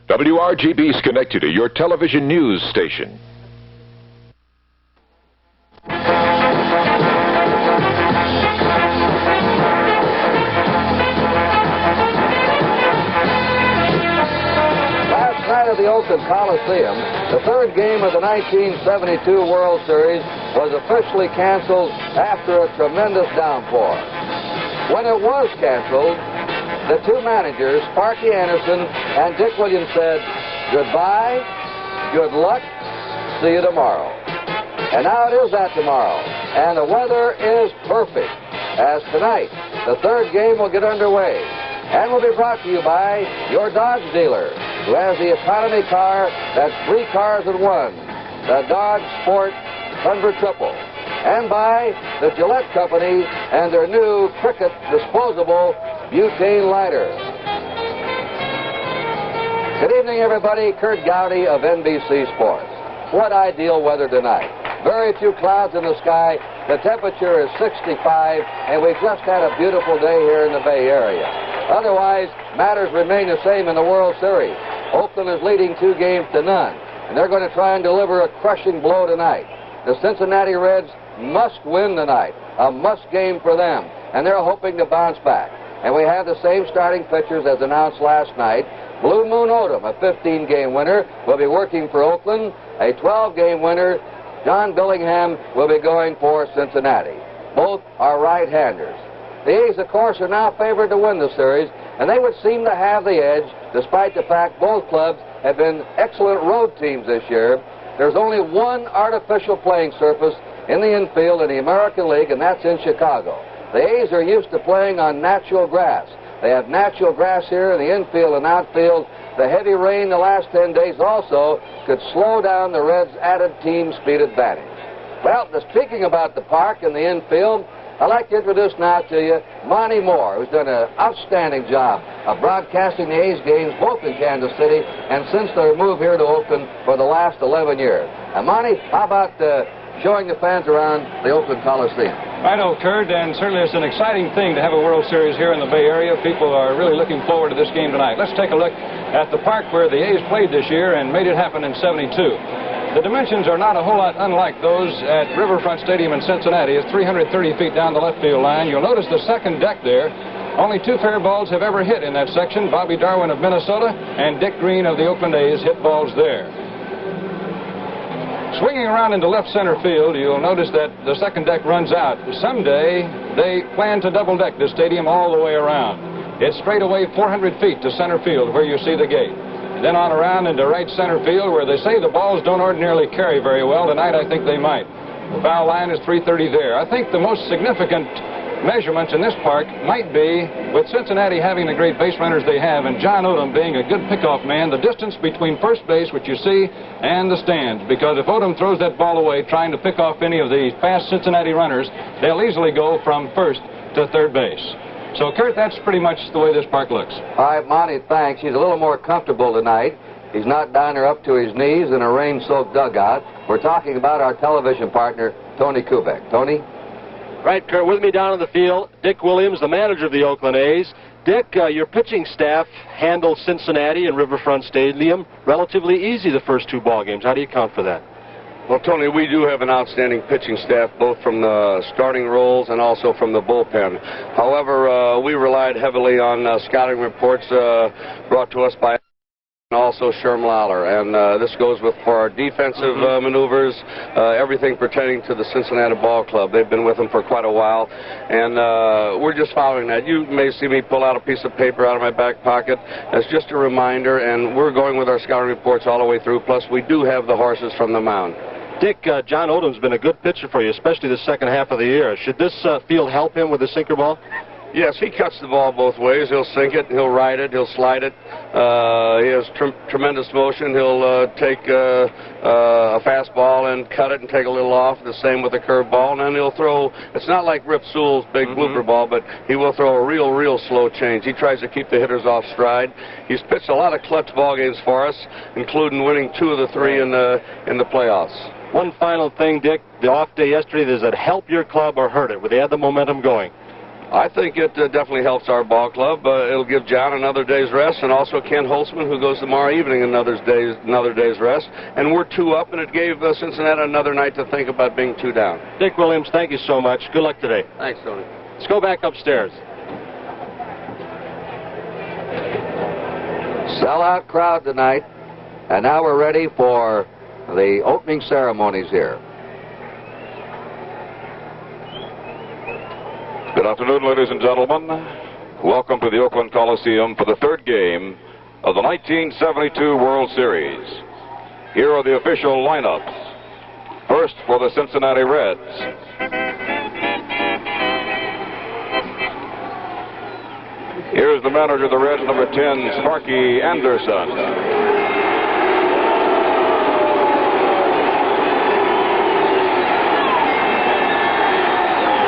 WRGB Schenectady, your television news station. Last night at the Oakland Coliseum, the third game of the 1972 World Series was officially canceled after a tremendous downpour. When it was canceled, the two managers, Sparky Anderson and Dick Williams, said, "Goodbye, good luck, see you tomorrow." And now it is that tomorrow, and the weather is perfect, as tonight the third game will get underway and will be brought to you by your Dodge dealer, who has the economy car that's 3 cars in one, the Dodge Sport Thunder Triple, and by the Gillette Company and their new Cricket disposable butane lighter. Good evening, everybody. Kurt Gowdy of NBC Sports. What ideal weather tonight. Very few clouds in the sky. The temperature is 65, and we've just had a beautiful day here in the Bay Area. Otherwise, matters remain the same in the World Series. Oakland is leading 2-0, and they're going to try and deliver a crushing blow tonight. The Cincinnati Reds must win tonight. A must game for them, and they're hoping to bounce back. And we have the same starting pitchers as announced last night. Blue Moon Odom, a 15-game winner, will be working for Oakland. A 12-game winner, John Billingham, will be going for Cincinnati. Both are right-handers. The A's, of course, are now favored to win the series, and they would seem to have the edge, despite the fact both clubs have been excellent road teams this year. There's only one artificial playing surface in the infield in the American League, and that's in Chicago. The A's are used to playing on natural grass. They have natural grass here in the infield and outfield. The heavy rain the last 10 days also could slow down the Reds' added team speed advantage. Well, speaking about the park and the infield, I'd like to introduce now to you Monte Moore, who's done an outstanding job of broadcasting the A's games both in Kansas City and since their move here to Oakland for the last 11 years. Monte, how about showing the fans around the Oakland Coliseum? I know, Kurt, and certainly it's an exciting thing to have a World Series here in the Bay Area. People are really looking forward to this game tonight. Let's take a look at the park where the A's played this year and made it happen in '72. The dimensions are not a whole lot unlike those at Riverfront Stadium in Cincinnati. It's 330 feet down the left field line. You'll notice the second deck there. Only 2 fair balls have ever hit in that section. Bobby Darwin of Minnesota and Dick Green of the Oakland A's hit balls there. Swinging around into left center field, you'll notice that the second deck runs out. Someday, they plan to double deck this stadium all the way around. It's straight away 400 feet to center field where you see the gate. And then on around into right center field where they say the balls don't ordinarily carry very well. Tonight, I think they might. The foul line is 330 there. I think the most significant measurements in this park might be, with Cincinnati having the great base runners they have and John Odom being a good pickoff man, the distance between first base, which you see, and the stands. Because if Odom throws that ball away trying to pick off any of the fast Cincinnati runners, they'll easily go from first to third base. So, Kurt, that's pretty much the way this park looks. All right, Monte, thanks. He's a little more comfortable tonight. He's not down there up to his knees in a rain-soaked dugout. We're talking about our television partner, Tony Kubek. Tony? Right, Kurt, with me down on the field, Dick Williams, the manager of the Oakland A's. Dick, your pitching staff handled Cincinnati and Riverfront Stadium relatively easy the first 2 ball games. How do you account for that? Well, Tony, we do have an outstanding pitching staff, both from the starting roles and also from the bullpen. However, we relied heavily on scouting reports brought to us by and also Sherm Lawler, and this goes for our defensive maneuvers, everything pertaining to the Cincinnati Ball Club. They've been with them for quite a while, and we're just following that. You may see me pull out a piece of paper out of my back pocket as just a reminder, and we're going with our scouting reports all the way through, plus we do have the horses from the mound. Dick, John Odom's been a good pitcher for you, especially the second half of the year. Should this field help him with the sinker ball? Yes, he cuts the ball both ways. He'll sink it, he'll ride it, he'll slide it. He has tremendous motion. He'll take a fastball and cut it and take a little off. The same with the curveball. And then he'll throw, it's not like Rip Sewell's big blooper ball, but he will throw a real slow change. He tries to keep the hitters off stride. He's pitched a lot of clutch ball games for us, including winning 2 of the 3 in the playoffs. One final thing, Dick. The off day yesterday, does it help your club or hurt it? They had the momentum going? I think it definitely helps our ball club. It'll give John another day's rest, and also Ken Holtzman, who goes tomorrow evening, another day's rest. And we're 2 up, and it gave Cincinnati another night to think about being 2 down. Dick Williams, thank you so much. Good luck today. Thanks, Tony. Let's go back upstairs. Sellout crowd tonight. And now we're ready for the opening ceremonies here. Good afternoon, ladies and gentlemen. Welcome to the Oakland Coliseum for the 3rd game of the 1972 World Series. Here are the official lineups. First for the Cincinnati Reds. Here's the manager of the Reds, number 10, Sparky Anderson.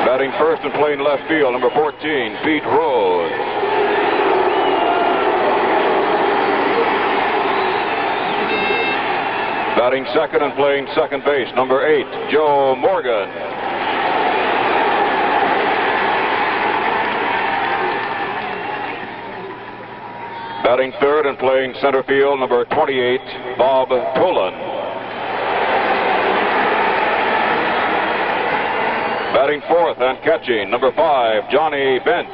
Batting first and playing left field, number 14, Pete Rose. Batting second and playing second base, number 8, Joe Morgan. Batting third and playing center field, number 28, Bob Tolan. Batting fourth and catching, number 5, Johnny Bench.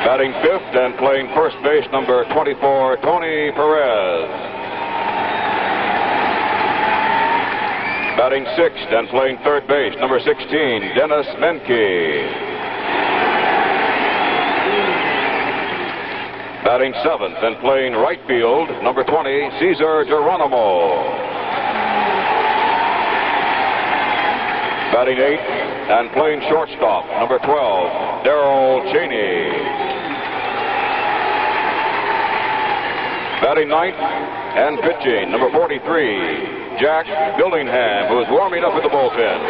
Batting fifth and playing first base, number 24, Tony Perez. Batting sixth and playing third base, number 16, Dennis Menke. Batting seventh and playing right field, number 20, Cesar Geronimo. Batting eighth and playing shortstop, number 12, Darrell Cheney. Batting ninth and pitching, number 43, Jack Billingham, who is warming up in the bullpen.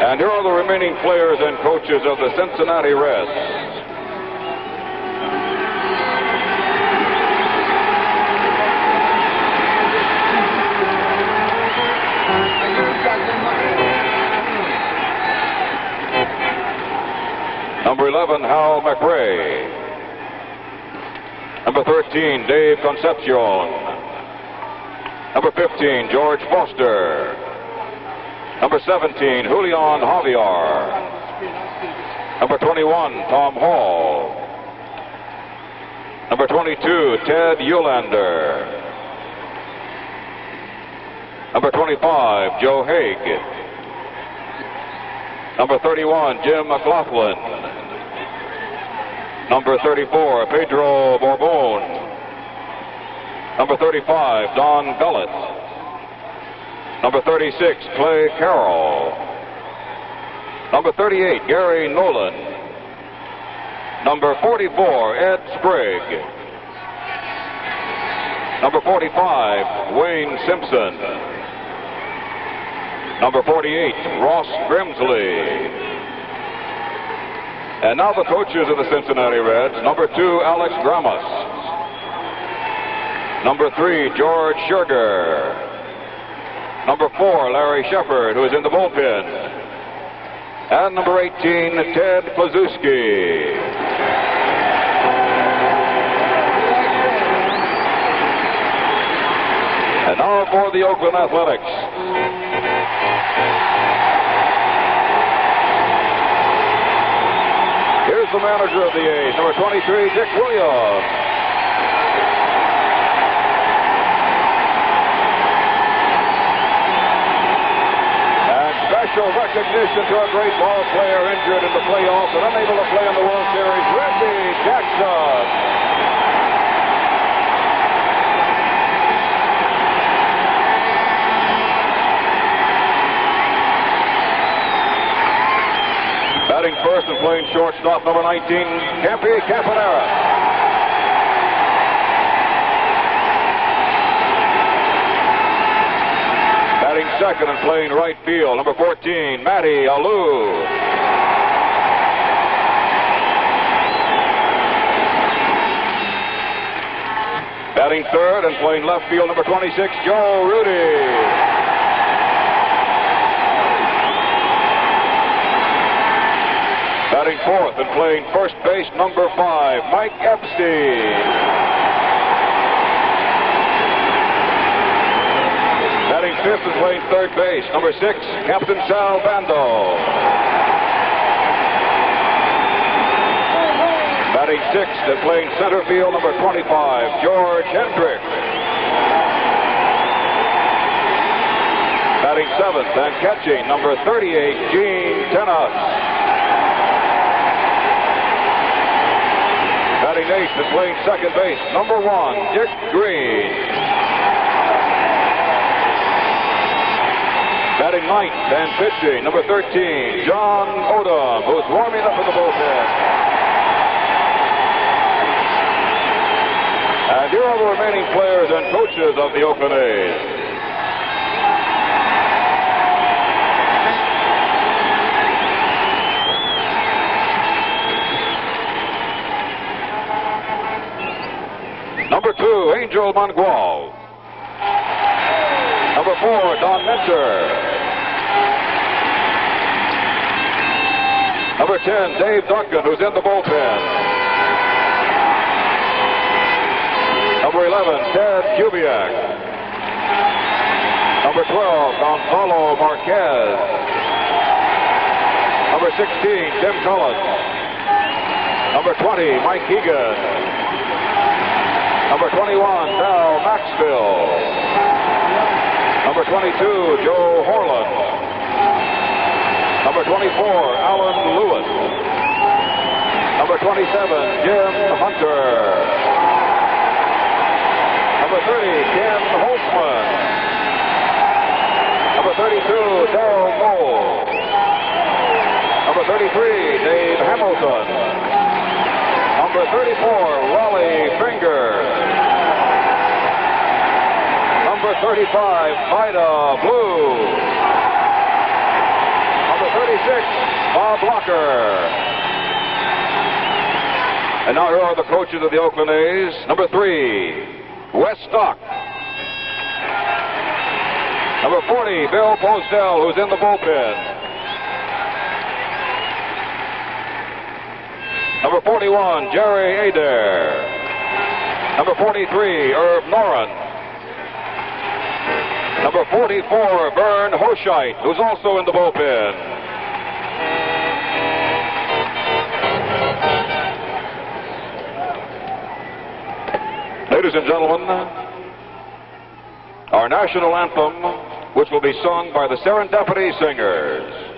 And here are the remaining players and coaches of the Cincinnati Reds. Number 11, Hal McRae. Number 13, Dave Concepcion. Number 15, George Foster. Number 17, Julian Javier. Number 21, Tom Hall. Number 22, Ted Eulander. Number 25, Joe Haig. Number 31, Jim McLaughlin. Number 34, Pedro Borbon. Number 35, Don Gullett. Number 36, Clay Carroll. Number 38, Gary Nolan. Number 44, Ed Sprague. Number 45, Wayne Simpson. Number 48, Ross Grimsley. And now the coaches of the Cincinnati Reds. Number 2, Alex Gramas. Number 3, George Scherger. Number 4, Larry Shepard, who is in the bullpen. And number 18, Ted Klazuski. And now for the Oakland Athletics. Here's the manager of the A's, number 23, Dick Williams. And special recognition to a great ball player injured in the playoffs and unable to play in the World Series, Randy Jackson. Batting first and playing shortstop, number 19, Campy Campanera. Batting second and playing right field, number 14, Matty Alou. Batting third and playing left field, number 26, Joe Rudy. Batting fourth and playing first base, number 5, Mike Epstein. Batting fifth and playing third base, number 6, Captain Sal Bando. Batting sixth and playing center field, number 25, George Hendricks. Batting seventh and catching, number 38, Gene Tenace. Batting eighth and playing second base, number 1, Dick Green. Batting ninth and pitching, number 13, John Odom, who's warming up in the bullpen. And here are the remaining players and coaches of the Oakland A's. Number 2, Angel Mangual. Number 4, Don Mentor. Number 10, Dave Duncan, who's in the bullpen. Number 11, Ted Kubiak. Number 12, Gonzalo Marquez. Number 16, Tim Collins. Number 20, Mike Egan. Number 21, Val Maxville. Number 22, Joe Horland. Number 24, Alan Lewis. Number 27, Jim Hunter. Number 30, Ken Holtzman. Number 32, Darrell Moll. Number 33, Dave Hamilton. Number 34, Raleigh Finger. Number 35, Vida Blue. Number 36, Bob Locker. And now here are the coaches of the Oakland A's. Number 3, Wes Stock. Number 40, Bill Posdell, who's in the bullpen. Number 41, Jerry Adair. Number 43, Herb Noren. Number 44, Vern Hoshite, who's also in the bullpen. Ladies and gentlemen, our national anthem, which will be sung by the Serendipity Singers.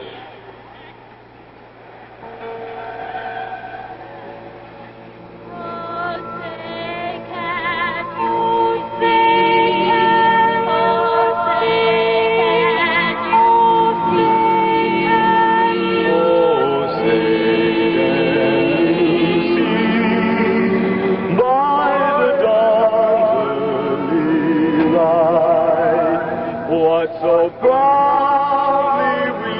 So proudly we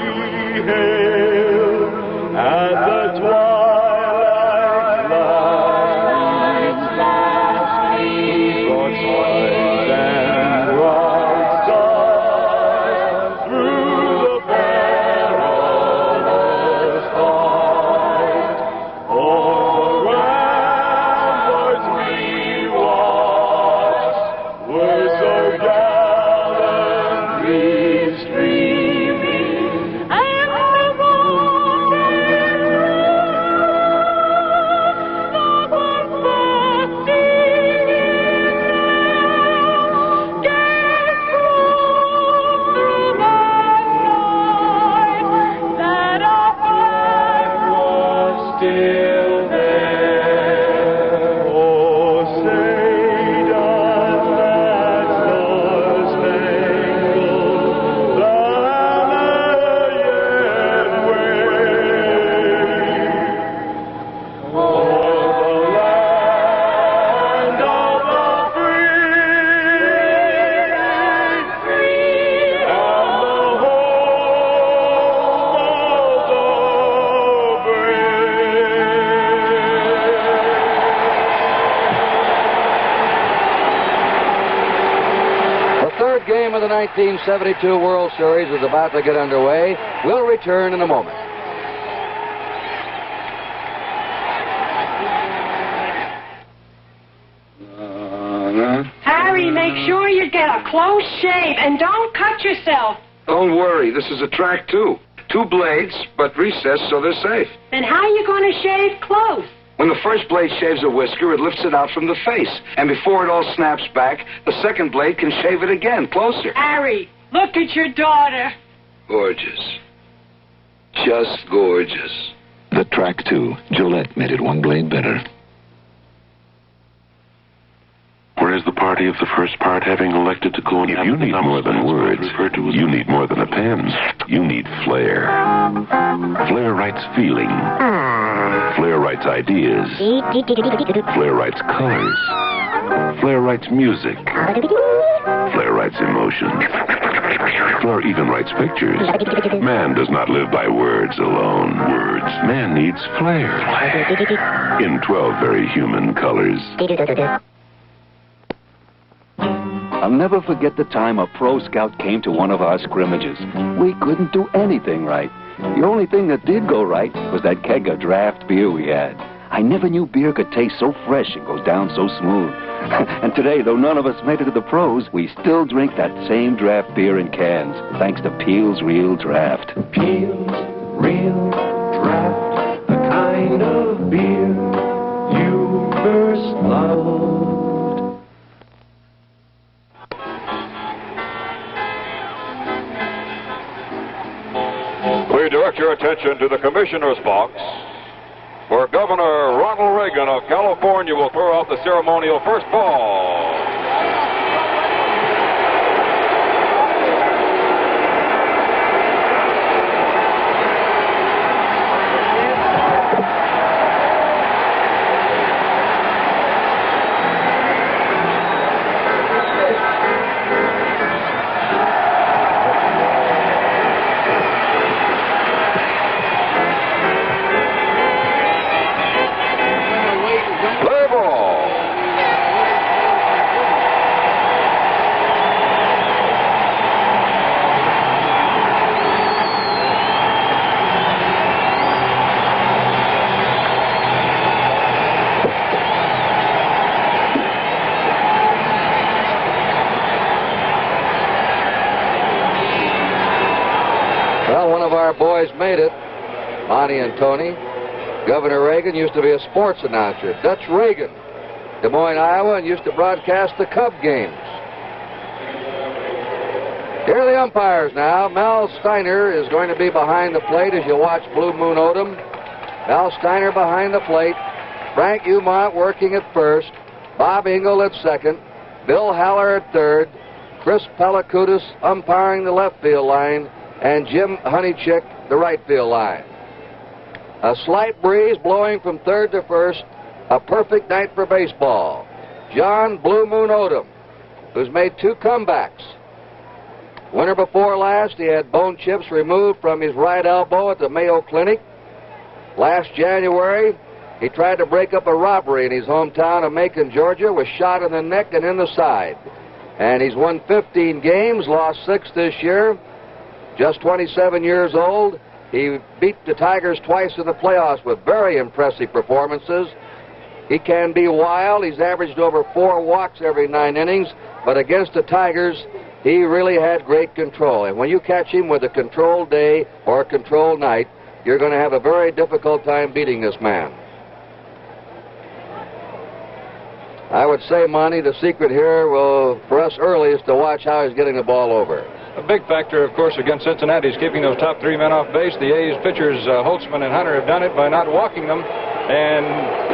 the 1972 World Series is about to get underway. We'll return in a moment. Harry, make sure you get a close shave and don't cut yourself. Don't worry, this is a track too. 2 blades, but recessed so they're safe. Then how are you going to shave close? When the first blade shaves a whisker, it lifts it out from the face. And before it all snaps back, the second blade can shave it again, closer. Harry, look at your daughter. Gorgeous. Just gorgeous. The track 2, Gillette made it 1 blade better. Whereas the party of the first part having elected to go and if you need more than words, you need more than a pen. You need flair. Flair writes feeling. Flair writes ideas. Flair writes colors. Flair writes music. Flair writes emotion. Flair even writes pictures. Man does not live by words alone. Man needs flair. In 12 very human colors. I'll never forget the time a pro scout came to one of our scrimmages. We couldn't do anything right. The only thing that did go right was that keg of draft beer we had. I never knew beer could taste so fresh and go down so smooth. And today, though none of us made it to the pros, we still drink that same draft beer in cans, thanks to Peel's Real Draft. Peel's Real Draft, the kind of beer you first loved. We direct your attention to the commissioner's box, where Governor Ronald Reagan of California will throw out the ceremonial first ball. Well, one of our boys made it, Monte and Tony. Governor Reagan used to be a sports announcer. Dutch Reagan, Des Moines, Iowa, and used to broadcast the Cub games. Here are the umpires now. Mel Steiner is going to be behind the plate as you watch Blue Moon Odom. Mel Steiner behind the plate. Frank Umont working at first. Bob Engel at second. Bill Haller at third. Chris Pellicudis umpiring the left field line. And Jim Honeychick the right field line. A slight breeze blowing from third to first. A perfect night for baseball. John Blue Moon Odom, who's made 2 comebacks. Winter before last, he had bone chips removed from his right elbow at the Mayo Clinic. Last January, he tried to break up a robbery in his hometown of Macon, Georgia, was shot in the neck and in the side. And he's won 15 games, lost 6 this year. Just 27 years old. He beat the Tigers twice in the playoffs with very impressive performances. He can be wild. He's averaged over 4 walks every 9 innings. But against the Tigers, he really had great control. And when you catch him with a controlled day or a controlled night, you're going to have a very difficult time beating this man. I would say, Monte, the secret here for us early is to watch how he's getting the ball over. A big factor, of course, against Cincinnati is keeping those top 3 men off base. The A's pitchers, Holtzman and Hunter, have done it by not walking them. And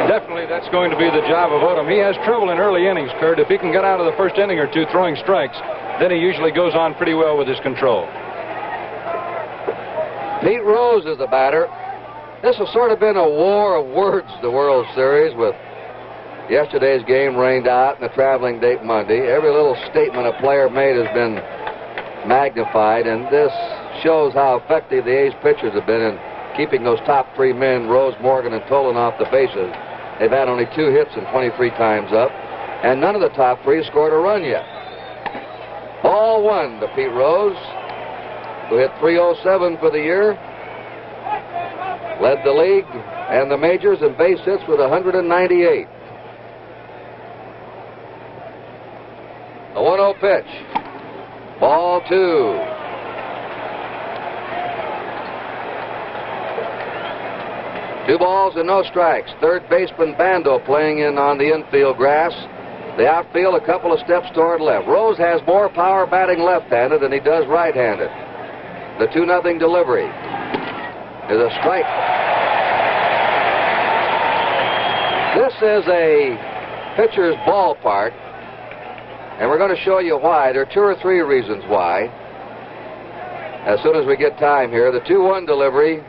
definitely that's going to be the job of Odom. He has trouble in early innings, Kurt. If he can get out of the first inning or 2 throwing strikes, then he usually goes on pretty well with his control. Pete Rose is the batter. This has sort of been a war of words, the World Series, with yesterday's game rained out and the traveling date Monday. Every little statement a player made has been magnified, and this shows how effective the A's pitchers have been in keeping those top 3 men, Rose, Morgan, and Tolan, off the bases. They've had only 2 hits and 23 times up, and none of the top 3 scored a run yet. Ball ball one to Pete Rose, who hit .307 for the year. Led the league and the majors in base hits with 198. The 1-0 pitch. Ball two. Two balls and no strikes. Third baseman Bando playing in on the infield grass. The outfield a couple of steps toward left. Rose has more power batting left-handed than he does right-handed. The 2-0 delivery is a strike. This is a pitcher's ballpark, and we're going to show you why. There are 2 or 3 reasons why. As soon as we get time here, the 2-1 delivery,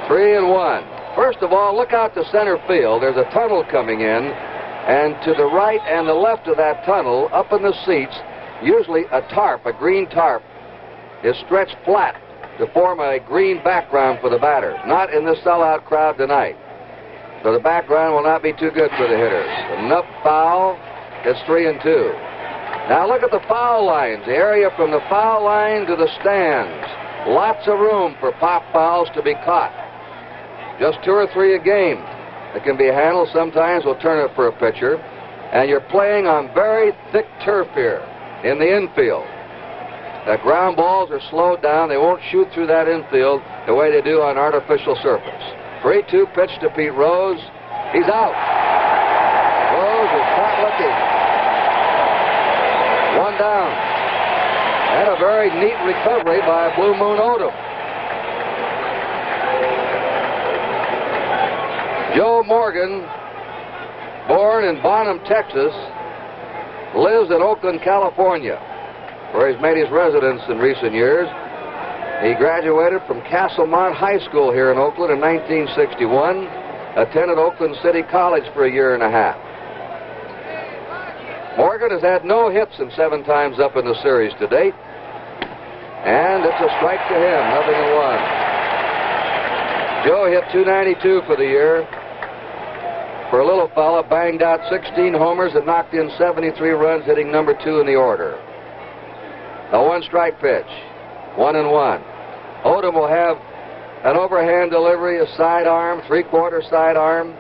3-1. First of all, look out to center field. There's a tunnel coming in, and to the right and the left of that tunnel, up in the seats, usually a tarp, a green tarp, is stretched flat to form a green background for the batter. Not in this sellout crowd tonight. So the background will not be too good for the hitters. Enough foul. It's 3-2. Now look at the foul lines. The area from the foul line to the stands. Lots of room for pop fouls to be caught. Just 2 or 3 a game. It can be handled. Sometimes we'll turn it for a pitcher. And you're playing on very thick turf here in the infield. The ground balls are slowed down. They won't shoot through that infield the way they do on artificial surface. 3-2 pitch to Pete Rose. He's out. Rose is caught looking. 1 down. And a very neat recovery by Blue Moon Odom. Joe Morgan, born in Bonham, Texas, lives in Oakland, California, where he's made his residence in recent years. He graduated from Castlemont High School here in Oakland in 1961, attended Oakland City College for a year and a half. Morgan has had no hits in 7 times up in the series to date, and it's a strike to him, 0-1. Joe hit .292 for the year. For a little fella, banged out 16 homers and knocked in 73 runs, hitting number 2 in the order. A 1-strike pitch, 1-1. Odom will have an overhand delivery, a sidearm, 3/4 sidearm,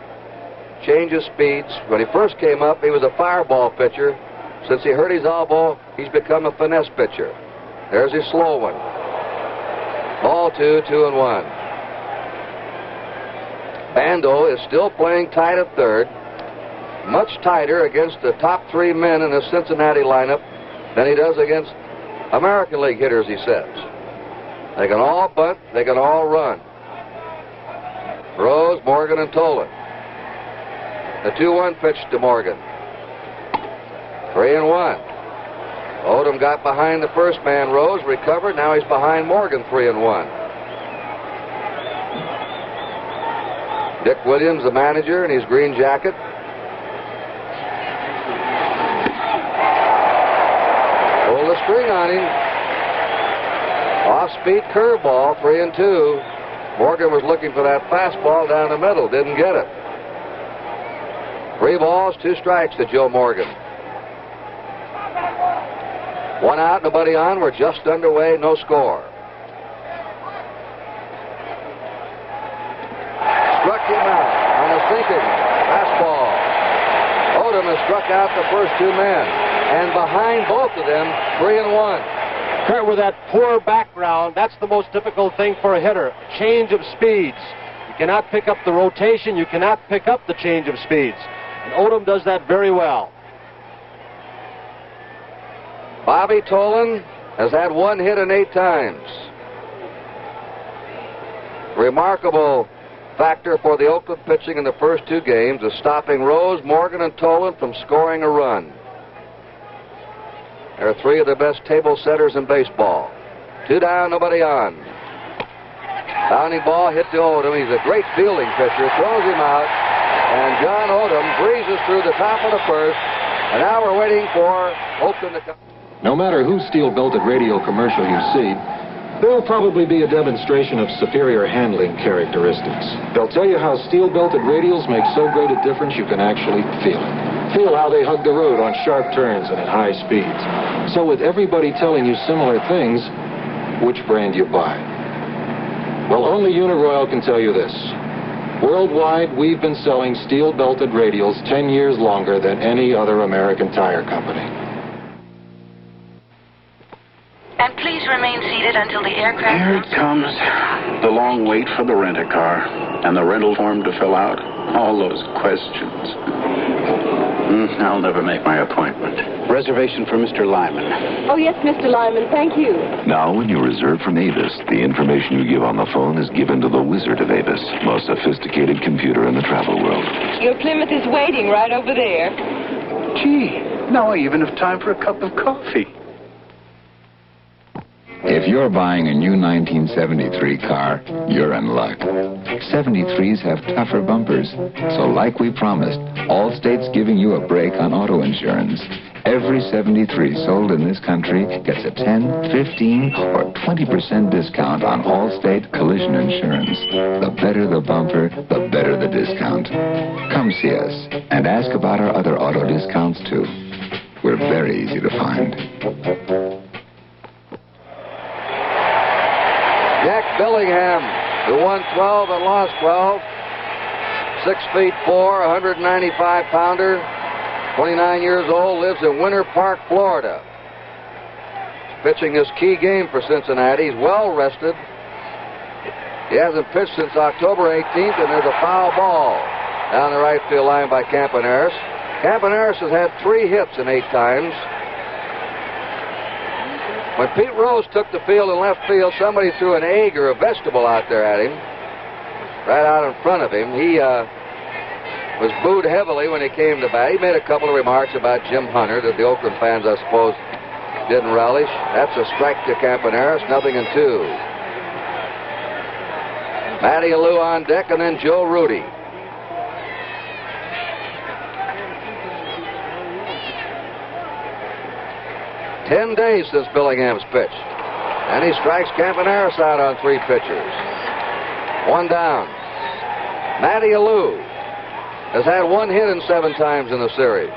change of speeds. When he first came up, he was a fireball pitcher. Since he hurt his elbow, he's become a finesse pitcher. There's his slow one. Ball 2, 2-1. Bando is still playing tight at third, much tighter against the top 3 men in the Cincinnati lineup than he does against American League hitters, he says. They can all bunt, they can all run. Rose, Morgan, and Tolan. The 2-1 pitch to Morgan. 3-1. Odom got behind the first man, Rose, recovered. Now he's behind Morgan, 3-1. Dick Williams, the manager, in his green jacket. Pull the string on him. Off-speed curveball, 3-2. Morgan was looking for that fastball down the middle, didn't get it. 3 balls, 2 strikes to Joe Morgan. 1 out, nobody on. We're just underway, no score. Struck him out on a sinking fastball. Odom has struck out the first 2 men, and behind both of them, 3-1. Kurt, with that poor background, that's the most difficult thing for a hitter. Change of speeds. You cannot pick up the rotation. You cannot pick up the change of speeds. And Odom does that very well. Bobby Tolan has had 1 hit in 8 times. Remarkable factor for the Oakland pitching in the first 2 games is stopping Rose, Morgan, and Tolan from scoring a run. They're 3 of the best table setters in baseball. 2 down, nobody on. Bounding ball hit to Odom. He's a great fielding pitcher. Throws him out. And John Odom breezes through the top of the first. And now we're waiting for Oakland to come. No matter whose steel-belted radio commercial you see, there'll probably be a demonstration of superior handling characteristics. They'll tell you how steel-belted radials make so great a difference you can actually feel it. Feel how they hug the road on sharp turns and at high speeds. So with everybody telling you similar things, which brand you buy? Well, only Uniroyal can tell you this. Worldwide, we've been selling steel-belted radials 10 years longer than any other American tire company. And please remain seated until the aircraft... Here it comes. The long wait for the rent-a-car and the rental form to fill out. All those questions. I'll never make my appointment. Reservation for Mr. Lyman. Oh, yes, Mr. Lyman, thank you. Now, when you reserve from Avis, the information you give on the phone is given to the Wizard of Avis, most sophisticated computer in the travel world. Your Plymouth is waiting right over there. Gee, now I even have time for a cup of coffee. If you're buying a new 1973 car, you're in luck. 73s have tougher bumpers. So like we promised, Allstate's giving you a break on auto insurance. Every 73 sold in this country gets a 10, 15, or 20% discount on Allstate collision insurance. The better the bumper, the better the discount. Come see us and ask about our other auto discounts, too. We're very easy to find. Jack Billingham, who won 12 and lost 12. 6'4", 195-pounder, 29 years old, lives in Winter Park, Florida. He's pitching his key game for Cincinnati. He's well rested. He hasn't pitched since October 18th, and there's a foul ball down the right field line by Campaneris. Campaneris has had 3 hits in 8 times. When Pete Rose took the field in left field, somebody threw an egg or a vegetable out there at him, right out in front of him. He was booed heavily when he came to bat. He made a couple of remarks about Jim Hunter that the Oakland fans, I suppose, didn't relish. That's a strike to Campaneris, 0-2. Matty Alou on deck, and then Joe Rudy. Ten days since Billingham's pitched. And he strikes Campaneris out on 3 pitchers. 1 down. Matty Alou has had 1 hit in 7 times in the series.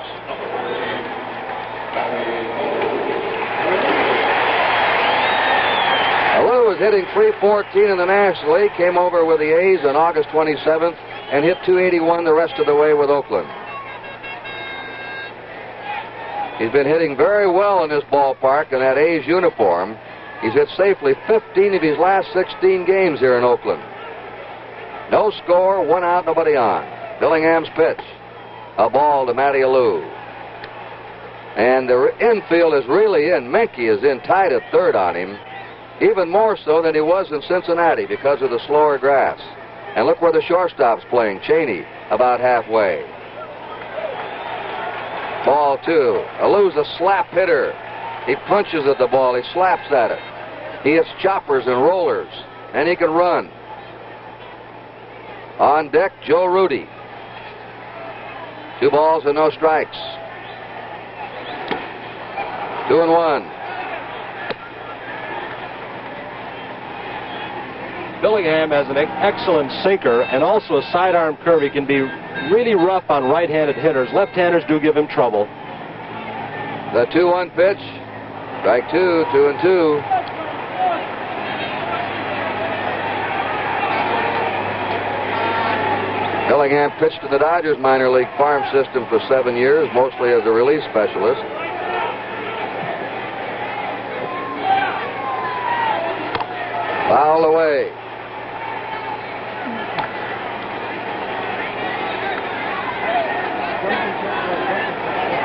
Alou was hitting .314 in the National League, came over with the A's on August 27th, and hit .281 the rest of the way with Oakland. He's been hitting very well in this ballpark in that A's uniform. He's hit safely 15 of his last 16 games here in Oakland. No score, 1 out, nobody on. Billingham's pitch. A ball to Matty Alou. And the infield is really in. Menke is in tight at third on him. Even more so than he was in Cincinnati because of the slower grass. And look where the shortstop's playing. Cheney, about halfway. Ball 2. Alou's a slap hitter. He punches at the ball. He slaps at it. He hits choppers and rollers. And he can run. On deck, Joe Rudy. 2 balls and no strikes. 2-1. Billingham has an excellent sinker and also a sidearm curve. He can be really rough on right-handed hitters. Left-handers do give him trouble. The 2-1 pitch. Strike 2, 2-2. Billingham pitched to the Dodgers minor league farm system for 7 years, mostly as a relief specialist. Fouled away.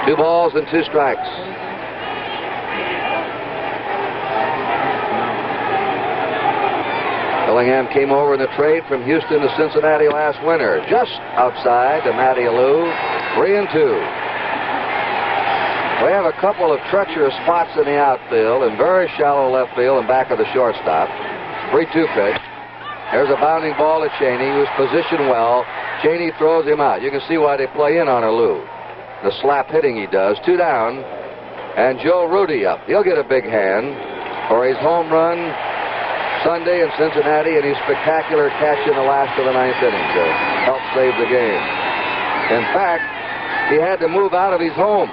Two balls and 2 strikes. Billingham came over in the trade from Houston to Cincinnati last winter. Just outside to Matty Alou. 3-2. We have a couple of treacherous spots in the outfield and very shallow left field and back of the shortstop. 3-2 pitch. There's a bounding ball to Cheney, who's positioned well. Cheney throws him out. You can see why they play in on Alou. The slap hitting he does. 2 down. And Joe Rudy up. He'll get a big hand for his home run Sunday in Cincinnati and his spectacular catch in the last of the 9th inning to help save the game. In fact, he had to move out of his home.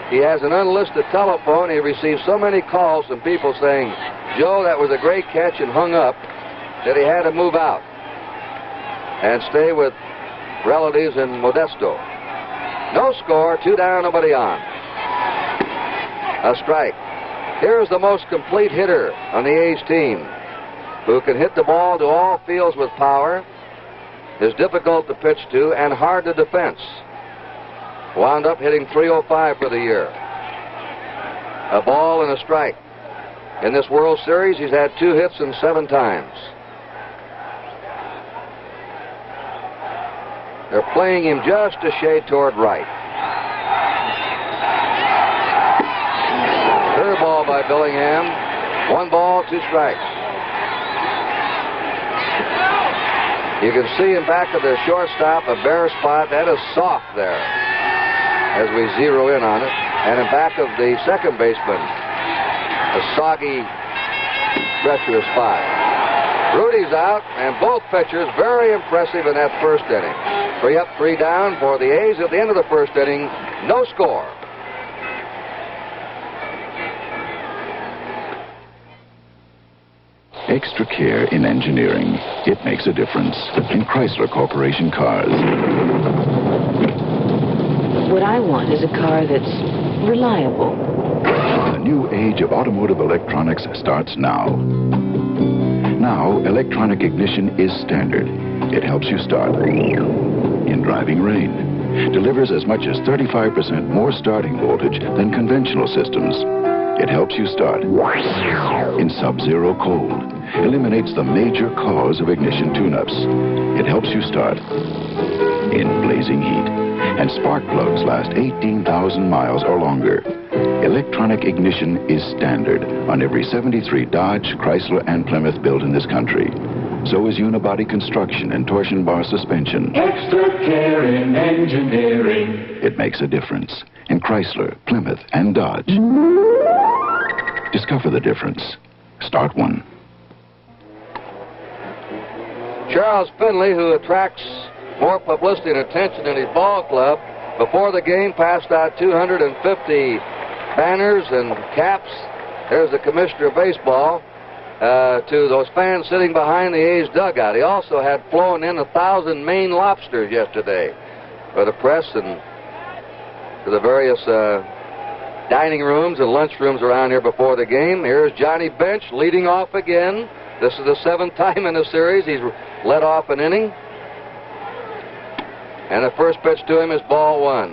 He has an unlisted telephone. He received so many calls from people saying, Joe, that was a great catch, and hung up, that he had to move out and stay with relatives in Modesto. No score, 2 down, nobody on. A strike. Here's the most complete hitter on the A's team, who can hit the ball to all fields with power, is difficult to pitch to, and hard to defense. Wound up hitting .305 for the year. A ball and a strike. In this World Series, he's had 2 hits and 7 times. They're playing him just a shade toward right. Curveball by Billingham. 1 ball, 2 strikes. You can see in back of the shortstop a bare spot. That is soft there as we zero in on it. And in back of the second baseman, a soggy, treacherous spot. Rudy's out, and both pitchers very impressive in that first inning. 3 up, 3 down for the A's at the end of the first inning. No score. Extra care in engineering. It makes a difference in Chrysler Corporation cars. What I want is a car that's reliable. The new age of automotive electronics starts now. Now, electronic ignition is standard. It helps you start in driving rain. Delivers as much as 35% more starting voltage than conventional systems. It helps you start in sub-zero cold. Eliminates the major cause of ignition tune-ups. It helps you start in blazing heat. And spark plugs last 18,000 miles or longer. Electronic ignition is standard on every 73 Dodge, Chrysler, and Plymouth built in this country. So is unibody construction and torsion bar suspension. Extra care in engineering. It makes a difference in Chrysler, Plymouth, and Dodge. Discover the difference. Start one. Charles Finley, who attracts more publicity and attention in his ball club, before the game passed out 250 banners and caps. There's the commissioner of baseball to those fans sitting behind the A's dugout. He also had flown in 1,000 Maine lobsters yesterday for the press and to the various dining rooms and lunchrooms around here before the game. Here's Johnny Bench leading off again. This is the 7th time in the series he's led off an inning. And the first pitch to him is ball 1.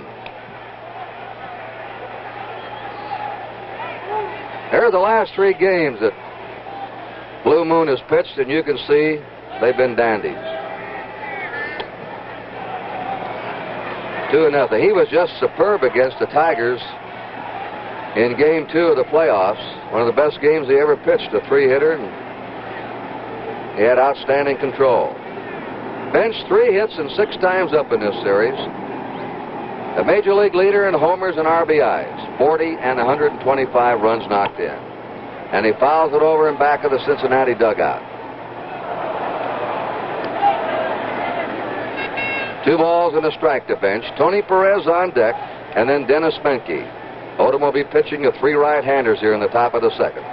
Here are the last 3 games that Blue Moon has pitched, and you can see they've been dandies. 2-0. He was just superb against the Tigers in Game 2 of the playoffs. One of the best games he ever pitched, a 3-hitter, and he had outstanding control. Bench 3 hits and 6 times up in this series. The major league leader in homers and RBIs, 40 and 125 runs knocked in. And he fouls it over in back of the Cincinnati dugout. 2 balls and a strike to Bench. Tony Perez on deck, and then Dennis Menke. Odom will be pitching the 3 right-handers here in the top of the 2nd.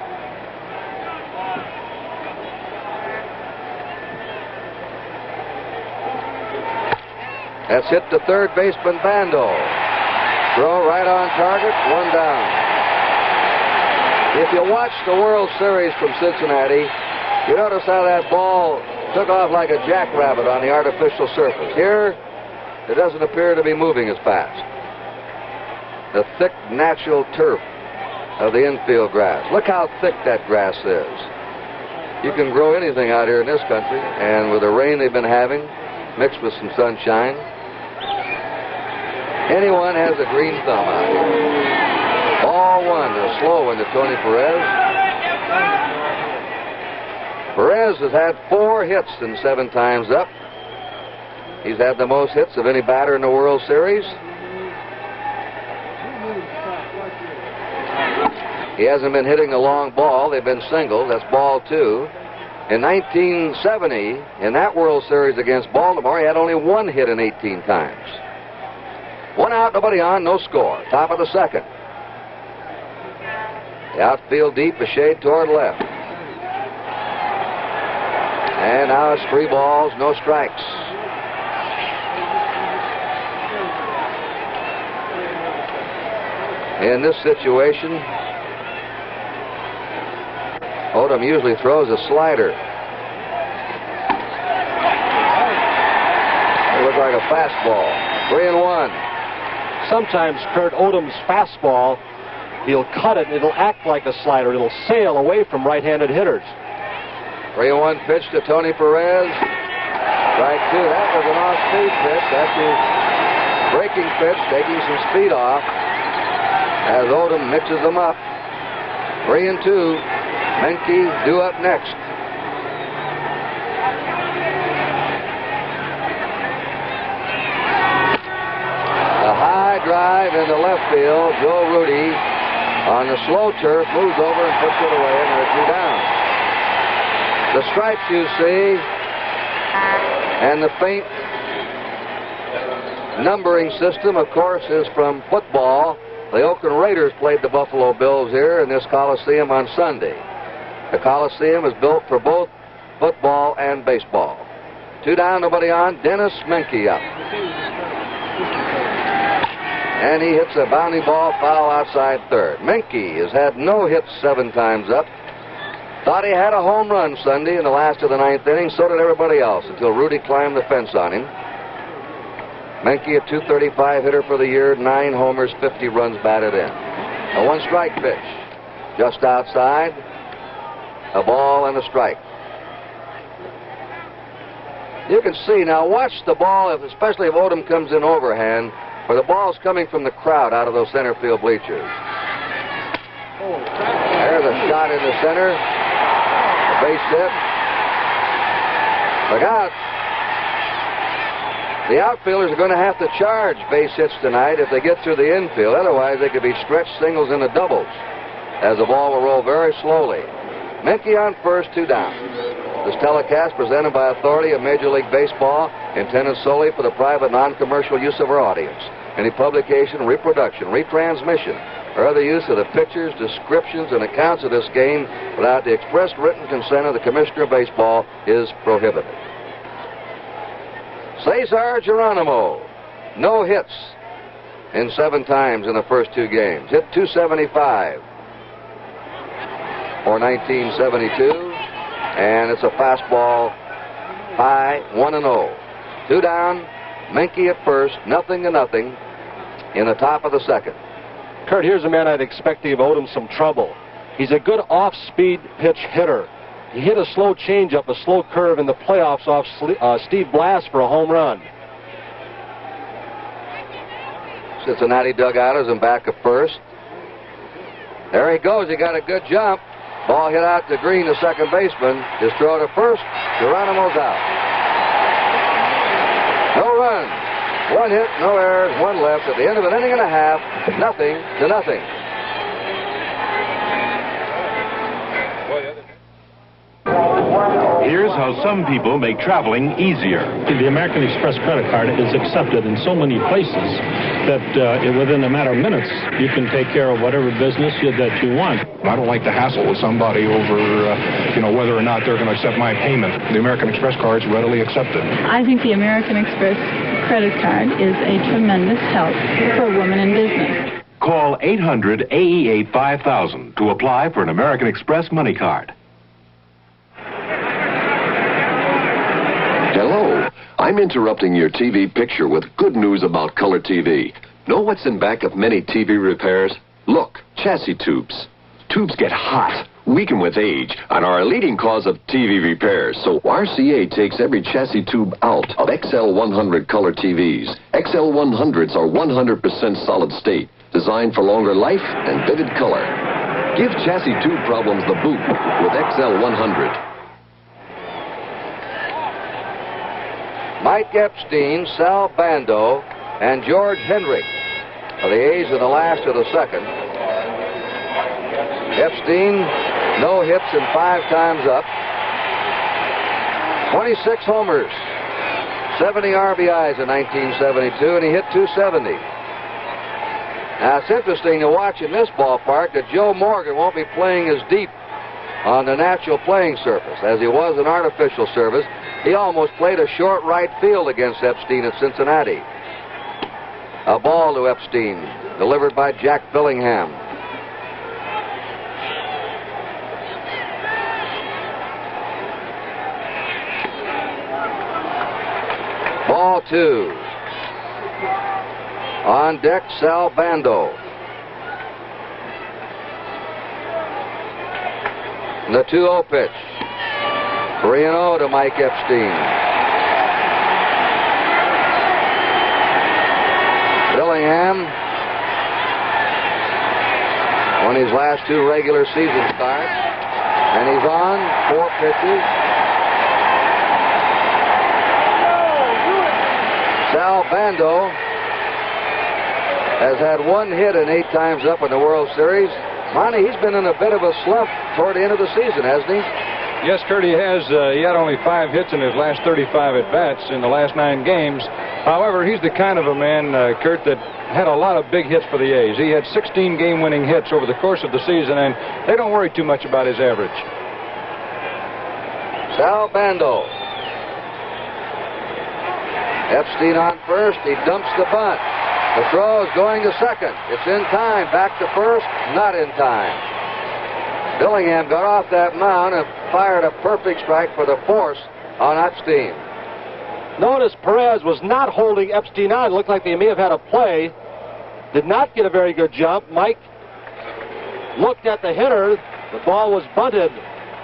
That's hit to third baseman Bando. Throw right on target, 1 down. If you watch the World Series from Cincinnati, you notice how that ball took off like a jackrabbit on the artificial surface. Here, it doesn't appear to be moving as fast. The thick, natural turf of the infield grass. Look how thick that grass is. You can grow anything out here in this country, and with the rain they've been having, mixed with some sunshine, anyone has a green thumb out here. Ball 1, a slow one to Tony Perez. Perez has had 4 hits and 7 times up. He's had the most hits of any batter in the World Series. He hasn't been hitting the long ball. They've been singles. That's ball 2. In 1970, in that World Series against Baltimore, he had only 1 hit in 18 times. One out, nobody on, no score. Top of the second. The outfield deep, a shade toward left. And now it's 3 balls, no strikes. In this situation, Odom usually throws a slider. It looks like a fastball. 3-1. Sometimes, Kurt, Odom's fastball, he'll cut it and it'll act like a slider. It'll sail away from right-handed hitters. 3-1 pitch to Tony Perez. Strike 2. That was an off-speed pitch. That's his breaking pitch, taking some speed off as Odom mixes them up. 3-2. Menke due up next. A high drive into left field. Joe Rudy on the slow turf moves over and puts it away, and they're 2 down. The stripes you see and the faint numbering system, of course, is from football. The Oakland Raiders played the Buffalo Bills here in this Coliseum on Sunday. The Coliseum is built for both football and baseball. 2 down, nobody on. Dennis Menke up. And he hits a bounding ball foul outside third. Menke has had no hits 7 times up. Thought he had a home run Sunday in the last of the 9th inning. So did everybody else until Rudy climbed the fence on him. Menke, a .235 hitter for the year, 9 homers, 50 runs batted in. A 1-strike pitch. Just outside. A ball and a strike. You can see, now watch the ball, especially if Odom comes in overhand, where the ball's coming from the crowd out of those center field bleachers. There's a shot in the center. A base hit. Look out. The outfielders are going to have to charge base hits tonight if they get through the infield. Otherwise, they could be stretched singles into doubles, as the ball will roll very slowly. Menke on first, 2 down. This telecast presented by authority of Major League Baseball, intended solely for the private non-commercial use of our audience. Any publication, reproduction, retransmission, or other use of the pictures, descriptions, and accounts of this game without the express written consent of the Commissioner of Baseball is prohibited. Cesar Geronimo, no hits in 7 times in the first 2 games. Hit .275 for 1972. And it's a fastball high, 1-0. 2 down, Menke at first, 0-0 in the top of the second. Kurt, here's a man I'd expect to give Odom some trouble. He's a good off-speed pitch hitter. He hit a slow changeup, a slow curve in the playoffs off Steve Blass for a home run. Cincinnati dugouters and back at first. There he goes. He got a good jump. Ball hit out to Green, the second baseman. His throw to first. Geronimo's out. No runs. 1 hit, no errors, 1 left. At the end of an inning and a half, 0-0. Here's how some people make traveling easier. The American Express credit card is accepted in so many places that within a matter of minutes, you can take care of whatever business that you want. I don't like to hassle with somebody over, whether or not they're going to accept my payment. The American Express card is readily accepted. I think the American Express credit card is a tremendous help for a woman in business. Call 800-AE8-5000 to apply for an American Express money card. Hello, I'm interrupting your TV picture with good news about color TV. Know what's in back of many TV repairs? Look, chassis tubes. Tubes get hot, weaken with age, and are a leading cause of TV repairs. So RCA takes every chassis tube out of XL100 color TVs. XL100s are 100% solid state, designed for longer life and vivid color. Give chassis tube problems the boot with XL100. Mike Epstein, Sal Bando, and George Hendrick are the A's in the last of the second. Epstein, no hits and 5 times up. 26 homers, 70 RBIs in 1972, and he hit .270. Now, it's interesting to watch in this ballpark that Joe Morgan won't be playing as deep on the natural playing surface as he was in artificial surface. He almost played a short right field against Epstein at Cincinnati. A ball to Epstein, delivered by Jack Billingham. Ball 2. On deck, Sal Bando. The 2-0 pitch. 3-0 to Mike Epstein. Billingham won his last 2 regular season starts, and he's on 4 pitches. Sal Bando has had 1 hit and 8 times up in the World Series. Monte, he's been in a bit of a slump toward the end of the season, hasn't he? Yes, Kurt, he has. He had only 5 hits in his last 35 at-bats in the last 9 games. However, he's the kind of a man, Kurt, that had a lot of big hits for the A's. He had 16 game-winning hits over the course of the season, and they don't worry too much about his average. Sal Bando. Epstein on first. He dumps the bunt. The throw is going to second. It's in time. Back to first. Not in time. Billingham got off that mound and fired a perfect strike for the force on Epstein. Notice Perez was not holding Epstein on. It looked like they may have had a play. Did not get a very good jump. Mike looked at the hitter. The ball was bunted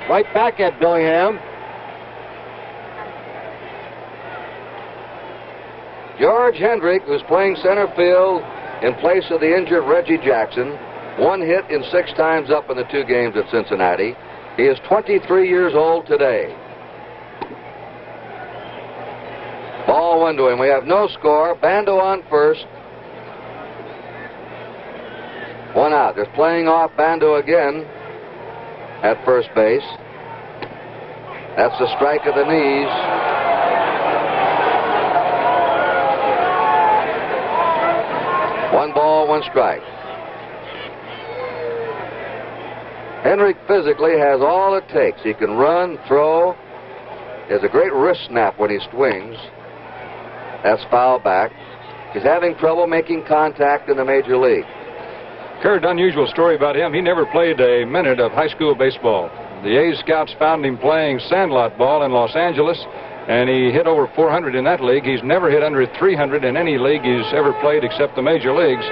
right back at Billingham. George Hendrick, who's playing center field in place of the injured Reggie Jackson, 1 hit in 6 times up in the 2 games at Cincinnati. He is 23 years old today. Ball 1 to him. We have no score. Bando on first. 1 out. They're playing off Bando again at first base. That's a strike of the knees. 1 ball, 1 strike. Hendrick physically has all it takes. He can run, throw. He has a great wrist snap when he swings. That's foul back. He's having trouble making contact in the major league. Kurt, unusual story about him. He never played a minute of high school baseball. The A's scouts found him playing sandlot ball in Los Angeles, and he hit over 400 in that league. He's never hit under 300 in any league he's ever played except the major leagues.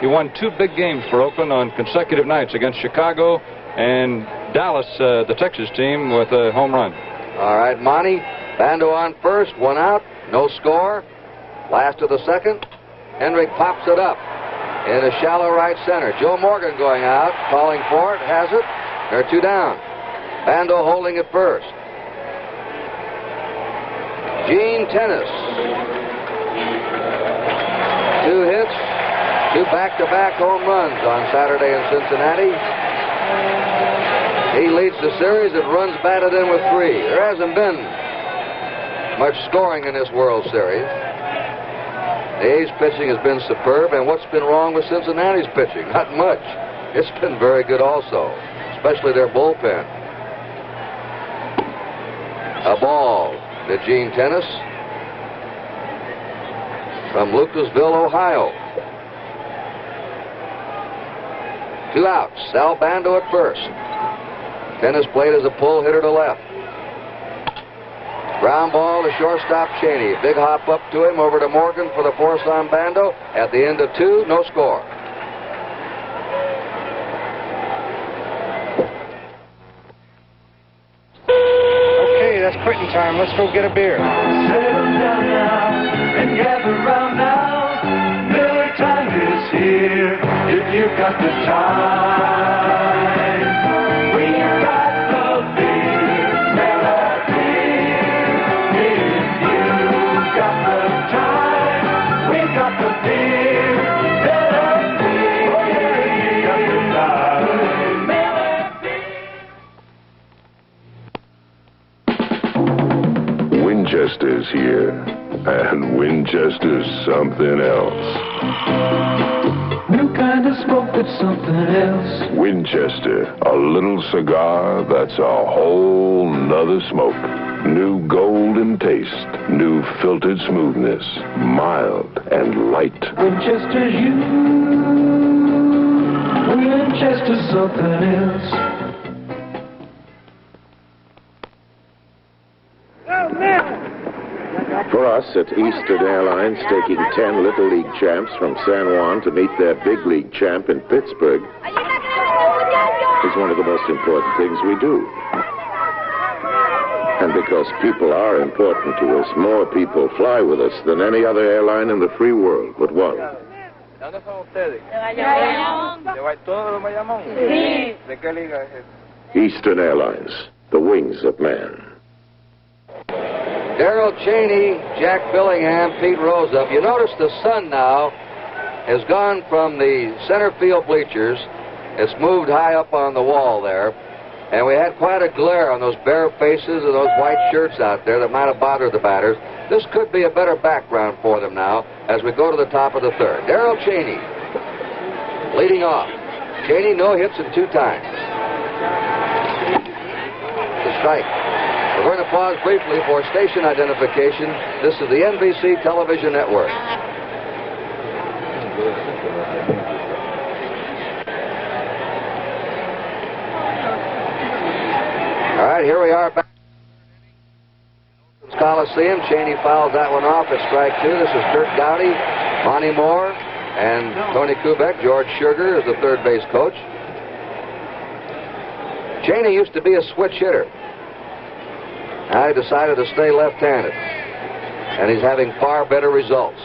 He won 2 big games for Oakland on consecutive nights against Chicago and Dallas, the Texas team, with a home run. All right, Monte. Bando on first, 1 out, no score. Last of the second. Hendrick pops it up in a shallow right center. Joe Morgan going out, calling for it, has it. There are 2 down. Bando holding it first. Gene Tennis. 2 hits, 2 back-to-back home runs on Saturday in Cincinnati. He leads the series and runs batted in with 3. There hasn't been much scoring in this World Series. The A's pitching has been superb, and what's been wrong with Cincinnati's pitching? Not much. It's been very good also, especially their bullpen. A ball to Gene Tennis from Lucasville, Ohio. 2 outs. Sal Bando at first. Tennis played as a pull hitter to left. Ground ball to shortstop Cheney. Big hop up to him, over to Morgan for the force on Bando. At the end of 2, no score. Okay, that's quitting time. Let's go get a beer. Settle down now and gather round now. Miller time is here if you've got the time. We've got the beer, Miller beer. If you've got the time, we've got the beer, Miller beer. Oh yeah, you've got the time, Miller beer. Winchester's here, and Winchester's something else. New kind of smoke, it's something else. Winchester, a little cigar that's a whole nother smoke. New golden taste, new filtered smoothness, mild and light. Winchester's you. Winchester's something else. For us at Eastern Airlines, taking 10 Little League champs from San Juan to meet their big league champ in Pittsburgh is one of the most important things we do. And because people are important to us, more people fly with us than any other airline in the free world but one. Eastern Airlines, the wings of man. Darrell Cheney, Jack Billingham, Pete Rose up. You notice the sun now has gone from the center field bleachers. It's moved high up on the wall there. And we had quite a glare on those bare faces and those white shirts out there that might have bothered the batters. This could be a better background for them now as we go to the top of the third. Darrell Cheney leading off. Cheney no hits in 2 times. The strike. We're going to pause briefly for station identification. This is the NBC television network. All right, here we are back in Coliseum. Cheney fouls that one off at strike 2. This is Kurt Gowdy, Monte Moore, and Tony Kubek. George Sugar is the third base coach. Cheney used to be a switch hitter. Now he decided to stay left-handed, and he's having far better results.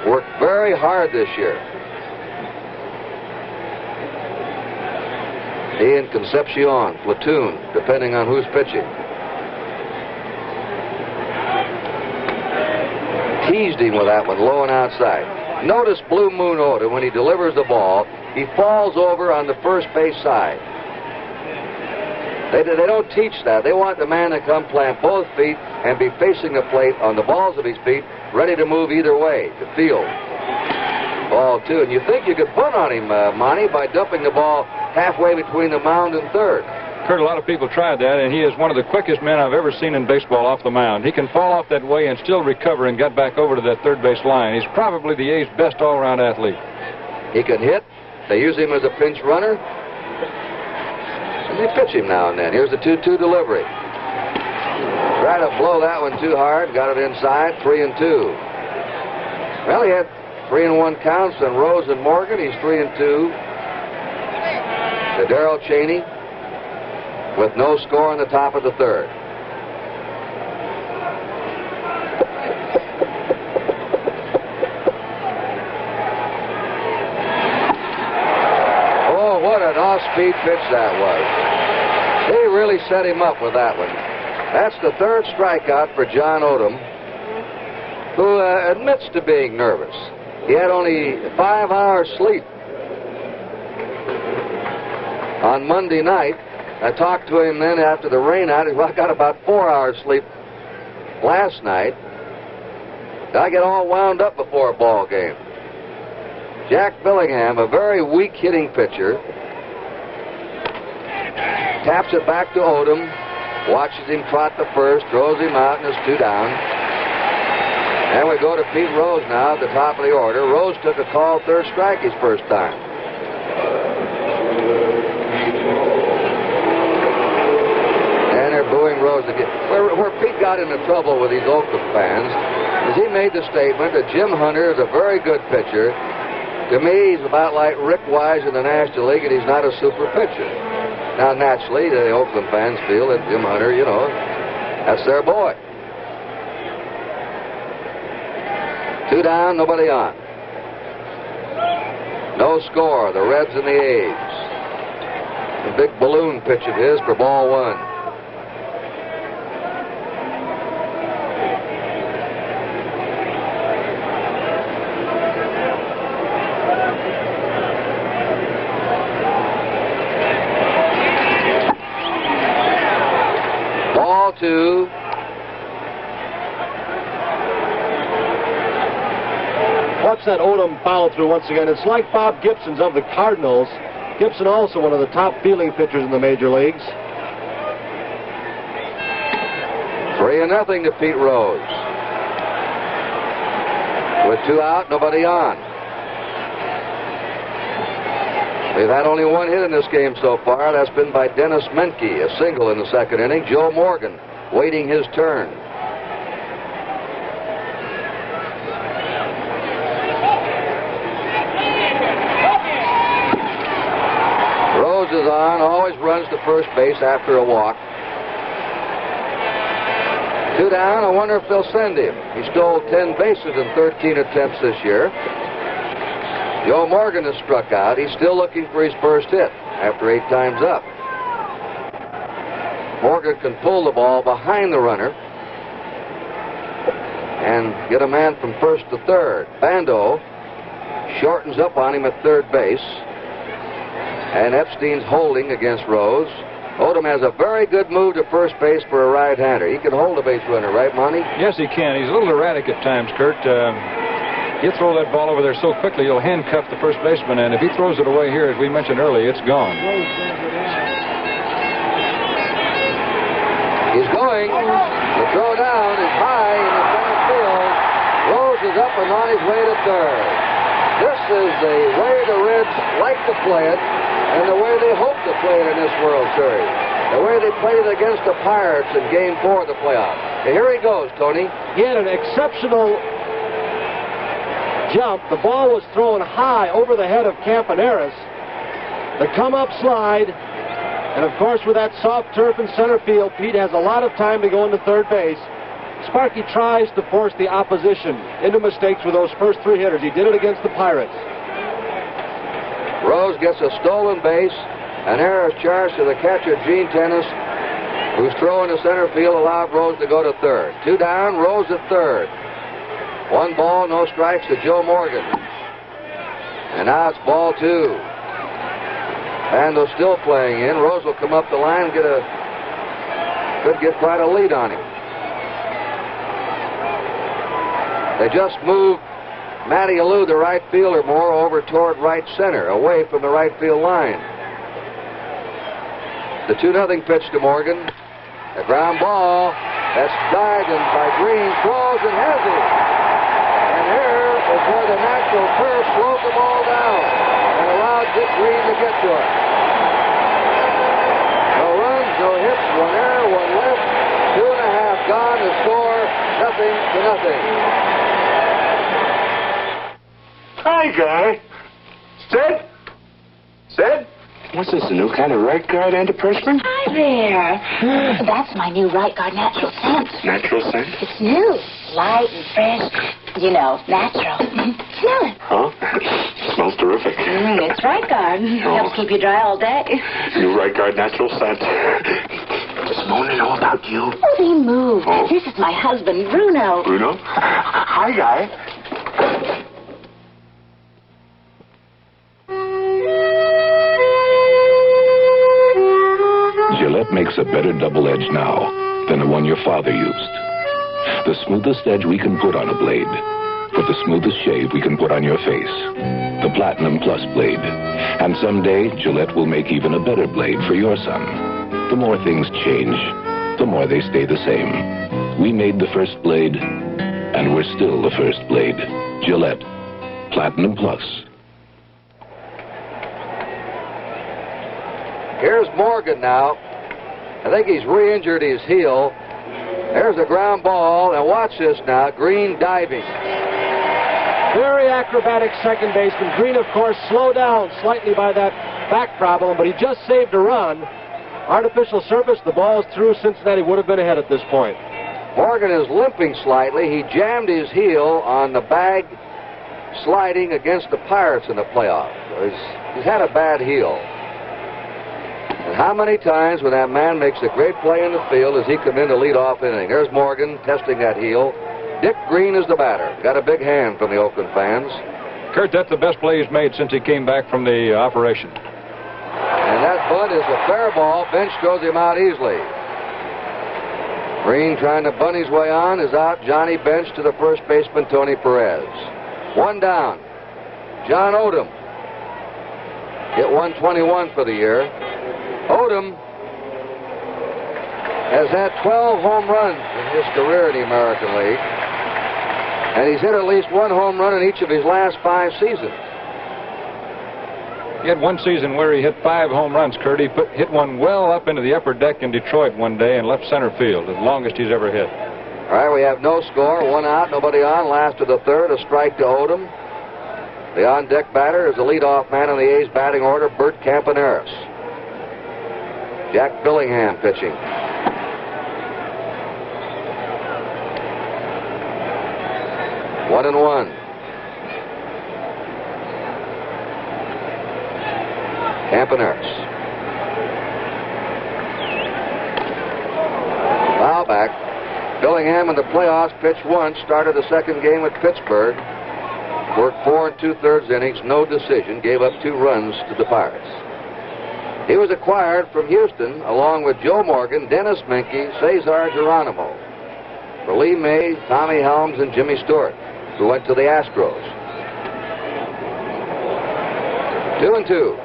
Worked very hard this year. He and Concepcion, platoon, depending on who's pitching. Teased him with that one, low and outside. Notice Blue Moon Odom, when he delivers the ball, he falls over on the first base side. They don't teach that. They want the man to come plant both feet and be facing the plate on the balls of his feet, ready to move either way to field. Ball 2. And you think you could bunt on him, Monte, by dumping the ball halfway between the mound and third. Kurt, a lot of people tried that, and he is one of the quickest men I've ever seen in baseball off the mound. He can fall off that way and still recover and get back over to that third base line. He's probably the A's best all-around athlete. He can hit. They use him as a pinch runner. And they pitch him now and then. Here's the 2-2 delivery. Tried to blow that one too hard. Got it inside. 3-2. Well, he had 3-1 counts on Rose and Morgan. He's 3-2. To Darrell Cheney with no score in the top of the third. Oh, what an off-speed pitch that was. They really set him up with that one. That's the third strikeout for John Odom, who admits to being nervous. He had only 5 hours sleep on Monday night. I talked to him then after the rain out. He said, well, I got about 4 hours sleep last night. I get all wound up before a ball game. Jack Billingham, a very weak hitting pitcher, taps it back to Odom, watches him trot the first, throws him out, and it's 2 down. And we go to Pete Rose now at the top of the order. Rose took a called third strike his first time. And they're booing Rose again. Where Pete got into trouble with these Oakland fans is he made the statement that Jim Hunter is a very good pitcher. To me, he's about like Rick Wise in the National League, and he's not a super pitcher. Now, naturally, the Oakland fans feel that Jim Hunter, you know, that's their boy. 2 down, nobody on. No score, the Reds and the A's. The big balloon pitch it is for ball 1. Ball 2. Watch that Odom follow through once again. It's like Bob Gibson's of the Cardinals. Gibson also one of the top fielding pitchers in the major leagues. 3-0 to Pete Rose. With 2 out, nobody on. We've had only 1 hit in this game so far. That's been by Dennis Menke, a single in the second inning. Joe Morgan waiting his turn. Rose is on, always runs to first base after a walk. 2 down, I wonder if they'll send him. He stole 10 bases in 13 attempts this year. Joe Morgan has struck out. He's still looking for his first hit after 8 times up. Morgan can pull the ball behind the runner and get a man from first to third. Bando shortens up on him at third base, and Epstein's holding against Rose. Odom has a very good move to first base for a right-hander. He can hold a base runner, right, Monte? Yes, he can. He's a little erratic at times, Kurt. You throw that ball over there so quickly, you'll handcuff the first baseman, and if he throws it away here, as we mentioned earlier, it's gone. He's going. The throw down is high in the center field. Rose is up and on his way to third. This is the way the Reds like to play it, and the way they hope to play it in this World Series. The way they played it against the Pirates in Game 4 of the playoffs. Okay, here he goes, Tony. He had an exceptional jump. The ball was thrown high over the head of Campaneris. The come-up slide, and of course with that soft turf in center field, Pete has a lot of time to go into third base. Sparky tries to force the opposition into mistakes with those first 3 hitters. He did it against the Pirates. Rose gets a stolen base. An error is charged to the catcher, Gene Tennis, who's throwing to center field, allowed Rose to go to third. 2 down, Rose at third. 1 ball, no strikes to Joe Morgan. And now it's ball 2. Bando's still playing in. Rose will come up the line and could get quite a lead on him. They just moved Matty Alou, the right fielder, more over toward right center, away from the right field line. The 2-0 pitch to Morgan. A ground ball. That's dived by Green. Throws and has it. And here is where the natural turf slowed the ball down and allowed Dick Green to get to it. No runs, no hits, 1 error, 1 left. 2.5 gone. The score, 0-0. Hi, guy. Sid? What's this, a new kind of right guard antiperspirant? Hi there. That's my new right guard natural scent. Natural scent? It's new. Light and fresh. You know, natural. Smell it. Huh? Smells terrific. It's right guard. Helps keep you dry all day. New right guard natural scent. Does Mona know about you? Oh, they moved. Oh? This is my husband, Bruno. Bruno? Hi, guy. Gillette makes a better double edge now than the one your father used. The smoothest edge we can put on a blade, but the smoothest shave we can put on your face. The Platinum Plus blade. And someday, Gillette will make even a better blade for your son. The more things change, the more they stay the same. We made the first blade, and we're still the first blade. Gillette. Platinum Plus. Here's Morgan now. I think he's re-injured his heel. There's a ground ball, and watch this now. Green diving. Very acrobatic second baseman. Green, of course, slowed down slightly by that back problem, but he just saved a run. Artificial surface, the ball is through. Cincinnati would have been ahead at this point. Morgan is limping slightly. He jammed his heel on the bag sliding against the Pirates in the playoffs. He's had a bad heel. And how many times when that man makes a great play in the field does he come in to lead off inning? There's Morgan testing that heel. Dick Green is the batter. Got a big hand from the Oakland fans. Kurt, that's the best play he's made since he came back from the operation. And that bunt is a fair ball. Bench throws him out easily. Green trying to bunt his way on is out. Johnny Bench to the first baseman, Tony Perez. One down. John Odom hit 121 for the year. Odom has had 12 home runs in his career in the American League, and he's hit at least one home run in each of his last 5 seasons. He had one season where he hit 5 home runs, Kurt. He hit one well up into the upper deck in Detroit one day and left center field, the longest he's ever hit. All right, we have no score, 1 out, nobody on. Last of the third, a strike to Odom. The on-deck batter is the leadoff man in the A's batting order, Bert Campaneris. Jack Billingham pitching. One and one. Campaneris. Foul back. Billingham in the playoffs pitched once, started the second game with Pittsburgh. Worked 4 2/3 innings, no decision, gave up 2 runs to the Pirates. He was acquired from Houston along with Joe Morgan, Dennis Menke, Cesar Geronimo, for Lee May, Tommy Helms, and Jimmy Stewart, who went to the Astros. 2-2.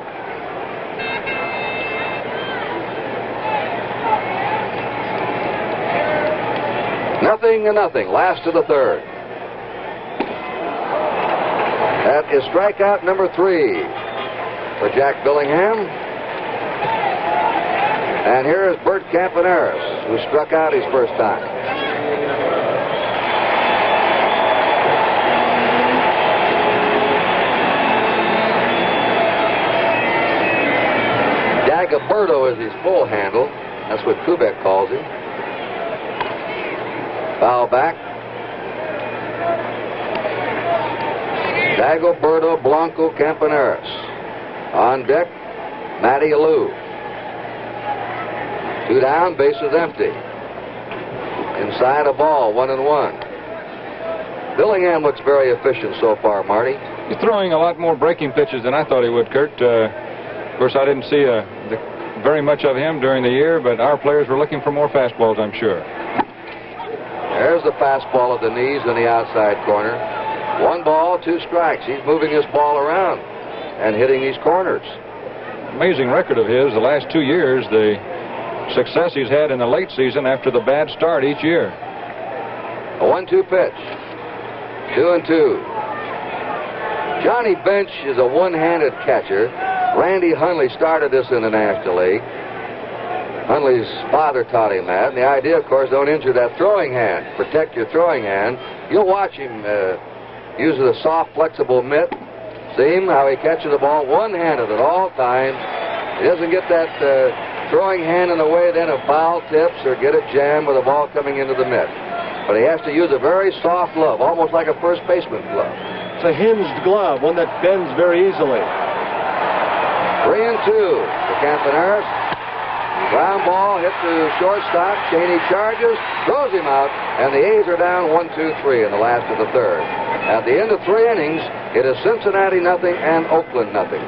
Nothing and nothing. Last of the third. That is strikeout number 3 for Jack Billingham. And here is Bert Campaneris, who struck out his first time. Dagoberto is his full handle. That's what Kubek calls him. Foul back. Dagoberto Blanco Campaneris. On deck, Matty Alou. 2 down, bases empty. Inside a ball, 1-1. Billingham looks very efficient so far, Marty. He's throwing a lot more breaking pitches than I thought he would, Kurt. Of course, I didn't see very much of him during the year, but our players were looking for more fastballs, I'm sure. There's the fastball at the knees in the outside corner. 1 ball, 2 strikes. He's moving this ball around and hitting these corners. Amazing record of his the last 2 years, the success he's had in the late season after the bad start each year. A 1-2 pitch. 2-2. Johnny Bench is a one-handed catcher. Randy Hundley started this in the National League. Hundley's father taught him that. And the idea, of course, don't injure that throwing hand. Protect your throwing hand. You'll watch him use a soft, flexible mitt. See him, how he catches the ball one-handed at all times. He doesn't get that throwing hand in the way then of foul tips or get a jam with the ball coming into the mitt. But he has to use a very soft glove, almost like a first baseman glove. It's a hinged glove, one that bends very easily. 3-2 for Campaneris. Ground ball hit to shortstop. Cheney charges, throws him out, and the A's are down 1-2-3 in the last of the third. At the end of 3 innings, it is Cincinnati nothing and Oakland nothing.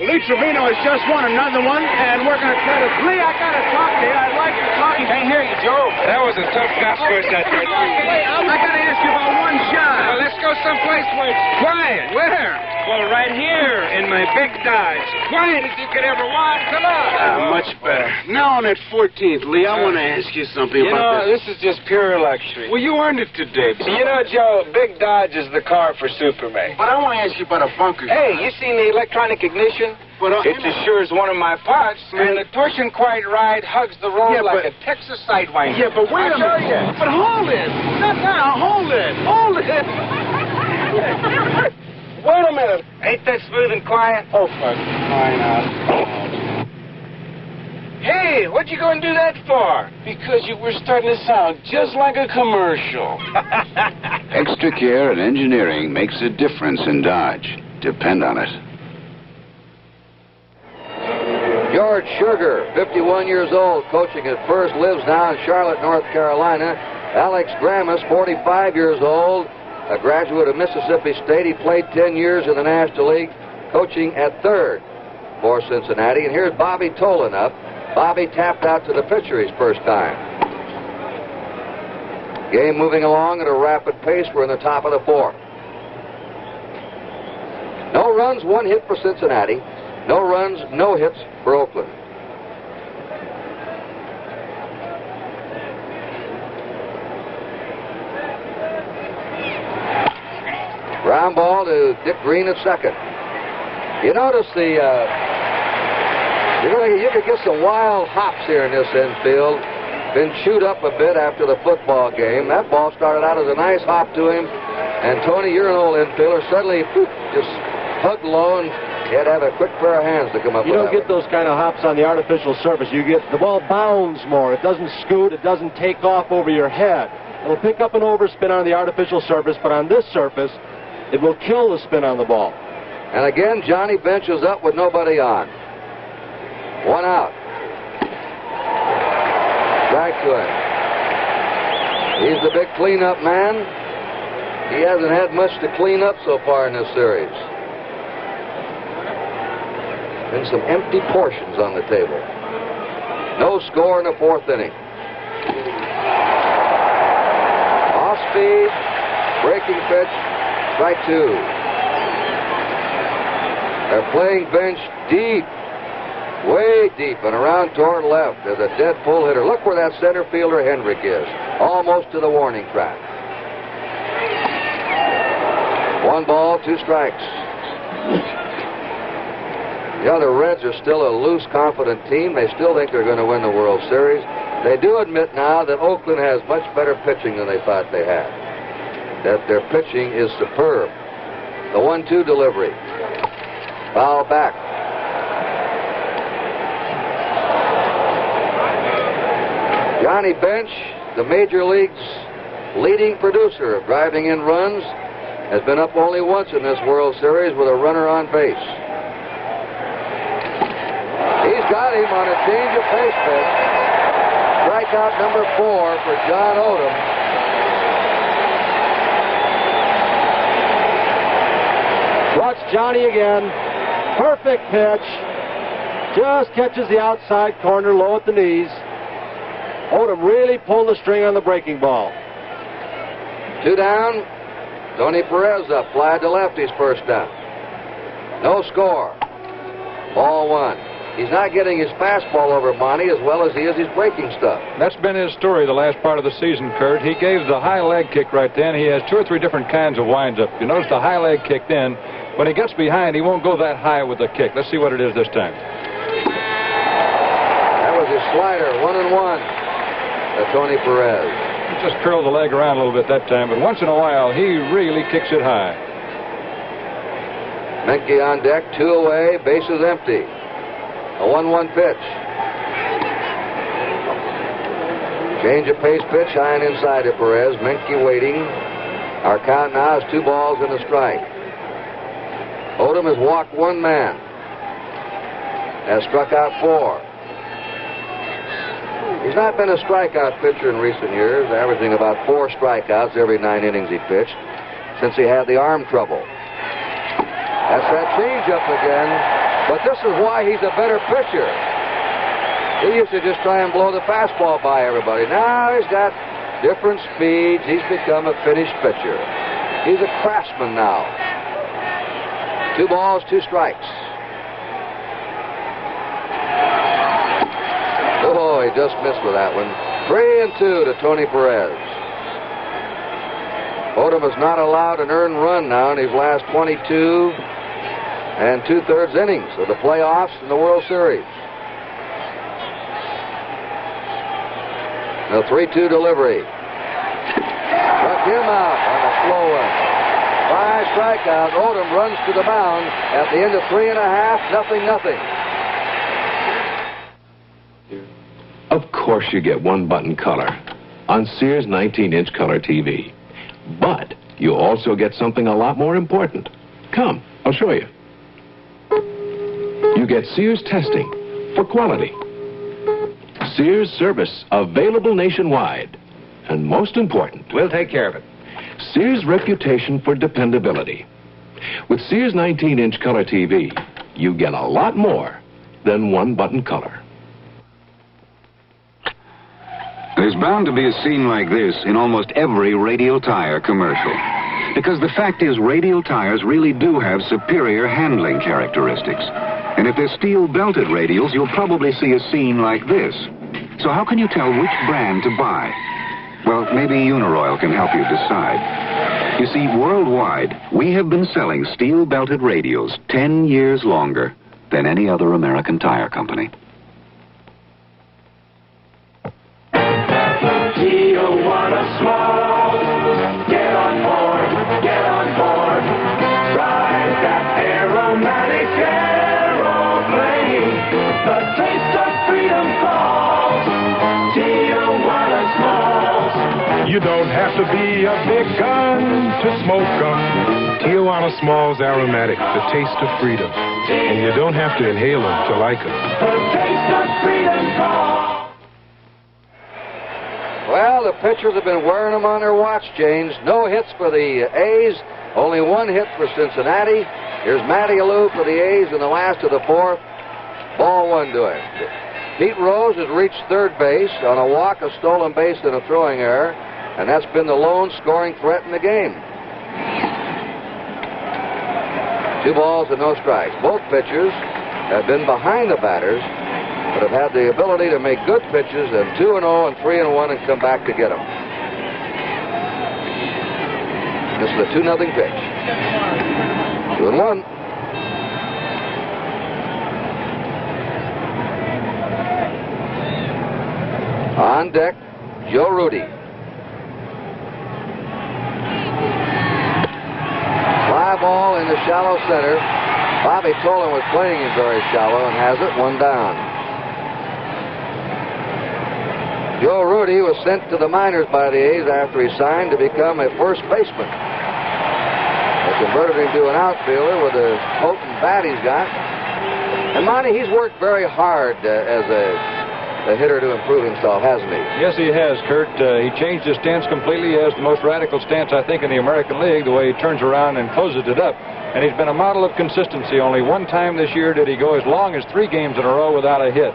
Lee Trevino has just won another one, and we're going to try to... Lee, I got to talk to you. I'd like to talk to you. Can't hear you, Joe. That was a tough golf course out there. Wait, I got to ask you about one shot. Well, let's go someplace where it's quiet. Where? Well, right here in my big Dodge. Quiet as you could ever want. Come on. Much better. Now on that 14th, Lee, I want to ask you something about this. This is just pure luxury. Well, you earned it today. You know, Joe, Big Dodge is the car for Superman. But I want to ask you about a bunker. Hey, you seen the electronic ignition? But, it's as sure as one of my parts. And the push and quiet ride hugs the road like a Texas sidewinder. Yeah, but wait a minute. But hold it. Not now. Hold it. Hold it. Wait a minute. Ain't that smooth and quiet? Oh, for crying out. Hey, what you going to do that for? Because you were starting to sound just like a commercial. Extra care and engineering makes a difference in Dodge. Depend on it. George Sugar, 51 years old, coaching at first, lives now in Charlotte, North Carolina. Alex Gramus, 45 years old, a graduate of Mississippi State. He played 10 years in the National League, coaching at third for Cincinnati. And here's Bobby Tolan up. Bobby tapped out to the pitcher his first time. Game moving along at a rapid pace. We're in the top of the fourth. No runs, 1 hit for Cincinnati. No runs, no hits for Oakland. Ground ball to Dick Green at second. You notice the, you could get some wild hops here in this infield. Been chewed up a bit after the football game. That ball started out as a nice hop to him. And Tony, you're an old infielder. Suddenly, just hugged low, and you had to have a quick pair of hands to come up with that. You don't get those kind of hops on the artificial surface. You get, the ball bounds more. It doesn't scoot. It doesn't take off over your head. It'll pick up an overspin on the artificial surface, but on this surface, it will kill the spin on the ball. And again, Johnny Bench is up with nobody on. 1 out. Back to him. He's the big cleanup man. He hasn't had much to clean up so far in this series. Been some empty portions on the table. No score in the 4th inning. Off speed, breaking pitch, strike 2. They're playing Bench deep, way deep, and around toward left as a dead pull hitter. Look where that center fielder Hendrick is, almost to the warning track. 1 ball, 2 strikes. Yeah, the Reds are still a loose, confident team. They still think they're going to win the World Series. They do admit now that Oakland has much better pitching than they thought they had. That their pitching is superb. The 1-2 delivery. Foul back. Johnny Bench, the Major League's leading producer of driving in runs, has been up only once in this World Series with a runner on base. He's got him on a change of pace pitch. Strikeout number 4 for John Odom. Watch Johnny again. Perfect pitch. Just catches the outside corner low at the knees. Odom really pulled the string on the breaking ball. 2 down. Tony Perez up. Fly to left. He's first down. No score. Ball 1. He's not getting his fastball over Monte as well as he is his breaking stuff. That's been his story the last part of the season, Kurt. He gave the high leg kick right then. He has 2 or 3 different kinds of winds-up. You notice the high leg kicked in. When he gets behind, he won't go that high with the kick. Let's see what it is this time. That was his slider, 1-1 to Tony Perez. He just curled the leg around a little bit that time, but once in a while, he really kicks it high. Menke on deck, 2 away, bases empty. A 1-1 pitch. Change of pace pitch, high and inside to Perez. Menke waiting. Our count now is 2 balls and a strike. Odom has walked 1 man. Has struck out 4. He's not been a strikeout pitcher in recent years, averaging about 4 strikeouts every 9 innings he pitched since he had the arm trouble. That's that changeup again, but this is why he's a better pitcher. He used to just try and blow the fastball by everybody. Now he's got different speeds. He's become a finished pitcher. He's a craftsman now. 2 balls, 2 strikes. Oh, he just missed with that one. 3-2 to Tony Perez. Odom is not allowed an earned run now in his last 22 2/3 innings of the playoffs and the World Series. The 3-2 delivery. Struck him out on a slow one. 5 strikeouts. Odom runs to the mound at the end of 3.5, 0-0. Of course you get 1-button color on Sears 19-inch color TV. But you also get something a lot more important. Come, I'll show you. You get Sears testing for quality. Sears service available nationwide. And most important, we'll take care of it. Sears' reputation for dependability. With Sears 19-inch color TV, you get a lot more than 1-button color. There's bound to be a scene like this in almost every radial tire commercial. Because the fact is, radial tires really do have superior handling characteristics. And if they're steel-belted radials, you'll probably see a scene like this. So how can you tell which brand to buy? Well, maybe Uniroyal can help you decide. You see, worldwide, we have been selling steel-belted radials 10 years longer than any other American tire company. Tijuana Smalls, get on board, get on board. Ride that aromatic aeroplane. The taste of freedom calls. Tijuana Smalls. You don't have to be a big gun to smoke them. Tijuana Smalls Aromatic, the taste of freedom. And you don't have to inhale them to like them. The taste of freedom calls. Well, the pitchers have been wearing them on their watch chains. No hits for the A's, only one hit for Cincinnati. Here's Matty Alou for the A's in the last of the fourth. Ball one to him. Pete Rose has reached third base on a walk, a stolen base, and a throwing error, and that's been the lone scoring threat in the game. 2 balls and no strikes. Both pitchers have been behind the batters, but have had the ability to make good pitches and 2-0 and 3-1 and come back to get them. This is the 2-0 pitch. 2-1. On deck, Joe Rudy. Fly ball in the shallow center. Bobby Tolan was playing him very shallow and has it 1 down. Joe Rudy was sent to the minors by the A's after he signed to become a first baseman. They converted him to an outfielder with the potent bat he's got. And Monte, he's worked very hard as a hitter to improve himself, hasn't he? Yes, he has, Kurt. He changed his stance completely. He has the most radical stance, I think, in the American League, the way he turns around and closes it up. And he's been a model of consistency. Only one time this year did he go as long as 3 games in a row without a hit.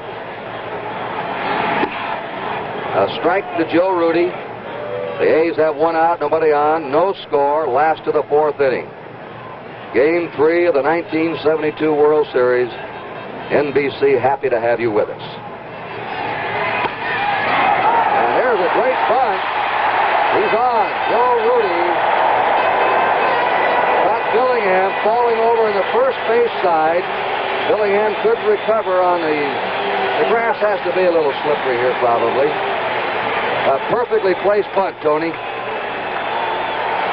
A strike to Joe Rudy. The A's have 1 out, nobody on, no score, last of the 4th inning. Game 3 of the 1972 World Series. NBC happy to have you with us. And there's a great bunt. He's on. Joe Rudy got Billingham falling over in the first base side. Billingham could recover on the grass has to be a little slippery here probably. A perfectly placed bunt, Tony.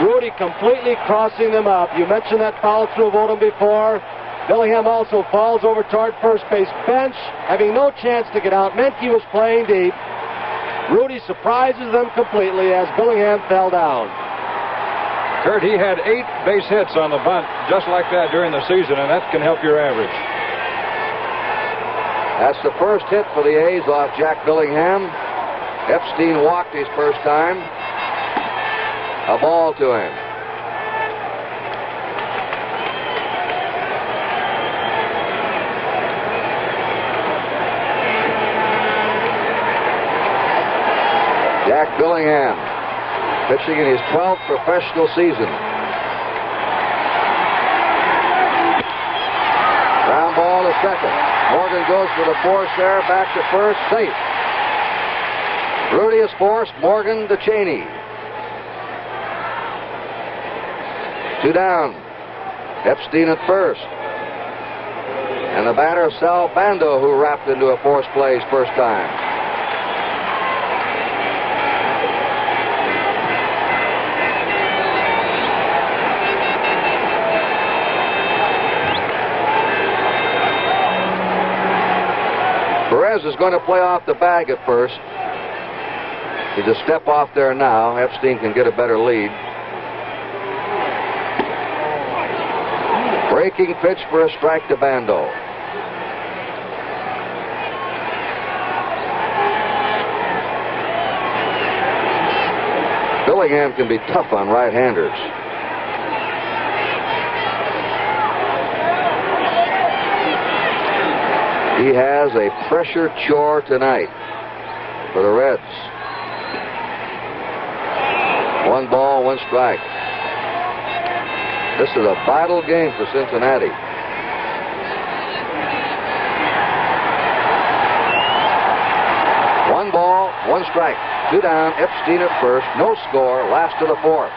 Rudy completely crossing them up. You mentioned that follow-through of Odom before. Billingham also falls over toward first base bench, having no chance to get out. Menke was playing deep. Rudy surprises them completely as Billingham fell down. Kurt, he had 8 base hits on the bunt just like that during the season, and that can help your average. That's the first hit for the A's off Jack Billingham. Epstein walked his first time. A ball to him. Jack Billingham pitching in his 12th professional season. Ground ball to second. Morgan goes for the force there, back to first, safe. Rudy is forced, Morgan to Cheney. 2 down. Epstein at first. And the batter, Sal Bando, who wrapped into a forced play his first time. Perez is going to play off the bag at first. He's a step off there now. Epstein can get a better lead. Breaking pitch for a strike to Bando. Billingham can be tough on right-handers. He has a pressure chore tonight for the Reds. 1 ball, 1 strike. This is a vital game for Cincinnati. One ball, 1 strike. 2 down, Epstein at first. No score, last to the 4th.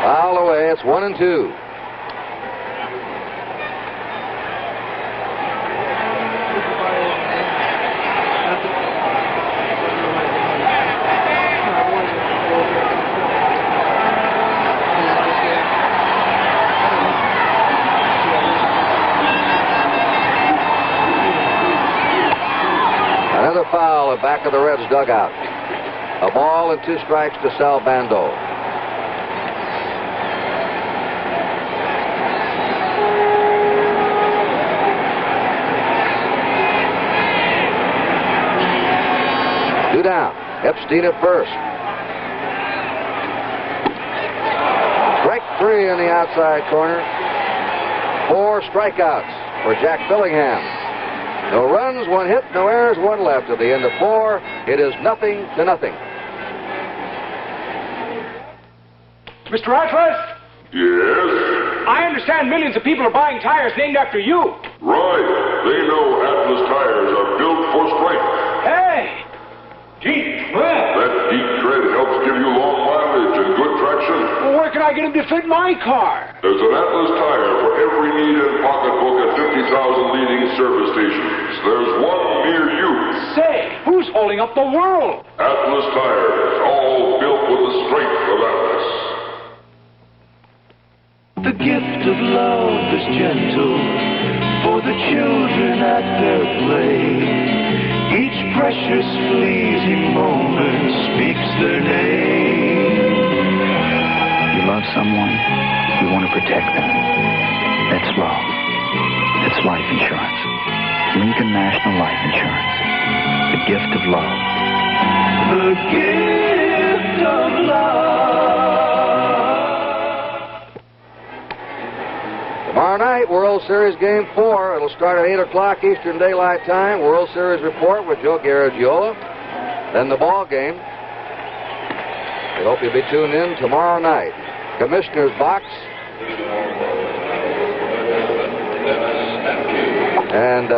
Foul away, it's 1-2. Another foul at back of the Reds' dugout. A ball and 2 strikes to Sal Bando. Down. Epstein at first. Strike 3 in the outside corner. 4 strikeouts for Jack Billingham. No runs, 1 hit, no errors, 1 left. At the end of 4, it is 0-0. Mr. Atlas? Yes? I understand millions of people are buying tires named after you. Right. They know Atlas tires are built for strength. Hey! Deep tread. That deep tread helps give you long mileage and good traction. Well, where can I get them to fit my car? There's an Atlas tire for every need and pocketbook at 50,000 leading service stations. There's one near you. Say, who's holding up the world? Atlas tires, all built with the strength of Atlas. The gift of love is gentle for the children at their play. Each precious fleeting moment speaks their name. You love someone, you want to protect them. That's love. It's life insurance. Lincoln National Life Insurance. The gift of love. The gift of love. Tomorrow night, World Series Game 4. It'll start at 8 o'clock Eastern Daylight Time. World Series report with Joe Garagiola. Then the ball game. We hope you'll be tuned in tomorrow night. Commissioner's box. And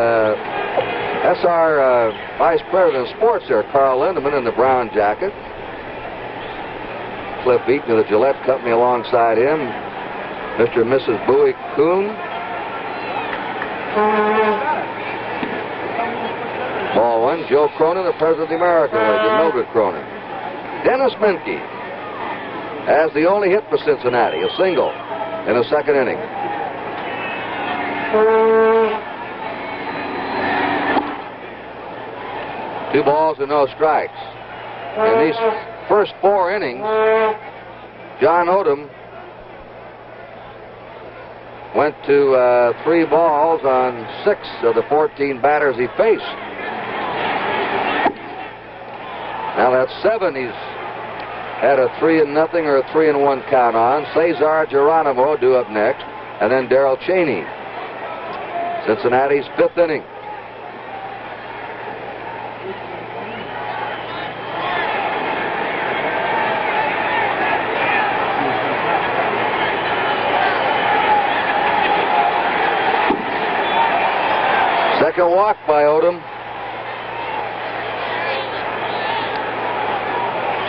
that's our Vice President of Sports there, Carl Lindemann, in the brown jacket. Cliff Eaton of the Gillette Company alongside him. Mr. and Mrs. Bowie Kuhn. Ball 1, Joe Cronin, the President of the American Legion, Mildred Cronin. Dennis Menke has the only hit for Cincinnati, a single in the 2nd inning. Two balls and no strikes. In these first 4 innings, John Odom went to 3 balls on 6 of the 14 batters he faced. Now that's 7 he's had a 3-0 or a 3-1 count on. Cesar Geronimo due up next, and then Darrell Cheney. Cincinnati's 5th inning. Second walk by Odom.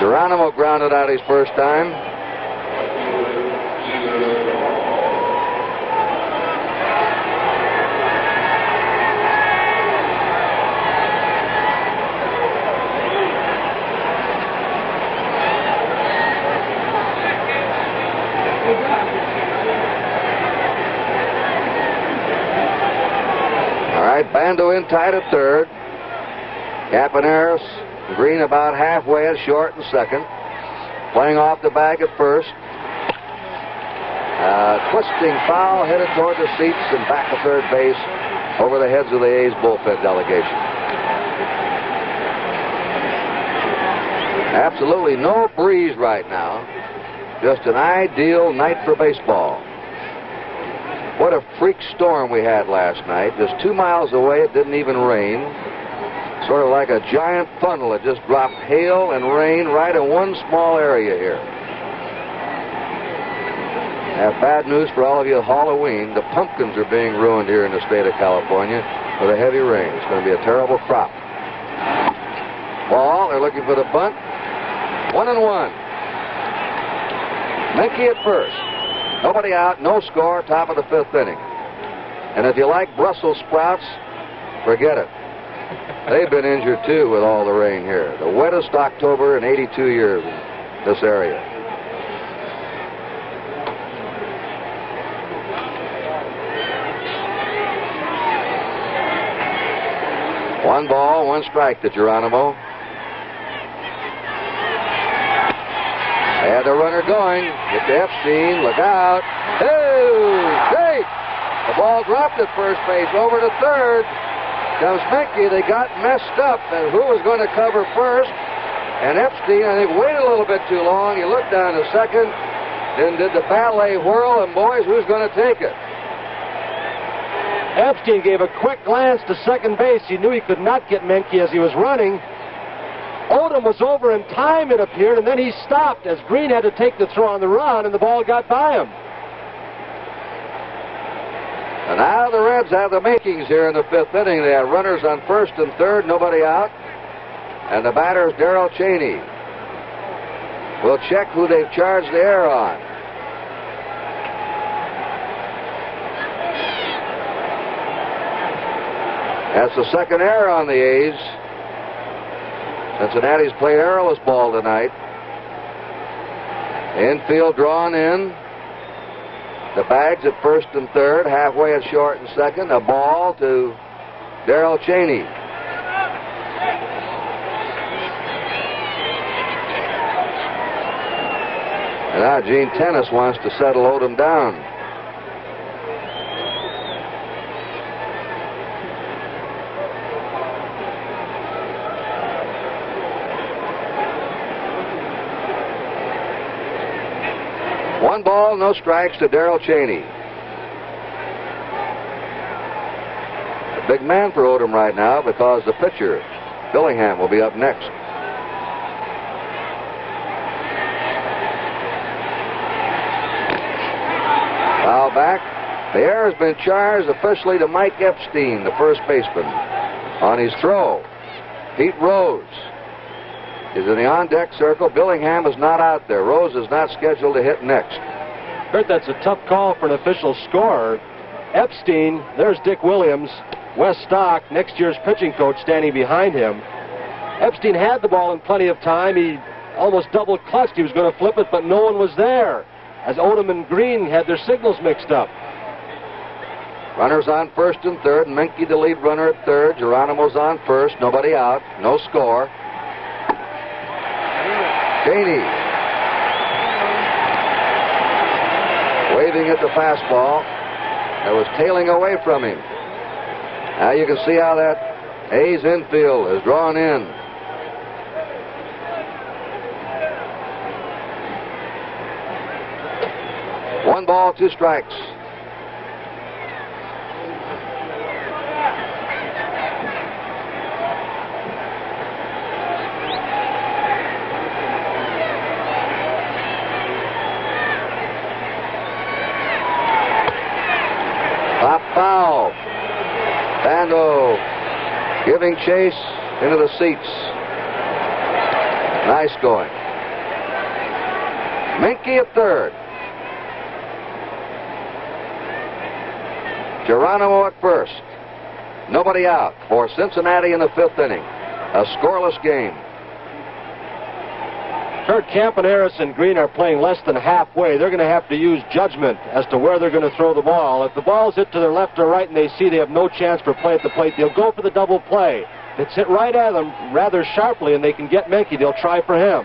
Geronimo grounded out his first time. Bando in tight at third. Campaneris, Green about halfway at short and second. Playing off the bag at first. Twisting foul headed toward the seats and back to third base over the heads of the A's bullpen delegation. Absolutely no breeze right now. Just an ideal night for baseball. What a freak storm we had last night. Just 2 miles away, it didn't even rain. Sort of like a giant funnel that just dropped hail and rain right in one small area here. I have bad news for all of you at Halloween. The pumpkins are being ruined here in the state of California with a heavy rain. It's going to be a terrible crop. Ball, they're looking for the bunt. 1-1. Menke at first. Nobody out, no score, top of the 5th inning. And if you like Brussels sprouts, forget it. They've been injured too with all the rain here. The wettest October in 82 years in this area. One ball, one strike to Geronimo. They had the runner going. Get to Epstein. Look out. Oh, great. The ball dropped at first base. Over to third. Comes Menke. They got messed up. And who was going to cover first? And Epstein, I think, waited a little bit too long. He looked down to second. Then did the ballet whirl. And boys, who's going to take it? Epstein gave a quick glance to second base. He knew he could not get Menke as he was running. Odom was over in time, it appeared, and then he stopped as Green had to take the throw on the run, and the ball got by him. And now the Reds have the makings here in the 5th inning. They have runners on first and third, nobody out. And the batter is Darrell Cheney. We'll check who they've charged the error on. That's the second error on the A's. Cincinnati's played errorless ball tonight. Infield drawn in. The bags at first and third, halfway at short and second. A ball to Darrell Cheney. And now Gene Tennis wants to settle Odom down. One ball, no strikes to Darrell Cheney. A big man for Odom right now because the pitcher, Billingham, will be up next. Foul back. The error has been charged officially to Mike Epstein, the first baseman, on his throw. Pete Rose is in the on-deck circle. Billingham is not out there. Rose is not scheduled to hit next. Kurt, that's a tough call for an official scorer. Epstein, there's Dick Williams, Wes Stock, next year's pitching coach, standing behind him. Epstein had the ball in plenty of time. He almost double clutched. He was going to flip it, but no one was there, as Odom and Green had their signals mixed up. Runners on first and third. Menke the lead runner at third. Geronimo's on first. Nobody out. No score. Cheney waving at the fastball that was tailing away from him. Now you can see how that A's infield is drawn in. One ball, two strikes. Foul. Bando giving chase into the seats. Nice going. Menke at third. Geronimo at first. Nobody out for Cincinnati in the 5th inning. A scoreless game. Kurt, Campaneris and Green are playing less than halfway. They're going to have to use judgment as to where they're going to throw the ball. If the ball's hit to their left or right and they see they have no chance for play at the plate, they'll go for the double play. If it's hit right at them rather sharply and they can get Menke, they'll try for him.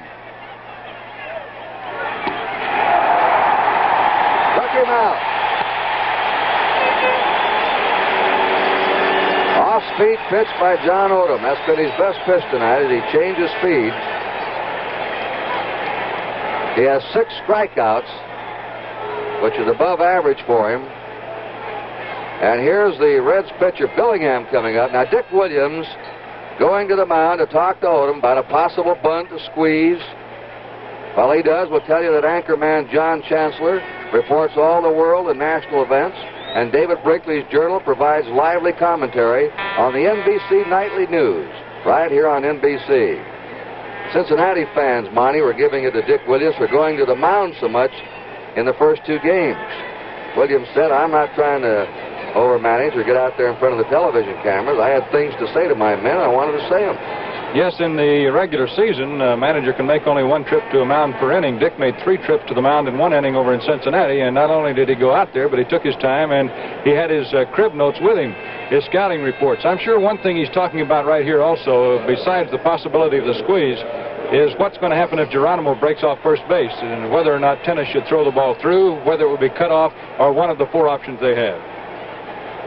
Took him out. Off-speed pitch by John Odom. That's been his best pitch tonight as he changes speed. He has 6 strikeouts, which is above average for him. And here's the Reds pitcher, Billingham, coming up. Now, Dick Williams going to the mound to talk to Odom about a possible bunt, a squeeze. While he does, we'll tell you that anchorman John Chancellor reports all the world and national events, and David Brinkley's journal provides lively commentary on the NBC Nightly News, right here on NBC. Cincinnati fans, Monte, were giving it to Dick Williams for going to the mound so much in the first two games. Williams said, I'm not trying to overmanage or get out there in front of the television cameras. I had things to say to my men. I wanted to say them. Yes, in the regular season, a manager can make only one trip to a mound per inning. Dick made 3 trips to the mound in 1 inning over in Cincinnati, and not only did he go out there, but he took his time, and he had his crib notes with him, his scouting reports. I'm sure one thing he's talking about right here also, besides the possibility of the squeeze, is what's going to happen if Geronimo breaks off first base, and whether or not Tennis should throw the ball through, whether it would be cut off, or one of the 4 options they have.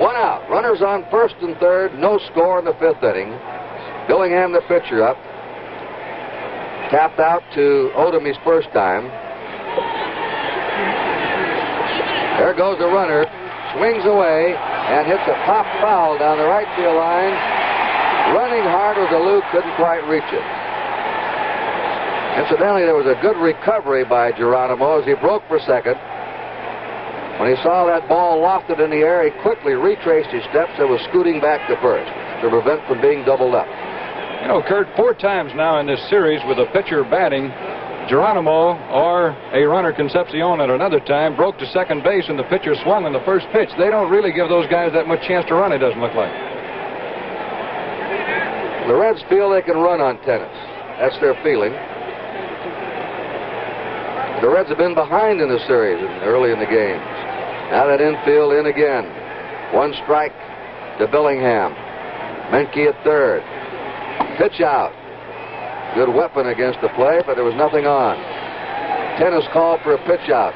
1 out. Runners on first and third. No score in the 5th inning. Billingham, the pitcher, up. Tapped out to Odom his first time. There goes the runner. Swings away and hits a pop foul down the right field line. Running hard with the Luke, couldn't quite reach it. Incidentally, there was a good recovery by Geronimo as he broke for second. When he saw that ball lofted in the air, he quickly retraced his steps and was scooting back to first to prevent from being doubled up. You know, Kurt, 4 times now in this series with a pitcher batting, Geronimo or a runner, Concepcion, at another time, broke to second base and the pitcher swung on the first pitch. They don't really give those guys that much chance to run, it doesn't look like. The Reds feel they can run on Tennis. That's their feeling. The Reds have been behind in the series early in the games. Now that infield in again. 1 strike to Billingham. Menke at third. Pitch out. Good weapon against the play, but there was nothing on. Tennis called for a pitch out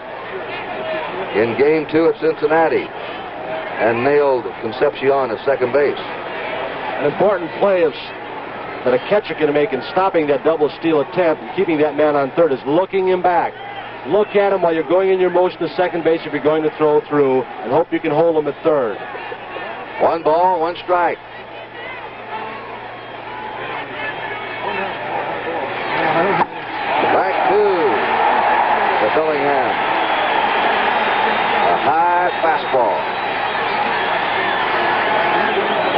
in game 2 at Cincinnati and nailed Concepcion at second base. An important play that a catcher can make in stopping that double steal attempt and keeping that man on third is looking him back. Look at him while you're going in your motion to second base if you're going to throw through, and hope you can hold him at third. 1 ball, 1 strike. Strike 2 to Billingham. A high fastball.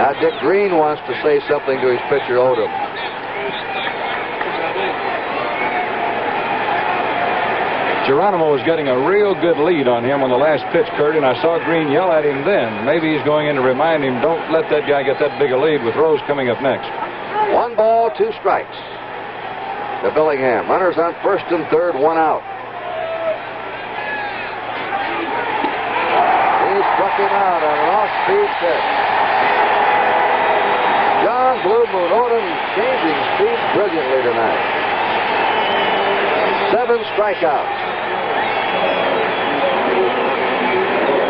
Now Dick Green wants to say something to his pitcher, Odom. Geronimo was getting a real good lead on him on the last pitch, Kurt, and I saw Green yell at him then. Maybe he's going in to remind him, don't let that guy get that big a lead with Rose coming up next. 1 ball, 2 strikes to Billingham. Runners on first and third, 1 out. He struck him out on an off-speed pitch. John Blue Moon Odom changing speed brilliantly tonight. 7 strikeouts.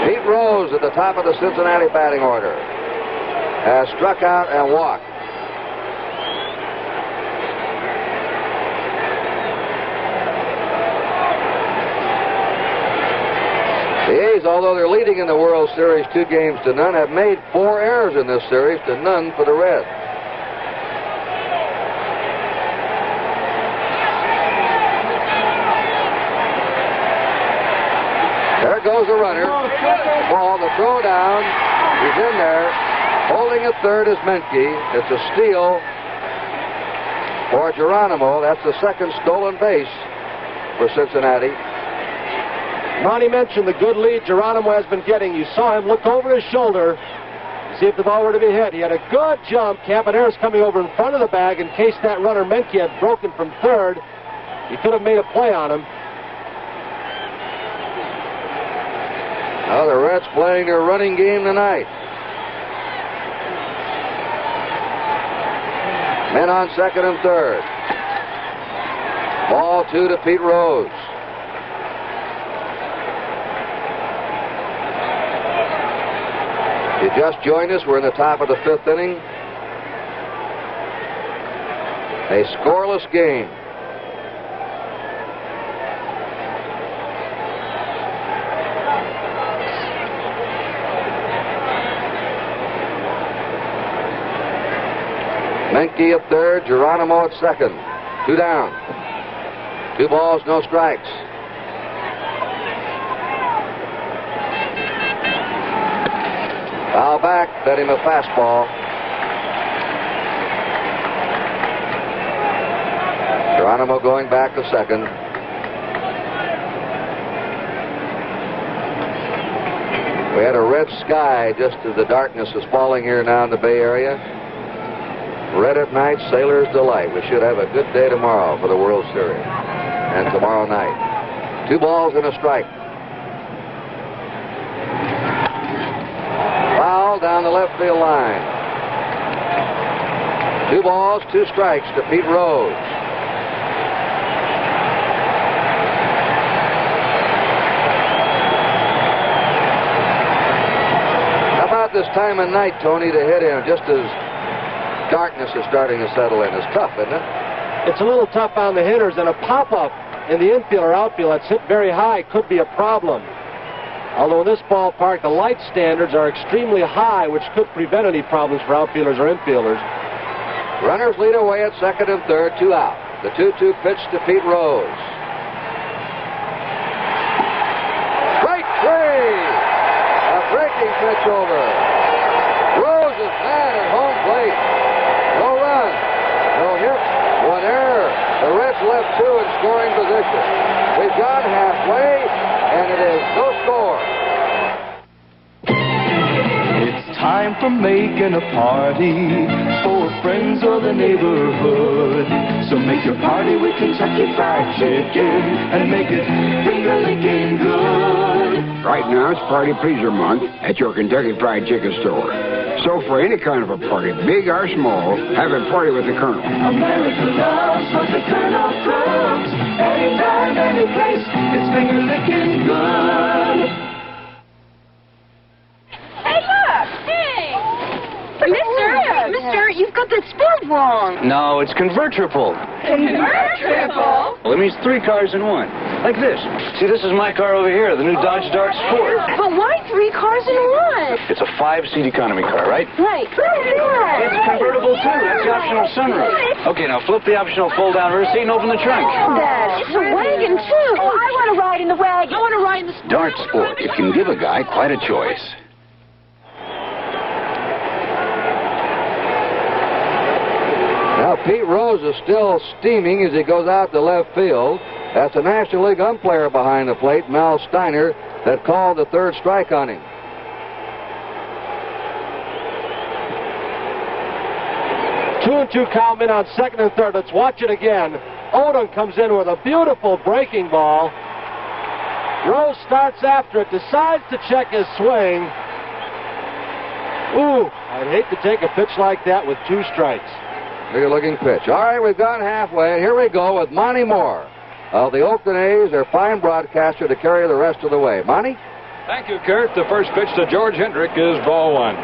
Pete Rose at the top of the Cincinnati batting order has struck out and walked. The A's, although they're leading in the World Series 2-0, have made 4 errors in this series to none for the Reds. There goes the runner. Ball, the throw down. He's in there. Holding at third is Menke. It's a steal for Geronimo. That's the 2nd stolen base for Cincinnati. Monte mentioned the good lead Geronimo has been getting. You saw him look over his shoulder, see if the ball were to be hit. He had a good jump. Campaneris coming over in front of the bag in case that runner Menke had broken from third. He could have made a play on him. Now the Reds playing their running game tonight. Men on second and third. Ball 2 to Pete Rose. You just joined us. We're in the top of the 5th inning. A scoreless game. Menke at third, Geronimo at second. 2 down. 2 balls, no strikes. Foul back, fed him a fastball. Geronimo going back to second. We had a red sky just as the darkness is falling here now in the Bay Area. Red at night, sailor's delight. We should have a good day tomorrow for the World Series. And tomorrow night. 2 balls and a strike. Foul down the left field line. 2 balls, 2 strikes to Pete Rose. This time of night, Tony, to hit him just as darkness is starting to settle in. It's tough, isn't it? It's a little tough on the hitters, and a pop-up in the infield or outfield that's hit very high could be a problem. Although in this ballpark, the light standards are extremely high, which could prevent any problems for outfielders or infielders. Runners lead away at second and third, 2 out. The 2-2 pitch to Pete Rose. Strike 3! Breaking pitch over. Rose is mad at home plate. No run, no hit, 1 error. The Reds left 2 in scoring position. We've gone halfway, and it is no score. It's time for making a party for friends or the neighborhood. So make your party with Kentucky Fried Chicken and make it finger-licking good. Right now, it's Party Pleaser Month at your Kentucky Fried Chicken store. So for any kind of a party, big or small, have a party with the Colonel. America loves what the Colonel cooks. Anytime, any place, it's finger-licking good. Hey, look! Hey! Mister, you've got that spelled wrong. No, it's convertible. Convertible? Well, it means 3 cars in one. Like this. See, this is my car over here, the new Dodge Dart Sport. But why 3 cars in one? It's a 5-seat economy car, right? Right. It's convertible, too. That's the optional sunroof. Okay, now flip the optional fold-down rear seat and open the trunk. Dad, it's a wagon, too. Oh, I want to ride in the wagon. I want to ride in the... Dart Sport. It can give a guy quite a choice. Now, Pete Rose is still steaming as he goes out to left field. That's a National League umpire behind the plate, Mel Steiner, that called the 3rd strike on him. Two and two count in on second and third. Let's watch it again. Odom comes in with a beautiful breaking ball. Rose starts after it, decides to check his swing. Ooh, I'd hate to take a pitch like that with 2 strikes. Bigger-looking pitch. All right, we've gone halfway, and here we go with Monte Moore of the Oakland A's, their fine broadcaster, to carry the rest of the way. Monte? Thank you, Kurt. The first pitch to George Hendrick is ball 1.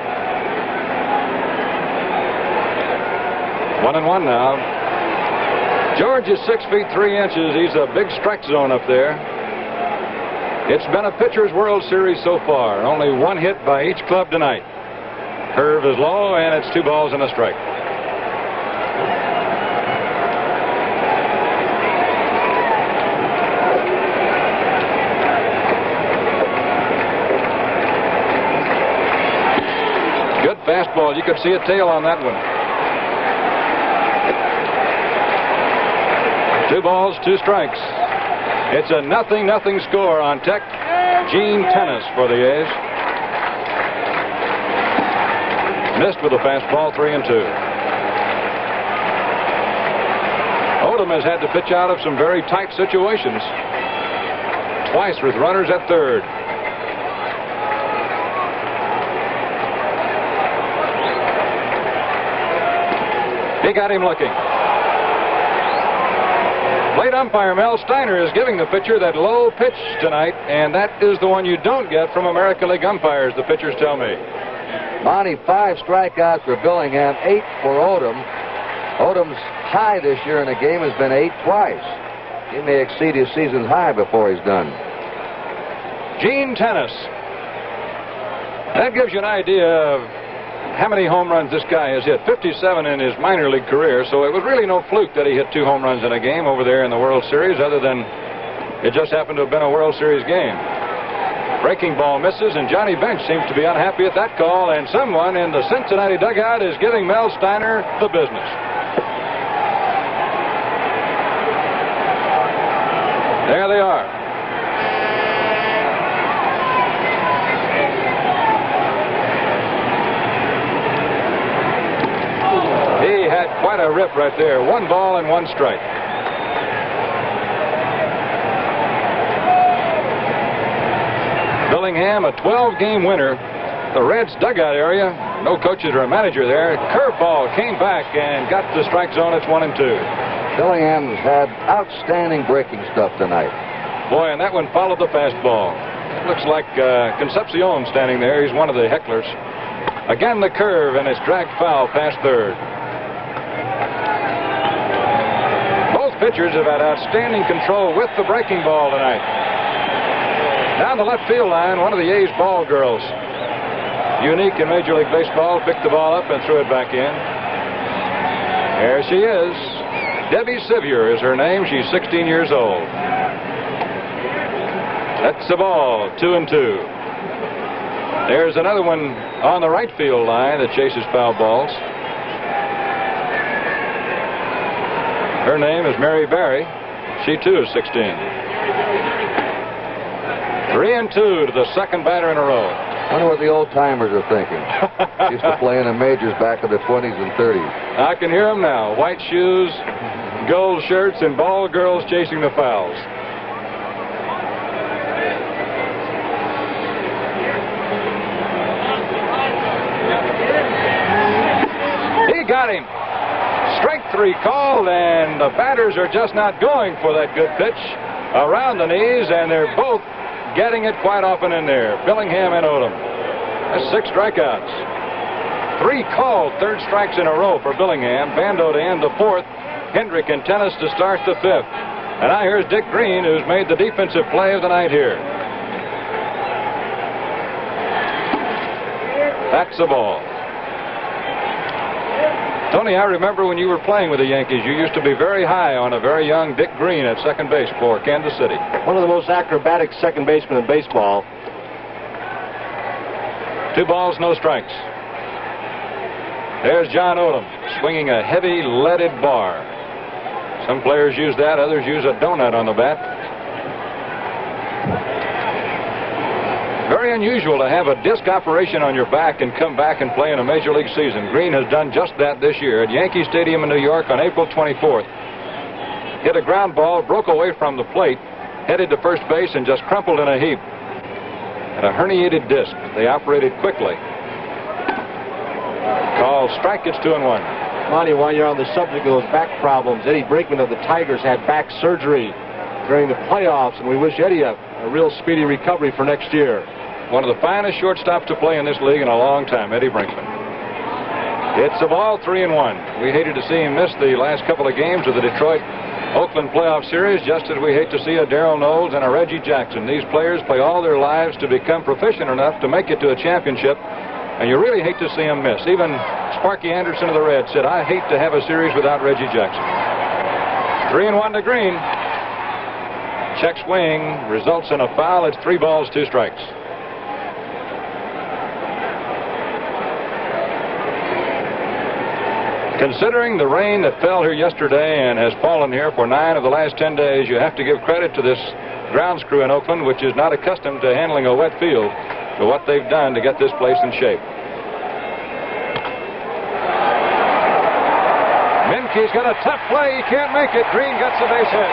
1-1 now. George is 6 feet 3 inches. He's a big strike zone up there. It's been a pitcher's World Series so far. Only 1 hit by each club tonight. Curve is low, and it's 2 balls and a strike. Good fastball. You could see a tail on that one. 2 balls, 2 strikes. It's a 0-0 score on Tech. Gene Tennis for the A's. Missed with a fastball, 3-2. Odom has had to pitch out of some very tight situations. Twice with runners at third. He got him looking. Plate umpire Mel Steiner is giving the pitcher that low pitch tonight, and that is the one you don't get from American League umpires, the pitchers tell me. Monte, 5 strikeouts for Billingham, 8 for Odom. Odom's high this year in a game has been 8 twice. He may exceed his season high before he's done. Gene Tennis. That gives you an idea of how many home runs this guy has hit. 57 in his minor league career, so it was really no fluke that he hit 2 home runs in a game over there in the World Series, other than it just happened to have been a World Series game. Breaking ball misses, and Johnny Bench seems to be unhappy at that call, and someone in the Cincinnati dugout is giving Mel Steiner the business. There they are. He had quite a rip right there. 1 ball and 1 strike. Billingham, a 12-game winner. The Reds dugout area, no coaches or a manager there. Curveball came back and got the strike zone. It's 1 and 2. Billingham's had outstanding breaking stuff tonight. Boy, and that one followed the fastball. Looks like Concepcion standing there. He's one of the hecklers. Again, the curve, and it's dragged foul past third. Both pitchers have had outstanding control with the breaking ball tonight. Down the left field line, one of the A's ball girls, unique in Major League Baseball, picked the ball up and threw it back in. There she is. Debbie Sevier is her name. She's 16 years old. That's the ball, 2 and 2. There's another one on the right field line that chases foul balls. Her name is Mary Barry. She too is 16. 3 and 2 to the second batter in a row. I wonder what the old timers are thinking. Used to play in the majors back in the 20s and 30s. I can hear them now. White shoes, gold shirts, and ball girls chasing the fouls. He got him. Strike 3 called, and the batters are just not going for that good pitch around the knees, and they're both getting it quite often in there. Billingham and Odom. That's 6 strikeouts. 3 called, 3rd strikes in a row for Billingham. Bando to end the 4th. Hendrick and Tennis to start the 5th. And now here's Dick Green, who's made the defensive play of the night here. That's the ball. Tony, I remember when you were playing with the Yankees, you used to be very high on a very young Dick Green at second base for Kansas City. One of the most acrobatic second basemen in baseball. 2 balls, no strikes. There's John Odom swinging a heavy leaded bar. Some players use that, others use a donut on the bat. Very unusual to have a disc operation on your back and come back and play in a Major League season. Green has done just that this year at Yankee Stadium in New York on April 24th. Hit a ground ball, broke away from the plate, headed to first base, and just crumpled in a heap. And a herniated disc. They operated quickly. Call strike. It's 2 and 1. Monty, while you're on the subject of those back problems, Eddie Brinkman of the Tigers had back surgery during the playoffs, and we wish Eddie a real speedy recovery for next year. One of the finest shortstops to play in this league in a long time, Eddie Brinkman. It's a ball, 3 and 1. We hated to see him miss the last couple of games of the Detroit-Oakland playoff series, just as we hate to see a Darrell Knowles and a Reggie Jackson. These players play all their lives to become proficient enough to make it to a championship, and you really hate to see them miss. Even Sparky Anderson of the Reds said, I hate to have a series without Reggie Jackson. 3 and 1 to Green. Check swing results in a foul. It's 3 balls, 2 strikes. Considering the rain that fell here yesterday and has fallen here for 9 of the last 10 days, you have to give credit to this grounds crew in Oakland, which is not accustomed to handling a wet field, for what they've done to get this place in shape. Menke's got a tough play. He can't make it. Green gets the base hit.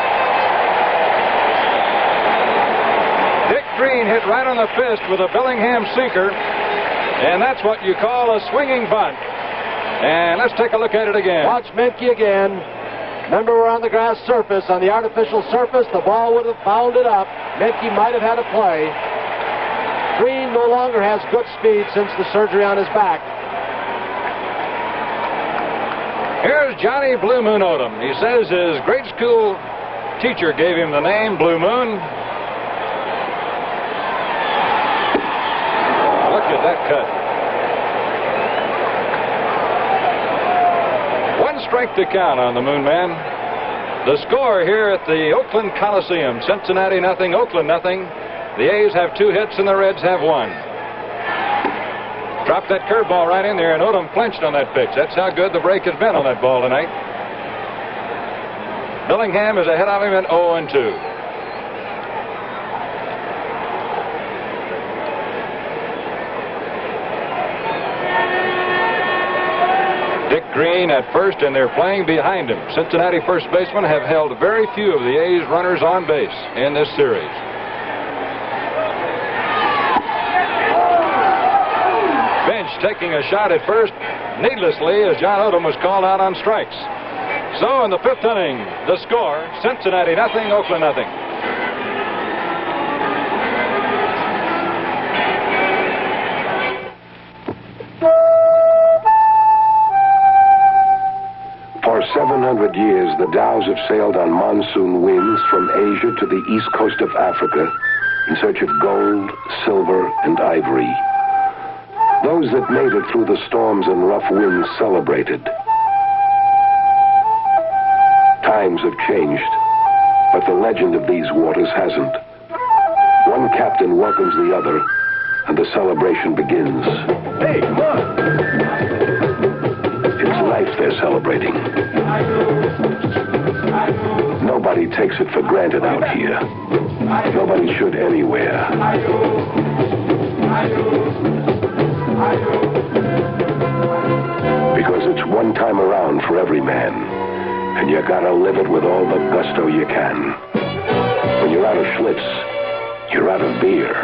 Dick Green hit right on the fist with a Billingham sinker, and that's what you call a swinging bunt. And let's take a look at it again. Watch Menke again. Remember, we're on the grass surface. On the artificial surface, the ball would have fouled it up. Menke might have had a play. Green no longer has good speed since the surgery on his back. Here's Johnny Blue Moon Odom. He says his grade school teacher gave him the name Blue Moon. Look at that cut. strike to count on the Moon Man. The score here at the Oakland Coliseum, Cincinnati nothing, Oakland nothing. The A's have 2 hits and the Reds have 1. Dropped that curveball right in there, and Odom flinched on that pitch. That's how good the break has been on that ball tonight. Billingham is ahead of him at 0-2. Dick Green at first, and they're playing behind him. Cincinnati first basemen have held very few of the A's runners on base in this series. Bench taking a shot at first needlessly as John Odom was called out on strikes. So in the 5th inning, the score, Cincinnati nothing, Oakland nothing. For 700 years, the dhows have sailed on monsoon winds from Asia to the east coast of Africa in search of gold, silver, and ivory. Those that made it through the storms and rough winds celebrated. Times have changed, but the legend of these waters hasn't. One captain welcomes the other, and the celebration begins. Hey, come on! It's life they're celebrating. Nobody takes it for granted out here. Nobody should anywhere. Because it's one time around for every man, and you gotta live it with all the gusto you can. When you're out of Schlitz, you're out of beer.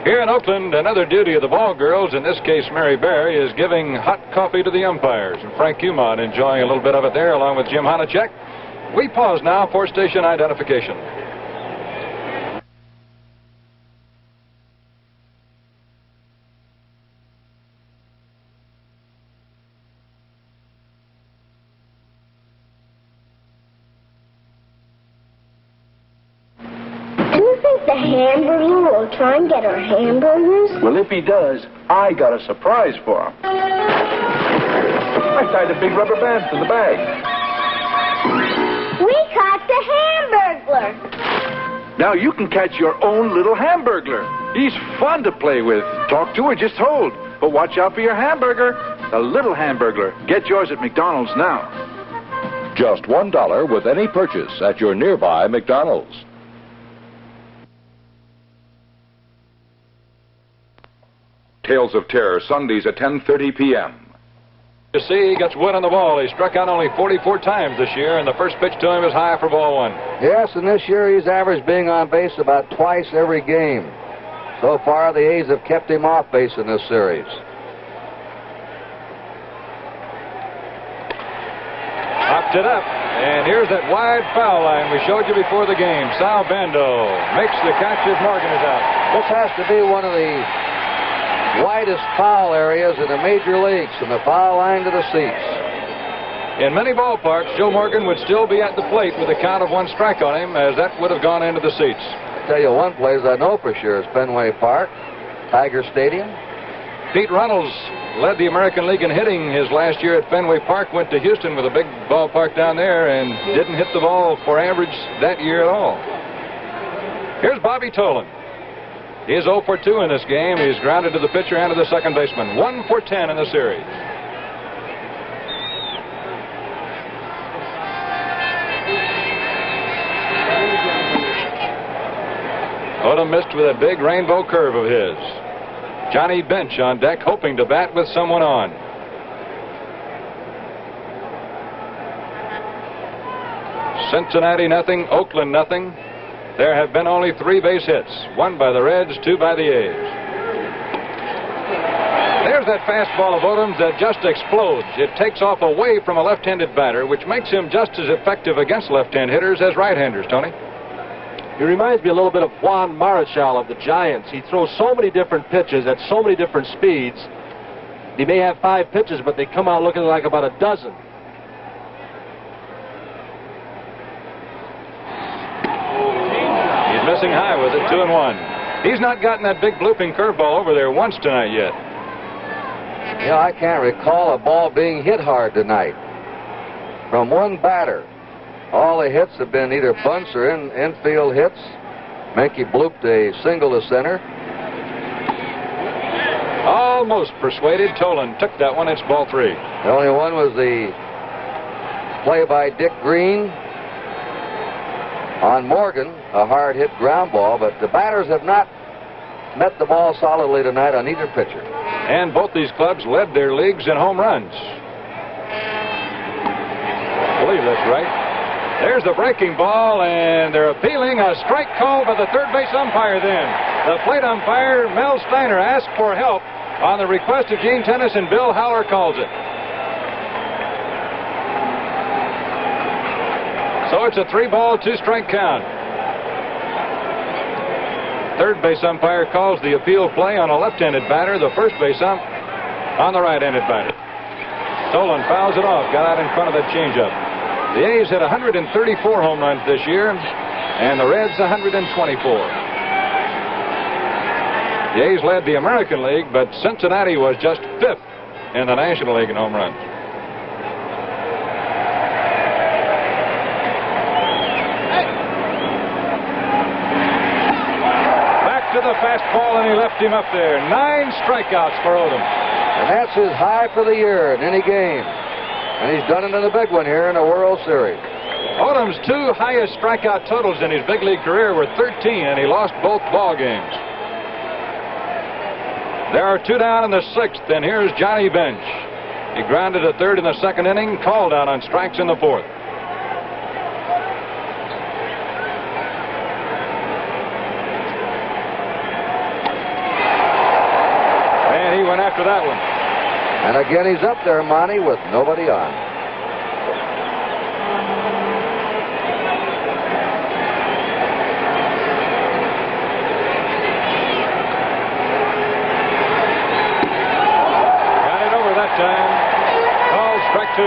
Here in Oakland, another duty of the ball girls, in this case Mary Berry, is giving hot coffee to the umpires. And Frank Humont enjoying a little bit of it there, along with Jim Honachek. We pause now for station identification. The hamburger will try and get our hamburgers? Well, if he does, I got a surprise for him. I tied a big rubber band to the bag. We caught the hamburglar. Now you can catch your own little hamburglar. He's fun to play with. Talk to or just hold. But watch out for your hamburger. The little hamburglar. Get yours at McDonald's now. Just $1 with any purchase at your nearby McDonald's. Tales of Terror, Sundays at 10:30 p.m. You see, he gets wood on the ball. He struck out only 44 times this year, and the first pitch to him is high for ball 1. Yes, and this year he's averaged being on base about twice every game. So far, the A's have kept him off base in this series. Popped it up, and here's that wide foul line we showed you before the game. Sal Bando makes the catch as Morgan is out. This has to be one of the widest foul areas in the major leagues, from the foul line to the seats. In many ballparks, Joe Morgan would still be at the plate with a count of 1 strike on him, as that would have gone into the seats. I'll tell you one place I know for sure is Fenway Park, Tiger Stadium. Pete Runnels led the American League in hitting his last year at Fenway Park, went to Houston with a big ballpark down there, and didn't hit the ball for average that year at all. Here's Bobby Tolan. He's 0 for 2 in this game. He's grounded to the pitcher and to the second baseman. 1 for 10 in the series. Odom missed with a big rainbow curve of his. Johnny Bench on deck, hoping to bat with someone on. Cincinnati nothing, Oakland nothing. There have been only 3 base hits, 1 by the Reds, 2 by the A's. There's that fastball of Odom's that just explodes. It takes off away from a left-handed batter, which makes him just as effective against left-hand hitters as right-handers, Tony. He reminds me a little bit of Juan Marichal of the Giants. He throws so many different pitches at so many different speeds. He may have 5 pitches, but they come out looking like about a dozen. Missing high with it, 2-1. He's not gotten that big blooping curveball over there once tonight yet. Yeah, I can't recall a ball being hit hard tonight from one batter. All the hits have been either bunts or infield hits. Menke blooped a single to center. Almost persuaded. Tolan took that one. It's ball 3. The only one was the play by Dick Green on Morgan, a hard hit ground ball, but the batters have not met the ball solidly tonight on either pitcher. And both these clubs led their leagues in home runs. I believe that's right. There's the breaking ball, and they're appealing a strike call by the third base umpire then. The plate umpire, Mel Steiner, asked for help on the request of Gene Tennis, and Bill Howler calls it. So it's a 3-ball, 2-strike count. Third base umpire calls the appeal play on a left-handed batter. The first base ump on the right-handed batter. Tolan fouls it off, got out in front of that changeup. The A's hit 134 home runs this year, and the Reds 124. The A's led the American League, but Cincinnati was just 5th in the National League in home runs. To the fastball, and he left him up there. 9 strikeouts for Odom. And that's his high for the year in any game. And he's done it in a big one here in the World Series. Odom's 2 highest strikeout totals in his big league career were 13, and he lost both ball games. There are 2 down in the 6th, and here's Johnny Bench. He grounded a third in the 2nd inning, called out on strikes in the 4th. He went after that one. And again, he's up there, Monte, with nobody on. Got it over that time. Called strike 2.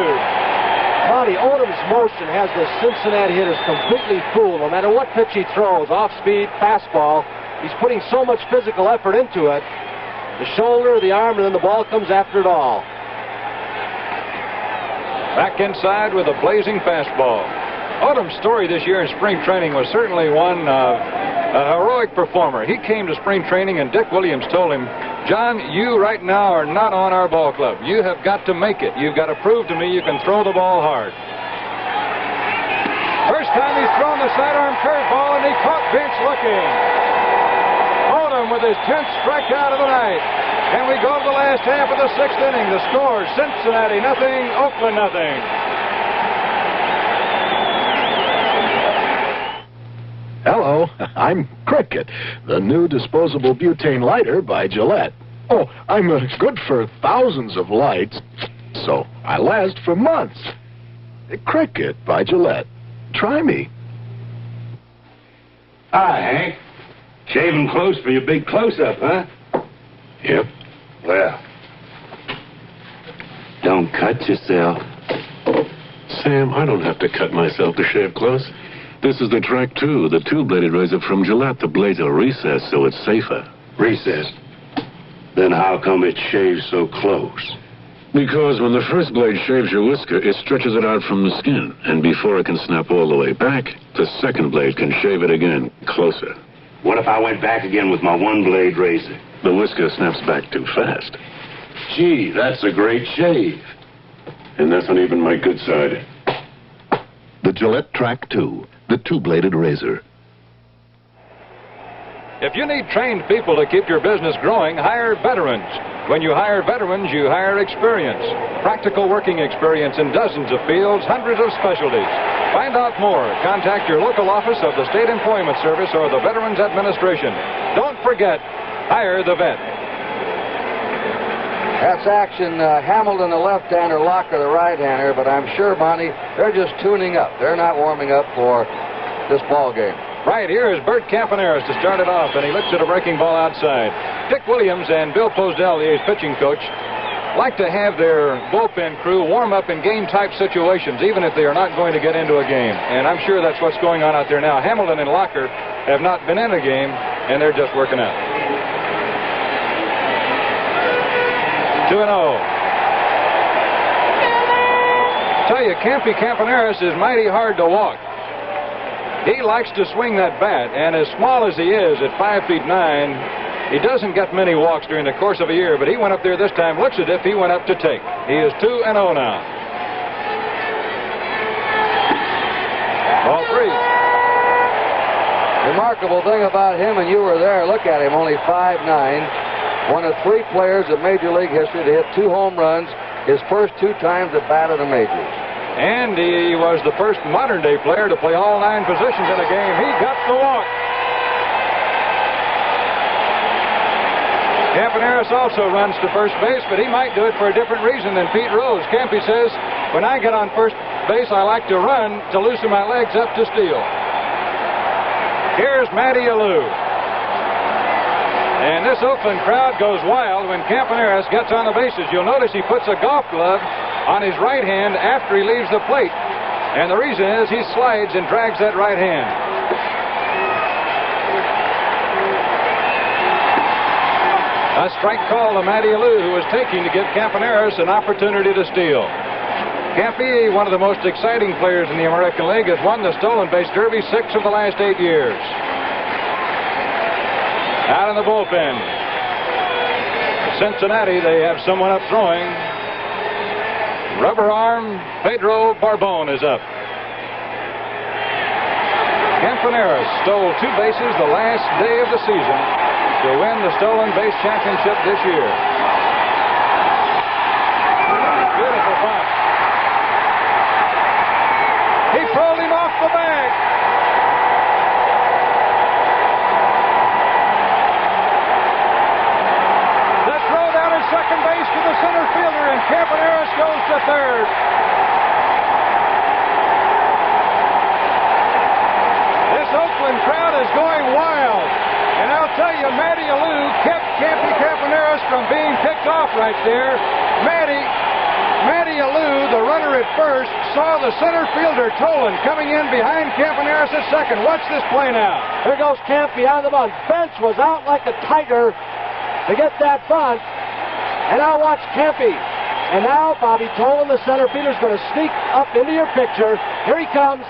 Monte, Odom's motion has the Cincinnati hitters completely fooled. No matter what pitch he throws, off-speed, fastball, he's putting so much physical effort into it. The shoulder, the arm, and then the ball comes after it all. Back inside with a blazing fastball. Odom's story this year in spring training was certainly one of a heroic performer. He came to spring training, and Dick Williams told him, John, you right now are not on our ball club. You have got to make it. You've got to prove to me you can throw the ball hard. First time he's thrown the sidearm curveball, and he caught Bench looking. With his 10th strikeout of the night. And we go to the last half of the 6th inning. The score, Cincinnati nothing, Oakland nothing. Hello, I'm Cricket, the new disposable butane lighter by Gillette. Oh, I'm good for thousands of lights, so I last for months. Cricket by Gillette. Try me. Hi, Hank. Shaving close for your big close-up, huh? Yep. Well, don't cut yourself. Sam, I don't have to cut myself to shave close. This is the Track 2, the 2-bladed razor from Gillette. The blades are recessed, so it's safer. Recessed? Then how come it shaves so close? Because when the first blade shaves your whisker, it stretches it out from the skin. And before it can snap all the way back, the second blade can shave it again, closer. What if I went back again with my one-blade razor? The whisker snaps back too fast. Gee, that's a great shave. And that's not even my good side. The Gillette Track 2, the 2-bladed razor. If you need trained people to keep your business growing, hire veterans. When you hire veterans, you hire experience. Practical working experience in dozens of fields, hundreds of specialties. Find out more. Contact your local office of the State Employment Service or the Veterans Administration. Don't forget, hire the vet. That's action. Hamilton, the left-hander, Locker, the right-hander, but I'm sure, Monte, they're just tuning up. They're not warming up for this ball game. Right, here is Bert Campaneris to start it off, and he looks at a breaking ball outside. Dick Williams and Bill Posdell, the A's pitching coach, like to have their bullpen crew warm up in game-type situations, even if they are not going to get into a game. And I'm sure that's what's going on out there now. Hamilton and Locker have not been in a game, and they're just working out. 2-0. Tell you, Campy Campaneris is mighty hard to walk. He likes to swing that bat, and as small as he is at 5'9", he doesn't get many walks during the course of a year, but he went up there this time. Looks as if he went up to take. He is 2-0 now. Ball 3. Remarkable thing about him, and you were there, look at him, only 5'9", one of 3 players in Major League history to hit 2 home runs his first 2 times at bat in the majors. And he was the first modern-day player to play all 9 positions in a game. He got the walk. Campaneris also runs to first base, but he might do it for a different reason than Pete Rose. Campy says, when I get on first base, I like to run to loosen my legs up to steal. Here's Matty Alou. And this Oakland crowd goes wild when Campaneris gets on the bases. You'll notice he puts a golf glove on his right hand after he leaves the plate. And the reason is he slides and drags that right hand. A strike call to Matty Alou, who was taking to give Campaneris an opportunity to steal. Campy, one of the most exciting players in the American League, has won the stolen base derby 6 of the last 8 years. Out in the bullpen. Cincinnati, they have someone up throwing. Rubber arm, Pedro Barbon is up. Campaneris stole 2 bases the last day of the season to win the stolen base championship this year. Beautiful bunt. He rolled him off the bag. The throw down at second base to the center fielder, and Campaneris goes to third. This Oakland crowd is going wild. And I'll tell you, Matty Alou kept Campy Campaneris from being picked off right there. Matty Alou, the runner at first, saw the center fielder Tolan coming in behind Campaneris at second. Watch this play now. Here goes Campy out of the bunt. Bench was out like a tiger to get that bunt. And now watch Campy. And now Bobby Tolan, the center fielder, is going to sneak up into your picture. Here he comes.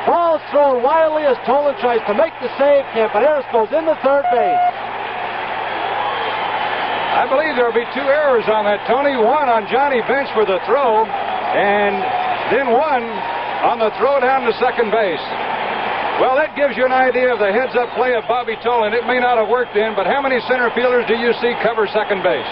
Ball's thrown wildly as Tolan tries to make the save. Campaneris goes into third base. I believe there will be 2 errors on that, Tony. One on Johnny Bench for the throw, and then one on the throw down to second base. Well, that gives you an idea of the heads-up play of Bobby Tolan. It may not have worked in, but how many center fielders do you see cover second base?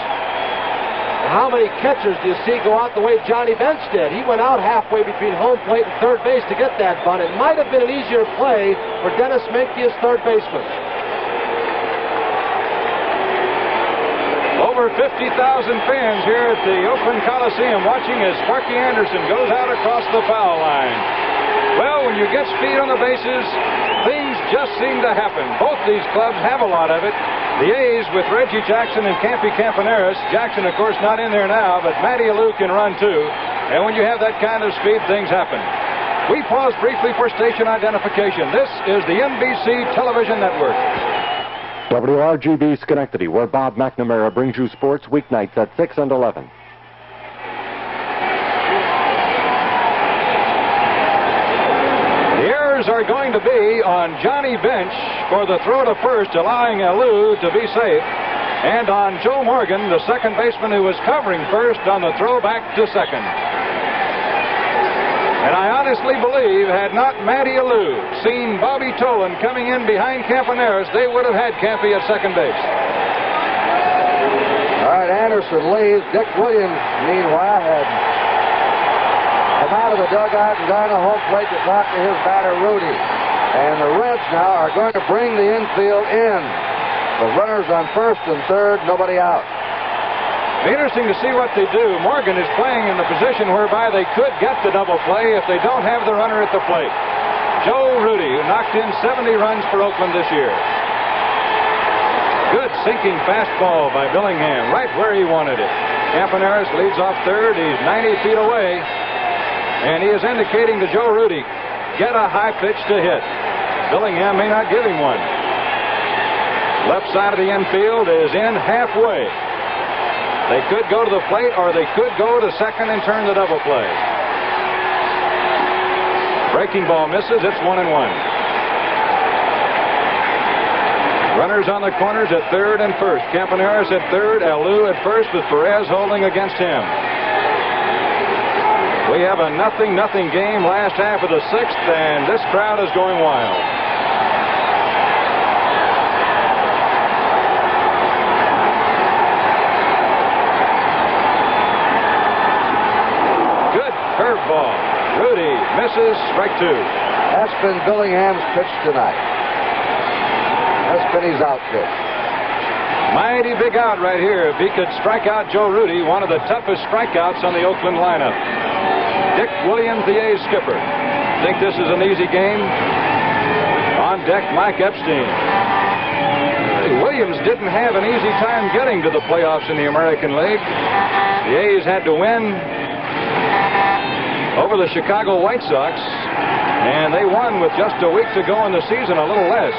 How many catchers do you see go out the way Johnny Bench did? He went out halfway between home plate and third base to get that bunt. It might have been an easier play for Dennis Menke as third baseman. Over 50,000 fans here at the Oakland Coliseum watching as Sparky Anderson goes out across the foul line. Well, when you get speed on the bases, things just seem to happen. Both these clubs have a lot of it. The A's with Reggie Jackson and Campy Campaneris. Jackson, of course, not in there now, but Matty Alou can run too. And when you have that kind of speed, things happen. We pause briefly for station identification. This is the NBC Television Network. WRGB Schenectady, where Bob McNamara brings you sports weeknights at 6 and 11. Are going to be on Johnny Bench for the throw to first, allowing Alou to be safe, and on Joe Morgan, the second baseman who was covering first on the throw back to second. And I honestly believe had not Matty Alou seen Bobby Tolan coming in behind Campaneris, they would have had Campy at second base. All right, Anderson leaves. Dick Williams, meanwhile, had come out of the dugout and gone to home plate to talk to his batter, Rudy. And the Reds now are going to bring the infield in. The runners on first and third, nobody out. Interesting to see what they do. Morgan is playing in the position whereby they could get the double play if they don't have the runner at the plate. Joe Rudy, who knocked in 70 runs for Oakland this year. Good sinking fastball by Billingham, right where he wanted it. Campaneris leads off third. He's 90 feet away. And he is indicating to Joe Rudy, get a high pitch to hit. Billingham may not give him one. Left side of the infield is in halfway. They could go to the plate, or they could go to second and turn the double play. Breaking ball misses. It's 1-1. Runners on the corners at third and first. Campaneris at third, Alou at first, with Perez holding against him. We have a 0-0 game last half of the sixth, and this crowd is going wild. Good curveball. Rudy misses, strike two. That's been Billingham's pitch tonight. That's been his out pitch. Mighty big out right here. If he could strike out Joe Rudy, one of the toughest strikeouts on the Oakland lineup. Dick Williams, the A's skipper. Think this is an easy game? On deck, Mike Epstein. Williams didn't have an easy time getting to the playoffs in the American League. The A's had to win over the Chicago White Sox, and they won with just a week to go in the season, a little less.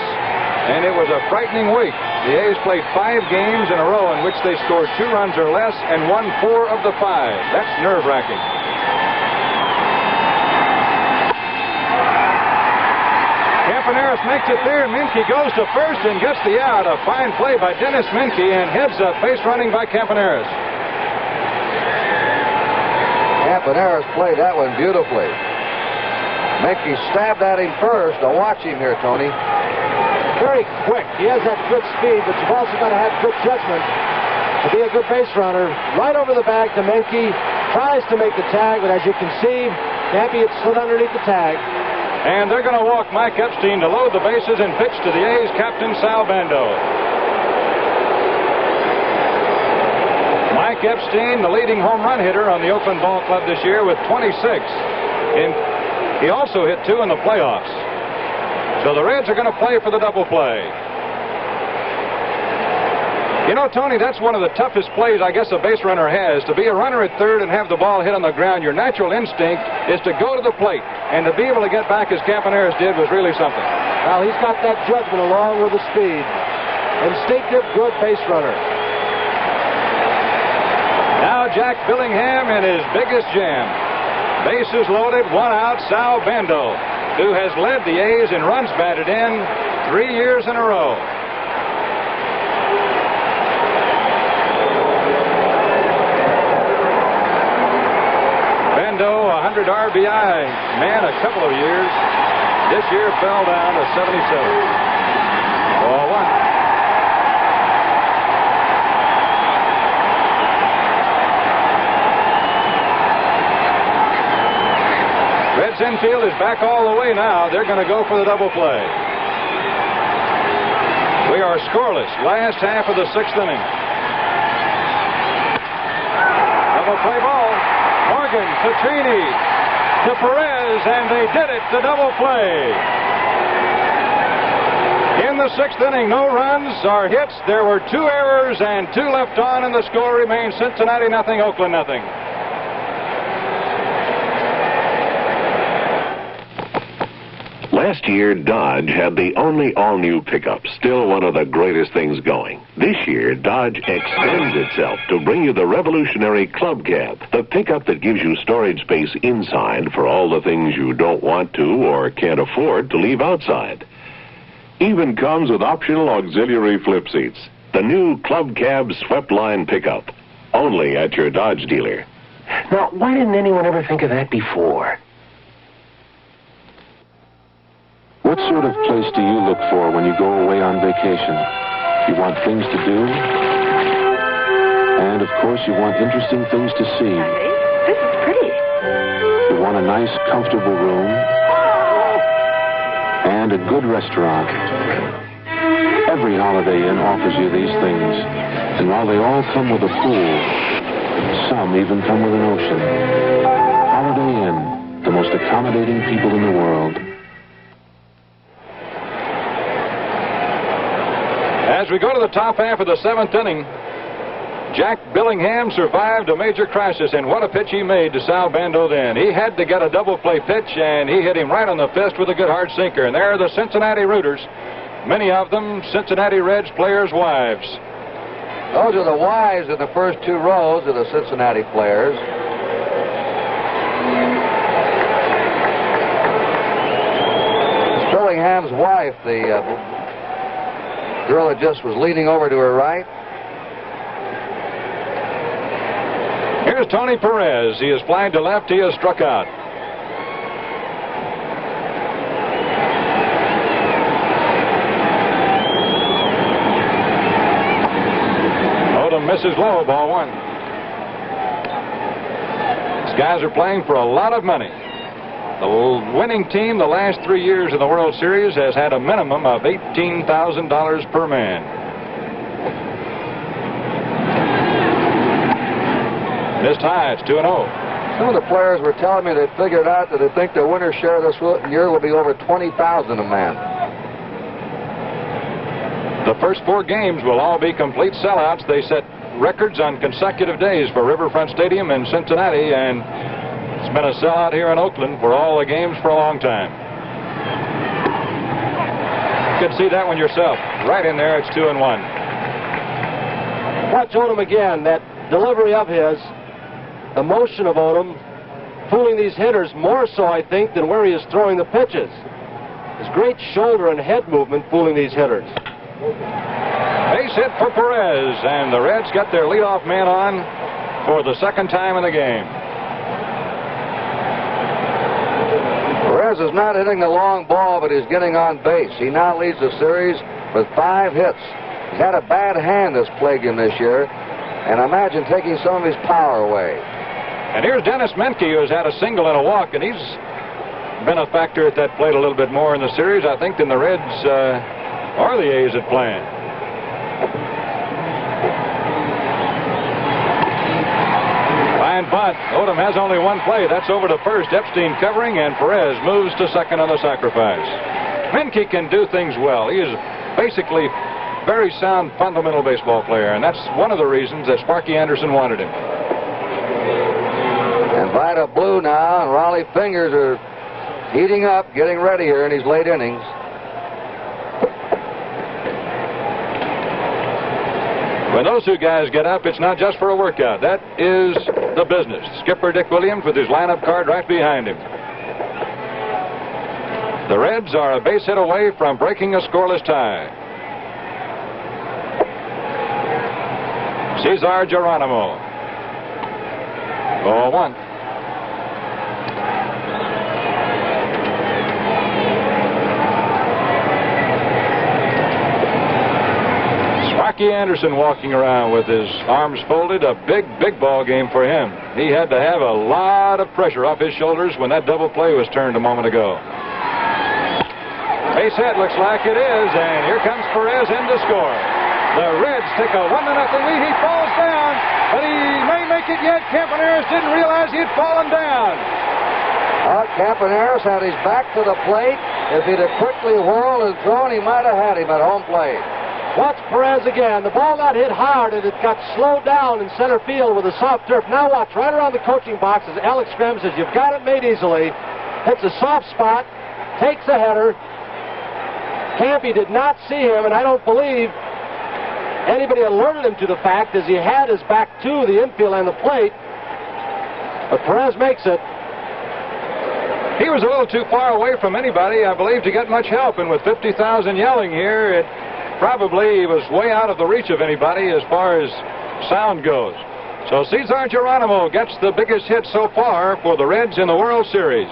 And it was a frightening week. The A's played 5 games in a row in which they scored 2 runs or less and won 4 of the 5. That's nerve-wracking. Campaneris makes it there. Menke goes to first and gets the out. A fine play by Dennis Menke, and heads up base running by Campaneris. Campaneris played that one beautifully. Menke stabbed at him first. Now watch him here, Tony. Very quick. He has that good speed, but you've also got to have good judgment to be a good base runner. Right over the bag to Menke. Tries to make the tag, but as you can see, Campy had slid underneath the tag. And they're going to walk Mike Epstein to load the bases and pitch to the A's captain, Sal Bando. Mike Epstein, the leading home run hitter on the Oakland Ball Club this year with 26. And he also hit 2 in the playoffs. So the Reds are going to play for the double play. You know, Tony, that's one of the toughest plays I guess a base runner has. To be a runner at third and have the ball hit on the ground, your natural instinct is to go to the plate. And to be able to get back as Campaneris did was really something. Well, he's got that judgment along with the speed. Instinctive, good base runner. Now Jack Billingham in his biggest jam. Bases loaded, 1 out, Sal Bando, who has led the A's in runs batted in 3 years in a row. Bando, 100 RBI man a couple of years. This year fell down to 77. 0-1. Reds infield is back all the way now. They're going to go for the double play. We are scoreless. Last half of the 6th inning. Double play ball. Morgan, Petrini to Perez, and they did it, the double play. In the 6th inning, no runs or hits. There were 2 errors and 2 left on, and the score remains Cincinnati nothing, Oakland nothing. Last year, Dodge had the only all-new pickup, still one of the greatest things going. This year, Dodge extends itself to bring you the revolutionary Club Cab, the pickup that gives you storage space inside for all the things you don't want to or can't afford to leave outside. Even comes with optional auxiliary flip seats. The new Club Cab Swept Line pickup, only at your Dodge dealer. Now, why didn't anyone ever think of that before? What sort of place do you look for when you go away on vacation? You want things to do, and of course you want interesting things to see. This is pretty. You want a nice, comfortable room, and a good restaurant. Every Holiday Inn offers you these things, and while they all come with a pool, some even come with an ocean. Holiday Inn, the most accommodating people in the world. As we go to the top half of the 7th inning, Jack Billingham survived a major crisis, and what a pitch he made to Sal Bando then. He had to get a double play pitch, and he hit him right on the fist with a good hard sinker. And there are the Cincinnati rooters, many of them Cincinnati Reds players' wives. Those are the wives in the first 2 rows of the Cincinnati players. Billingham's wife, the girl that just was leaning over to her right. Here's Tony Perez. He is flying to left. He is struck out. Odom misses low, ball 1. These guys are playing for a lot of money. The winning team the last 3 years in the World Series has had a minimum of $18,000 per man. Missed high. It's 2-0. Some of the players were telling me they figured out that they think the winner's share this year will be over $20,000 a man. The first 4 games will all be complete sellouts. They set records on consecutive days for Riverfront Stadium in Cincinnati, and it's been a sellout here in Oakland for all the games for a long time. You can see that one yourself. Right in there, it's 2-1. Watch Odom again. That delivery of his, the motion of Odom, fooling these hitters more so, I think, than where he is throwing the pitches. His great shoulder and head movement fooling these hitters. Base hit for Perez, and the Reds got their leadoff man on for the 2nd time in the game. Perez is not hitting the long ball, but he's getting on base. He now leads the series with 5 hits. He's had a bad hand that's plagued him this year, and imagine taking some of his power away. And here's Dennis Menke, who has had a single and a walk, and he's been a factor at that plate a little bit more in the series, I think, than the Reds or the A's had planned. Fine bunt. Odom has only 1 play. That's over to first. Epstein covering, and Perez moves to second on the sacrifice. Menke can do things well. He is basically very sound fundamental baseball player, and that's one of the reasons that Sparky Anderson wanted him. And Vida Blue now, and Raleigh Fingers are heating up, getting ready here in these late innings. When those 2 guys get up, it's not just for a workout. That is the business. Skipper Dick Williams with his lineup card right behind him. The Reds are a base hit away from breaking a scoreless tie. Cesar Geronimo. 0-1. Sparky Anderson walking around with his arms folded. A big ball game for him. He had to have a lot of pressure off his shoulders when that double play was turned a moment ago. Base hit, looks like it is, and here comes Perez in to score. The Reds take a 1-0 lead. He falls down, but he may make it yet. Campaneris didn't realize he had fallen down. Campaneris had his back to the plate. If he'd have quickly whirled and thrown, he might have had him at home plate. Watch Perez again. The ball got hit hard, and it got slowed down in center field with the soft turf. Now watch, right around the coaching box, as Alex Graham says, you've got it made easily. Hits a soft spot, takes a header. Campy did not see him, and I don't believe anybody alerted him to the fact as he had his back to the infield and the plate. But Perez makes it. He was a little too far away from anybody, I believe, to get much help. And with 50,000 yelling here, it probably was way out of the reach of anybody as far as sound goes. So Cesar Geronimo gets the biggest hit so far for the Reds in the World Series.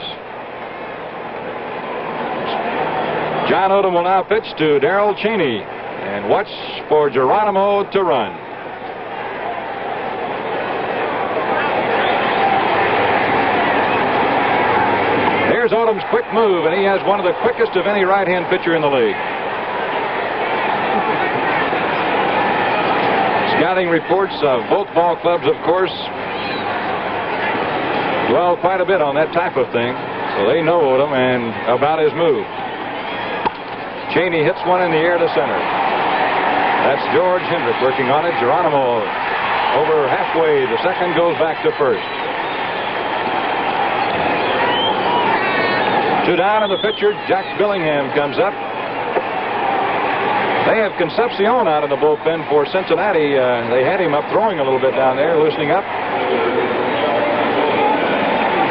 John Odom will now pitch to Darrell Cheney. And watch for Geronimo to run. Here's Odom's quick move, and he has one of the quickest of any right-hand pitcher in the league. Scouting reports of both ball clubs, of course, dwell quite a bit on that type of thing, so they know Odom and about his move. Cheney hits one in the air to center. That's George Hendrick working on it. Geronimo over halfway. The second goes back to first. 2 down in the pitcher. Jack Billingham comes up. They have Concepcion out in the bullpen for Cincinnati. They had him up throwing a little bit down there, loosening up.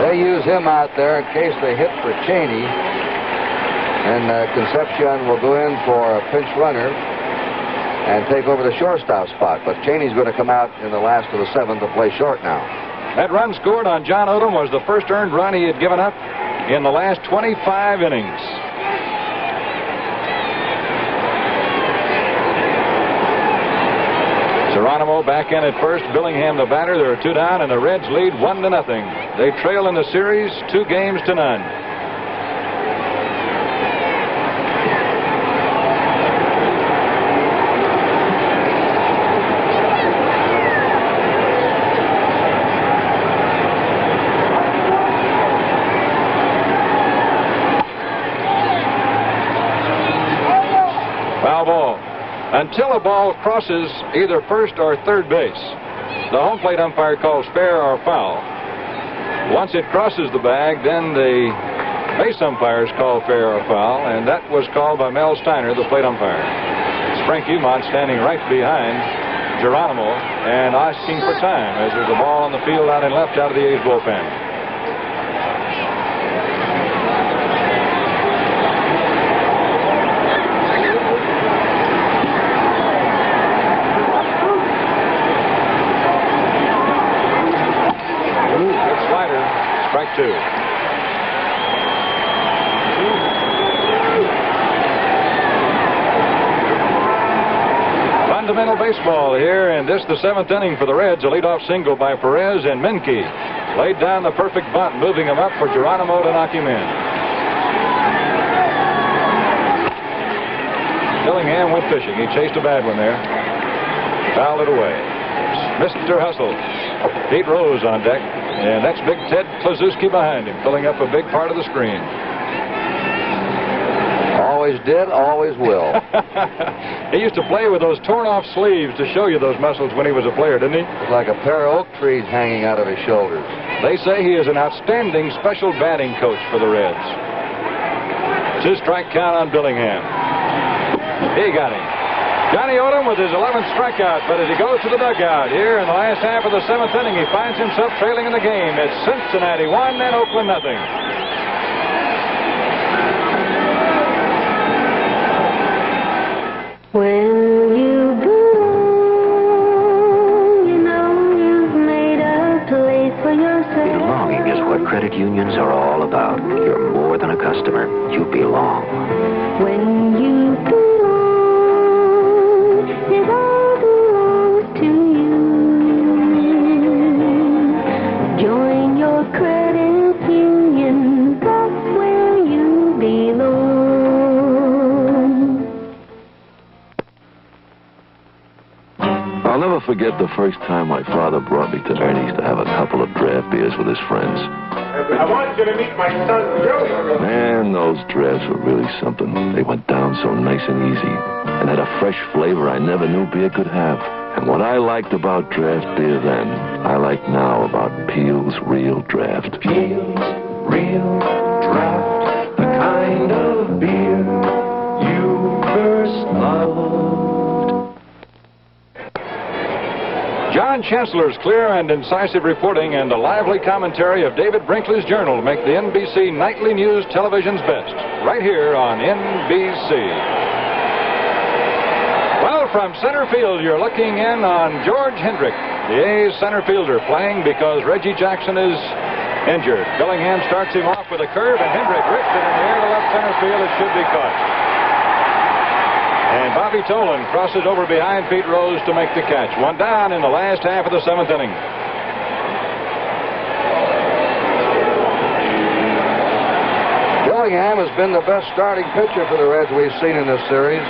They use him out there in case they hit for Cheney. And Concepcion will go in for a pinch runner and take over the shortstop spot. But Cheney's going to come out in the last of the 7th to play short now. That run scored on John Odom was the first earned run he had given up in the last 25 innings. Geronimo back in at first. Billingham the batter. There are 2 down, and the Reds lead 1-0. They trail in the series 2 games to none. Foul ball. Until a ball crosses either first or third base, the home plate umpire calls fair or foul. Once it crosses the bag, then the base umpires call fair or foul, and that was called by Mel Steiner, the plate umpire. It's Frank Umont standing right behind Geronimo and asking for time as there's a ball on the field out and left out of the A's bullpen. Strike 2. Fundamental baseball here, and this the 7th inning for the Reds. A leadoff single by Perez, and Menke laid down the perfect bunt, moving him up for Geronimo to knock him in. Billingham went fishing. He chased a bad one there. Fouled it away. Mr. Hustle. Pete Rose on deck. And that's big Ted Klazuski behind him, filling up a big part of the screen. Always did, always will. He used to play with those torn-off sleeves to show you those muscles when he was a player, didn't he? It's like a pair of oak trees hanging out of his shoulders. They say he is an outstanding special batting coach for the Reds. 2-strike count on Billingham. He got him. Johnny Odom with his 11th strikeout, but as he goes to the dugout here in the last half of the 7th inning, he finds himself trailing in the game. It's Cincinnati 1 and Oakland 0. When you bloom, you know you've made a place for yourself. Belonging is what credit unions are all about. You're more than a customer. You belong. When you bloom, it all belongs to you. Join your credit union. That's where you belong. I'll never forget the first time my father brought me to Ernie's to have a couple of draft beers with his friends. I want you to meet my son, Joey. Man, those drafts were really something. They went down so nice and easy and had a fresh flavor I never knew beer could have. And what I liked about draft beer then, I like now about Peel's Real Draft. Peel's Real Draft, the kind of beer you first loved. John Chancellor's clear and incisive reporting and the lively commentary of David Brinkley's Journal make the NBC Nightly News Television's best, right here on NBC. Well, from center field, you're looking in on George Hendrick, the A's center fielder, playing because Reggie Jackson is injured. Billingham starts him off with a curve, and Hendrick rips it in the air to left center field. It should be caught. And Bobby Tolan crosses over behind Pete Rose to make the catch. 1 down in the last half of the 7th inning. Billingham has been the best starting pitcher for the Reds we've seen in this series.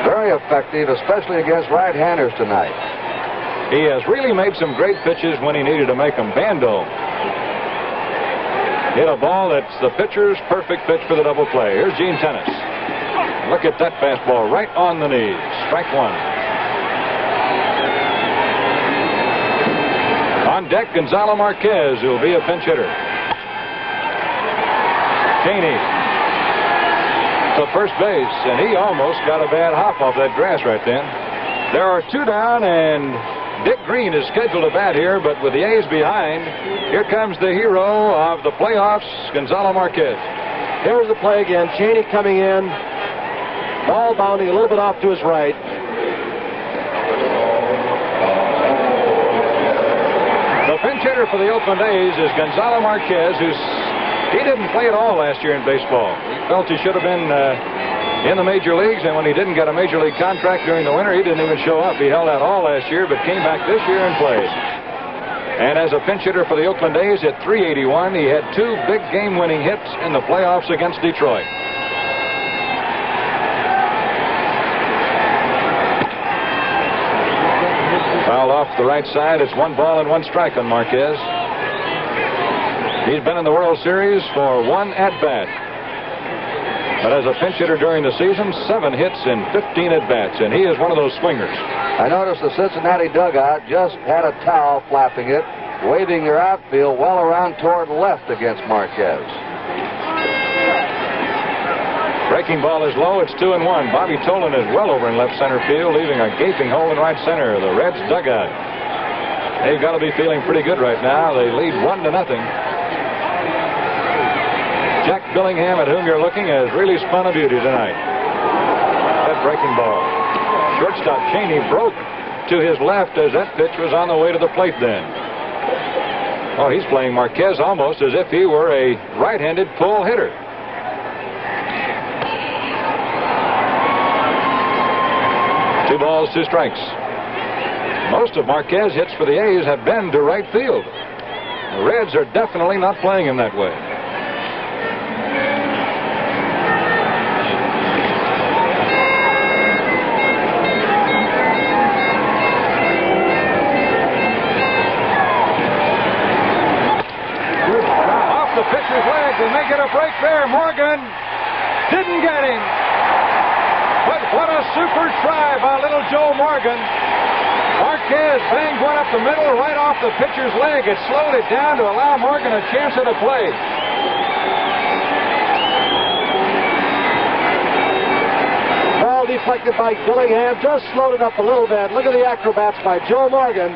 Very effective, especially against right-handers tonight. He has really made some great pitches when he needed to make them. Bando hit a ball that's the pitcher's perfect pitch for the double play. Here's Gene Tennis. Look at that fastball right on the knees. Strike one. On deck, Gonzalo Marquez, who will be a pinch hitter. Cheney to first base, and he almost got a bad hop off that grass right then. There are two down, and Dick Green is scheduled to bat here, but with the A's behind, here comes the hero of the playoffs, Gonzalo Marquez. Here's the play again. Cheney coming in. Ball bounding a little bit off to his right. The pinch hitter for the Oakland A's is Gonzalo Marquez, he didn't play at all last year in baseball. He felt he should have been in the major leagues, and when he didn't get a major league contract during the winter, he didn't even show up. He held out all last year, but came back this year and played. And as a pinch hitter for the Oakland A's at .381, he had two big game-winning hits in the playoffs against Detroit. Fouled off the right side. It's 1 ball and 1 strike on Marquez. He's been in the World Series for 1 at-bat. But as a pinch hitter during the season, 7 hits and 15 at-bats, and he is one of those swingers. I noticed the Cincinnati dugout just had a towel flapping it, waving their outfield well around toward left against Marquez. Breaking ball is low. It's 2-1. Bobby Tolan is well over in left center field, leaving a gaping hole in right center. The Reds dugout. They've got to be feeling pretty good right now. They lead 1-0. Jack Billingham, at whom you're looking, has really spun a beauty tonight. That breaking ball. Shortstop Cheney broke to his left as that pitch was on the way to the plate then. Oh, he's playing Marquez almost as if he were a right-handed pull hitter. Two balls, 2 strikes. Most of Marquez hits for the A's have been to right field. The Reds are definitely not playing him that way. They may get a break there. Morgan didn't get him. But what a super try by little Joe Morgan. Marquez banged one up the middle right off the pitcher's leg. It slowed it down to allow Morgan a chance at a play. Ball deflected by Billingham. Just slowed it up a little bit. Look at the acrobats by Joe Morgan.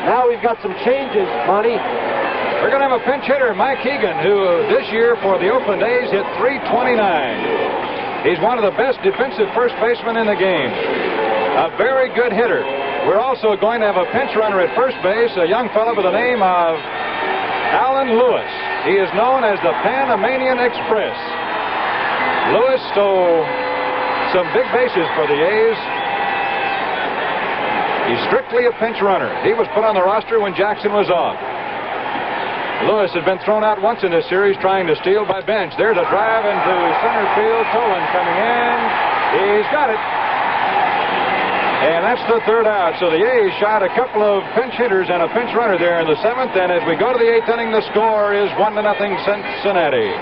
Now we've got some changes, Monte. We're going to have a pinch hitter, Mike Egan, who this year for the Oakland A's hit .329. He's one of the best defensive first basemen in the game. A very good hitter. We're also going to have a pinch runner at first base, a young fellow by the name of Alan Lewis. He is known as the Panamanian Express. Lewis stole some big bases for the A's. He's strictly a pinch runner. He was put on the roster when Jackson was off. Lewis has been thrown out once in this series trying to steal by Bench. There's a drive into center field. Tolan coming in. He's got it. And that's the 3rd out. So the A's shot a couple of pinch hitters and a pinch runner there in the 7th. And as we go to the 8th inning, the score is 1-0 Cincinnati.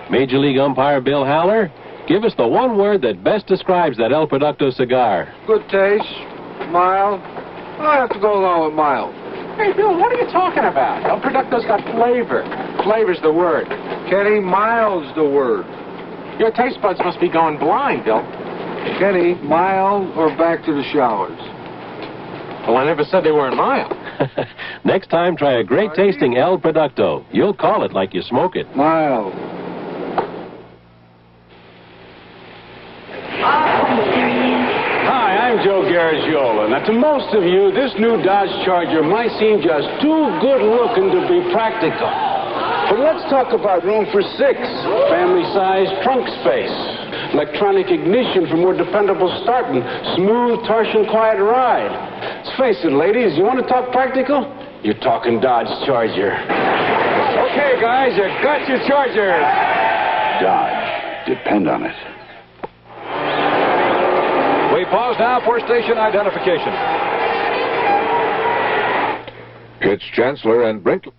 Major League umpire Bill Haller, give us the one word that best describes that El Producto cigar. Good taste. Mild. I have to go along with mild. Hey, Bill, what are you talking about? El Producto's got flavor. Flavor's the word. Kenny, mild's the word. Your taste buds must be going blind, Bill. Kenny, mild or back to the showers? Well, I never said they weren't mild. Next time, try a great tasting El Producto. You'll call it like you smoke it. Mild. Hi, I'm Joe Garagiola. Now, to most of you, this new Dodge Charger might seem just too good-looking to be practical. But let's talk about room for 6, family-sized trunk space, electronic ignition for more dependable starting, smooth, torsion, quiet ride. Let's face it, ladies, you want to talk practical? You're talking Dodge Charger. Okay, guys, you got your Charger. Dodge. Depend on it. We pause now for station identification. It's Chancellor and Brinkley.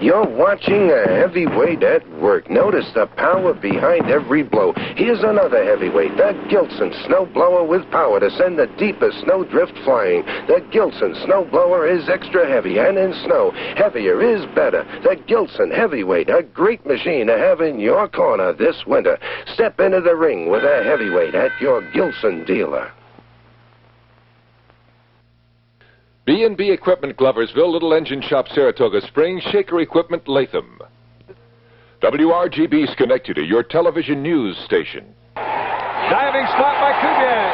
You're watching a heavyweight at work. Notice the power behind every blow. Here's another heavyweight, the Gilson snowblower with power to send the deepest snowdrift flying. The Gilson snowblower is extra heavy, and in snow, heavier is better. The Gilson heavyweight, a great machine to have in your corner this winter. Step into the ring with a heavyweight at your Gilson dealer. B&B Equipment, Gloversville, Little Engine Shop, Saratoga Springs, Shaker Equipment, Latham. WRGB Schenectady, your television news station. Diving stop by Kubek.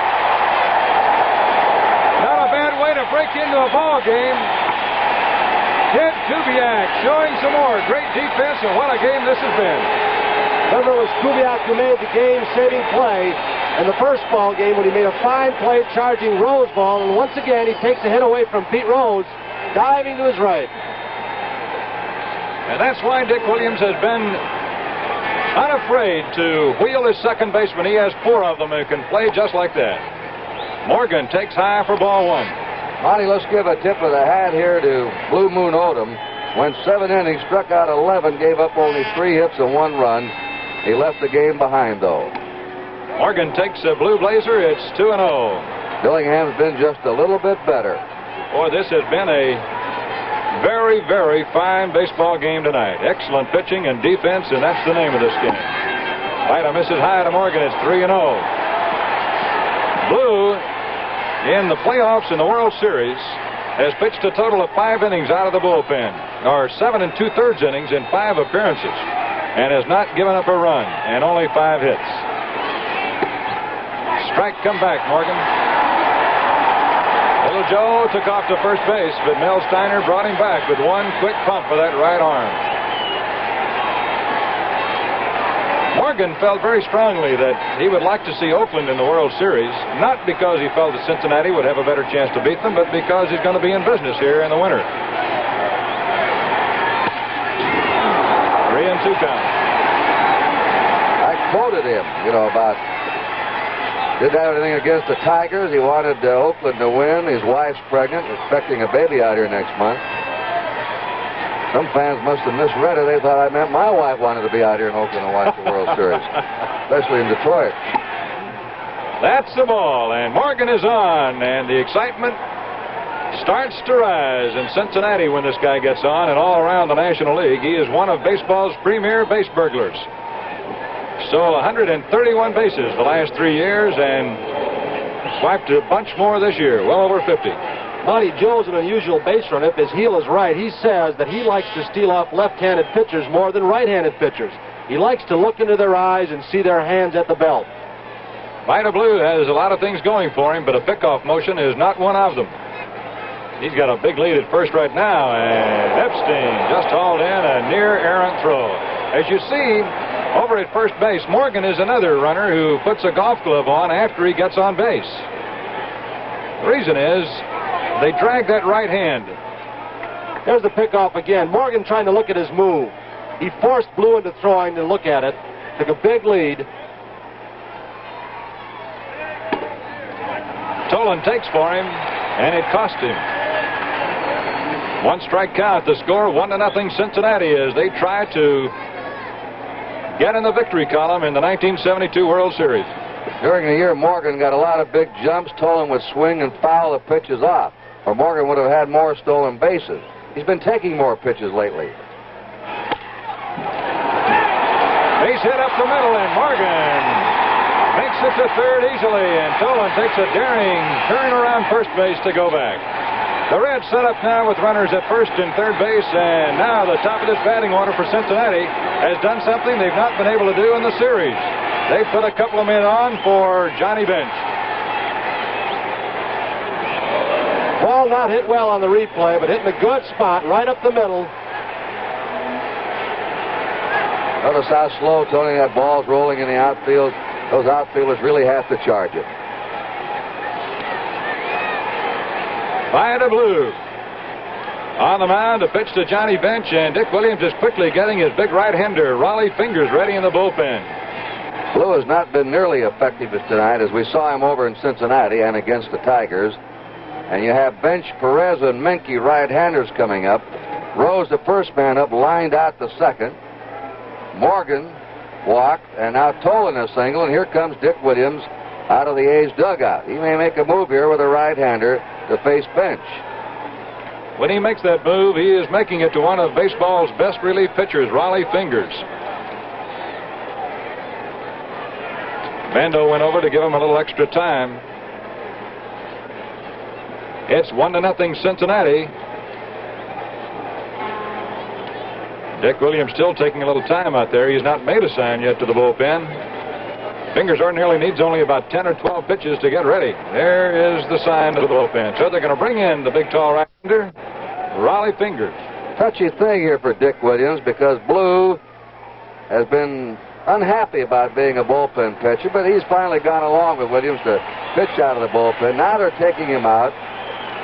Not a bad way to break into a ball game. Kid Kubek showing some more great defense, and what a game this has been. Remember, it was Kubek who made the game-saving play in the first ball game when he made a fine play charging Rose ball, and once again he takes a hit away from Pete Rose, diving to his right. And that's why Dick Williams has been unafraid to wheel his second baseman. He has 4 of them who can play just like that. Morgan takes high for ball 1. Monty, let's give a tip of the hat here to Blue Moon Odom. Went 7 innings, struck out 11, gave up only 3 hits and 1 run. He left the game behind, though. Morgan takes a blue blazer. It's 2-0. Billingham's been just a little bit better. Boy, this has been a very, very fine baseball game tonight. Excellent pitching and defense, and that's the name of this game. Right, misses high to Morgan. It's 3-0. Blue, in the playoffs in the World Series, has pitched a total of 5 innings out of the bullpen, or 7 2/3 innings in 5 appearances, and has not given up a run, and only 5 hits. Strike, come back, Morgan. Little Joe took off to first base, but Mel Steiner brought him back with one quick pump for that right arm. Morgan felt very strongly that he would like to see Oakland in the World Series, not because he felt that Cincinnati would have a better chance to beat them, but because he's going to be in business here in the winter. 3-2 count. I quoted him, about didn't have anything against the Tigers. He wanted Oakland to win. His wife's pregnant, expecting a baby out here next month. Some fans must have misread it. They thought I meant my wife wanted to be out here in Oakland and watch the World Series, especially in Detroit. That's the ball, and Morgan is on, and the excitement starts to rise in Cincinnati when this guy gets on, and all around the National League. He is one of baseball's premier base burglars. Stole 131 bases the last 3 years and swiped a bunch more this year, well over 50. Monty, Joe's an unusual base runner. If his heel is right, he says that he likes to steal off left-handed pitchers more than right-handed pitchers. He likes to look into their eyes and see their hands at the belt. Vida Blue has a lot of things going for him, but a pickoff motion is not one of them. He's got a big lead at first right now, and Epstein just hauled in a near errant throw. As you see, over at first base, Morgan is another runner who puts a golf glove on after he gets on base. The reason is they drag that right hand. There's the pickoff again. Morgan trying to look at his move. He forced Blue into throwing to look at it. Took a big lead. Tolan takes for him, and it cost him. 1 strike count. The score 1-0 Cincinnati as they try to get in the victory column in the 1972 World Series. During the year, Morgan got a lot of big jumps. Tolan would swing and foul the pitches off, or Morgan would have had more stolen bases. He's been taking more pitches lately. Base hit up the middle, and Morgan makes it to third easily, and Tolan takes a daring turn around first base to go back. The Reds set up now with runners at first and third base, and now the top of this batting order for Cincinnati has done something they've not been able to do in the series. They put a couple of men on for Johnny Bench. Ball not hit well on the replay, but hitting a good spot right up the middle. Notice how slow, Tony, that ball's rolling in the outfield. Those outfielders really have to charge it. Vida Blue on the mound to pitch to Johnny Bench, and Dick Williams is quickly getting his big right-hander, Raleigh Fingers, ready in the bullpen. Blue has not been nearly effective tonight as we saw him over in Cincinnati and against the Tigers. And you have Bench, Perez, and Menke right-handers coming up. Rose, the first man up, lined out the second. Morgan walked, and now Tolan a single, and here comes Dick Williams out of the A's dugout. He may make a move here with a right-hander to face Bench. When he makes that move, he is making it to one of baseball's best relief pitchers, Raleigh Fingers. Bando went over to give him a little extra time. It's 1-0 Cincinnati. Dick Williams still taking a little time out there. He's not made a sign yet to the bullpen. Fingers ordinarily needs only about 10 or 12 pitches to get ready. There is the sign to the bullpen. So they're going to bring in the big tall right-hander, Raleigh Fingers. Touchy thing here for Dick Williams because Blue has been unhappy about being a bullpen pitcher, but he's finally gone along with Williams to pitch out of the bullpen. Now they're taking him out.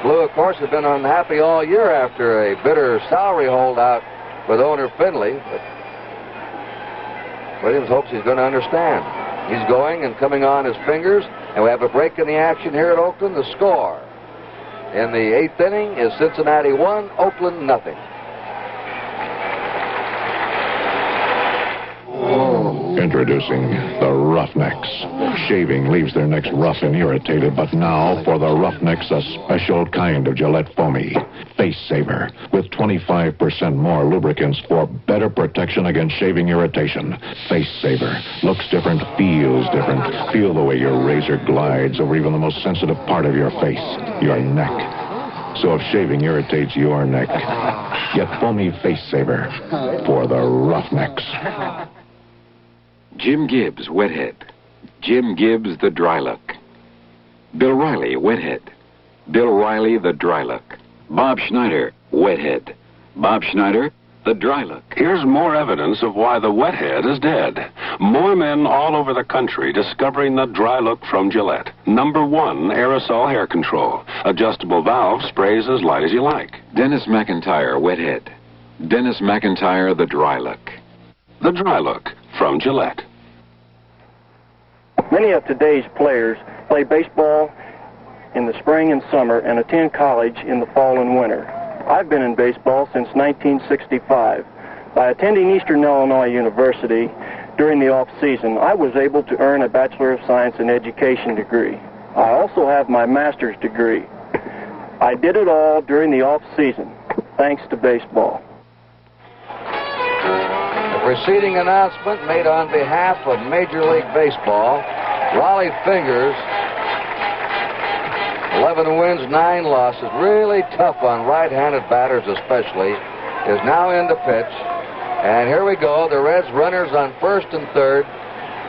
Blue, of course, has been unhappy all year after a bitter salary holdout with owner Finley, but Williams hopes he's going to understand. He's going and coming on his Fingers, and we have a break in the action here at Oakland. The score in the 8th inning is Cincinnati 1, Oakland nothing. Introducing the Roughnecks. Shaving leaves their necks rough and irritated, but now for the Roughnecks, a special kind of Gillette foamy. Face Saver, with 25% more lubricants for better protection against shaving irritation. Face Saver looks different, feels different. Feel the way your razor glides over even the most sensitive part of your face, your neck. So if shaving irritates your neck, get foamy Face Saver for the Roughnecks. Jim Gibbs, Wethead. Jim Gibbs, the Dry Look. Bill Riley, Wethead. Bill Riley, the Dry Look. Bob Schneider, Wethead. Bob Schneider, the Dry Look. Here's more evidence of why the Wethead is dead. More men all over the country discovering the Dry Look from Gillette. #1, aerosol hair control. Adjustable valve, sprays as light as you like. Dennis McIntyre, Wethead. Dennis McIntyre, the Dry Look. The Dry Look from Gillette. Many of today's players play baseball in the spring and summer and attend college in the fall and winter. I've been in baseball since 1965. By attending Eastern Illinois University during the off-season, I was able to earn a Bachelor of Science in Education degree. I also have my master's degree. I did it all during the off-season, thanks to baseball. Preceding announcement made on behalf of Major League Baseball. Raleigh Fingers, 11 wins, 9 losses. Really tough on right-handed batters especially. Is now in to pitch. And here we go. The Reds runners on first and third.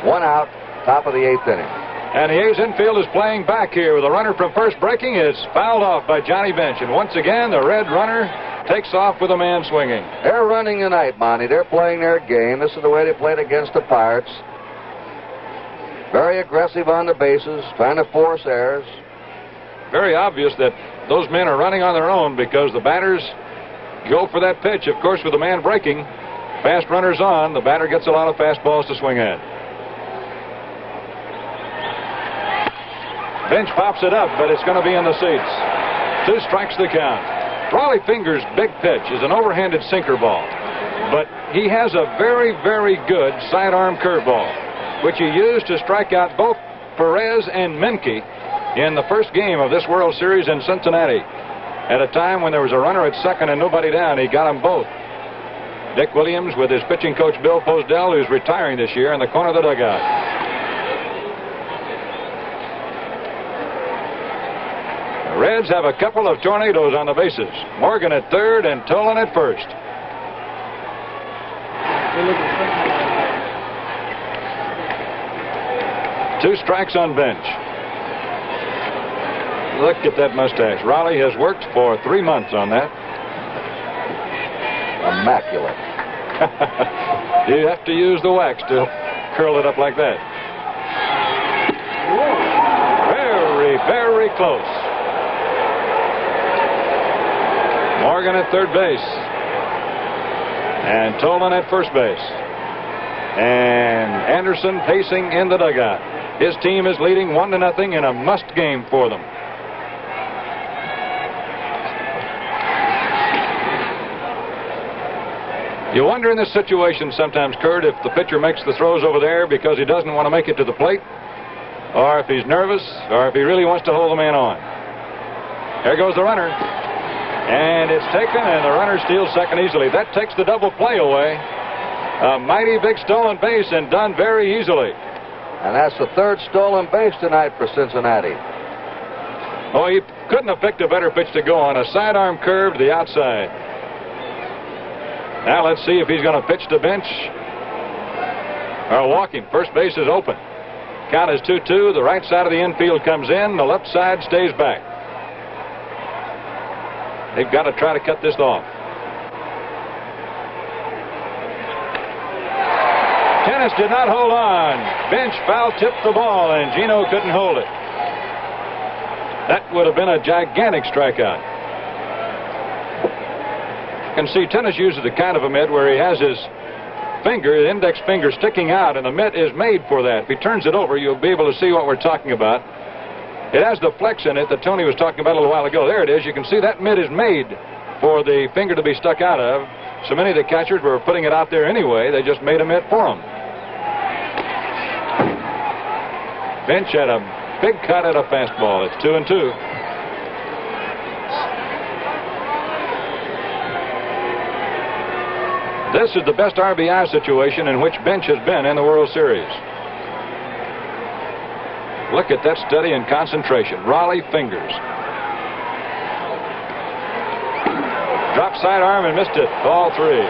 1 out, top of the 8th inning. And the A's infield is playing back here with a runner from first breaking. It's fouled off by Johnny Bench. And once again, the Red runner takes off with a man swinging. They're running tonight, Monte. They're playing their game. This is the way they played against the Pirates. Very aggressive on the bases, trying to force errors. Very obvious that those men are running on their own because the batters go for that pitch. Of course, with the man breaking, fast runners on, the batter gets a lot of fastballs to swing at. Bench pops it up, but it's going to be in the seats. 2 strikes the count. Raleigh Fingers' big pitch is an overhanded sinker ball, but he has a very, very good sidearm curveball, which he used to strike out both Perez and Menke in the first game of this World Series in Cincinnati. At a time when there was a runner at second and nobody down, he got them both. Dick Williams with his pitching coach Bill Posdell, who's retiring this year, in the corner of the dugout. The Reds have a couple of tornadoes on the bases. Morgan at third and Tolan at first. Two strikes on Bench. Look at that mustache. Raleigh has worked for 3 months on that. Immaculate. You have to use the wax to curl it up like that. Very, very close. Morgan at third base. And Tolan at first base. And Anderson pacing in the dugout. His team is leading 1-0 in a must game for them. You wonder in this situation sometimes, Kurt, if the pitcher makes the throws over there because he doesn't want to make it to the plate, or if he's nervous, or if he really wants to hold the man on. There goes the runner. And it's taken, and the runner steals second easily. That takes the double play away. A mighty big stolen base, and done very easily. And that's the third stolen base tonight for Cincinnati. Oh, he couldn't have picked a better pitch to go on. A sidearm curve to the outside. Now let's see if he's going to pitch to Bench or walk him. First base is open. Count is 2-2. The right side of the infield comes in. The left side stays back. They've got to try to cut this off. Tennis did not hold on. Bench foul-tipped the ball, and Gino couldn't hold it. That would have been a gigantic strikeout. You can see Tennis uses the kind of a mitt where he has his finger, the index finger, sticking out, and the mitt is made for that. If he turns it over, you'll be able to see what we're talking about. It has the flex in it that Tony was talking about a little while ago. There it is. You can see that mitt is made for the finger to be stuck out of. So many of the catchers were putting it out there anyway. They just made a mitt for him. Bench had a big cut at a fastball. It's 2-2. This is the best RBI situation in which Bench has been in the World Series. Look at that study and concentration. Raleigh fingers. Drop sidearm and missed it. Ball 3.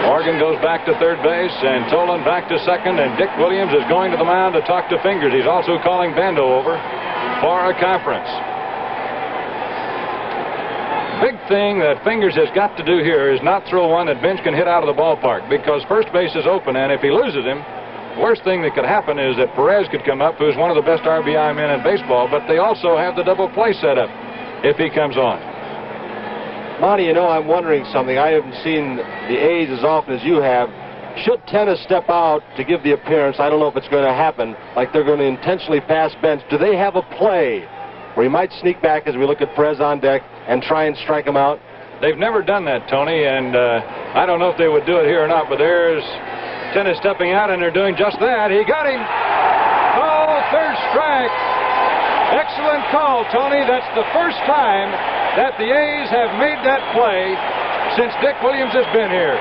Morgan goes back to third base, and Tolan back to second, and Dick Williams is going to the mound to talk to Fingers. He's also calling Bando over for a conference. Big thing that Fingers has got to do here is not throw one that Bench can hit out of the ballpark, because first base is open, and if he loses him, the worst thing that could happen is that Perez could come up, who's one of the best RBI men in baseball, but they also have the double play set up if he comes on. Monty, you know, I'm wondering something. I haven't seen the A's as often as you have. Should Tennis step out to give the appearance, I don't know if it's going to happen, like they're going to intentionally pass Bench. Do they have a play where he might sneak back as we look at Perez on deck and try and strike him out? They've never done that, Tony, and I don't know if they would do it here or not, but there's Tennis stepping out, and they're doing just that. He got him. Oh, third strike. Excellent call, Tony. That's the first time that the A's have made that play since Dick Williams has been here.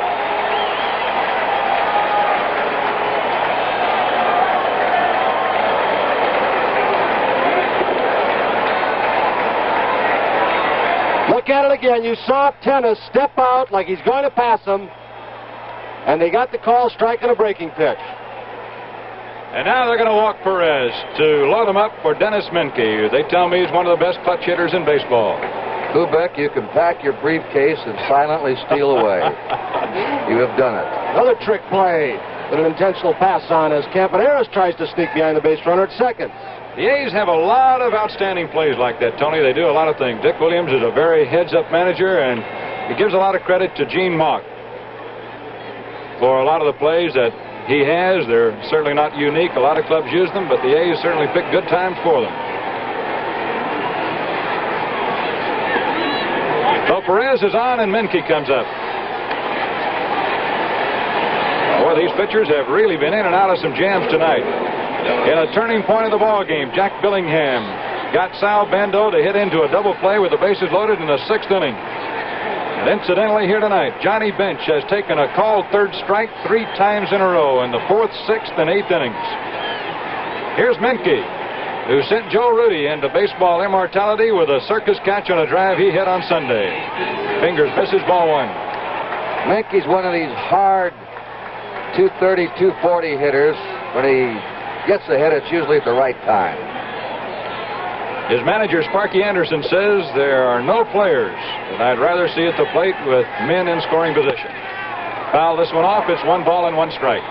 Look at it again. You saw Tennis step out like he's going to pass him, and they got the call striking a breaking pitch. And now they're going to walk Perez to load him up for Dennis Menke. They tell me he's one of the best clutch hitters in baseball. Kubek, you can pack your briefcase and silently steal away. You have done it. Another trick play with an intentional pass on as Campaneris tries to sneak behind the base runner at second. The A's have a lot of outstanding plays like that, Tony. They do a lot of things. Dick Williams is a very heads-up manager, and he gives a lot of credit to Gene Mauch for a lot of the plays that he has. They're certainly not unique. A lot of clubs use them, but the A's certainly pick good times for them. So Perez is on, and Menke comes up. Boy, these pitchers have really been in and out of some jams tonight. In a turning point of the ball game, Jack Billingham got Sal Bando to hit into a double play with the bases loaded in the 6th inning. And incidentally, here tonight, Johnny Bench has taken a called third strike 3 times in a row in the 4th, 6th, and 8th innings. Here's Menke, who sent Joe Rudy into baseball immortality with a circus catch on a drive he hit on Sunday. Fingers misses ball 1. Menke's one of these hard 230, 240 hitters. When he gets the hit, it's usually at the right time. His manager, Sparky Anderson, says there are no players that I'd rather see at the plate with men in scoring position. Foul this one off. It's 1 ball and 1 strike.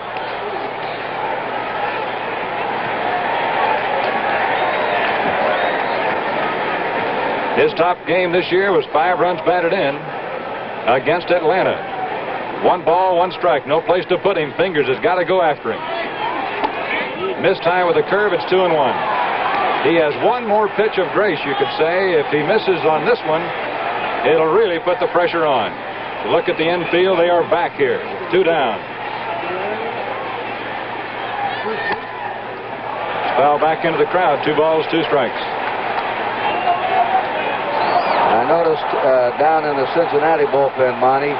His top game this year was 5 runs batted in against Atlanta. 1 ball, 1 strike. No place to put him. Fingers has got to go after him. Missed high with a curve. It's 2-1. He has 1 more pitch of grace, you could say. If he misses on this one, it'll really put the pressure on. Look at the infield. They are back here. 2 down. Foul back into the crowd. 2 balls, 2 strikes. I noticed down in the Cincinnati bullpen, Monte,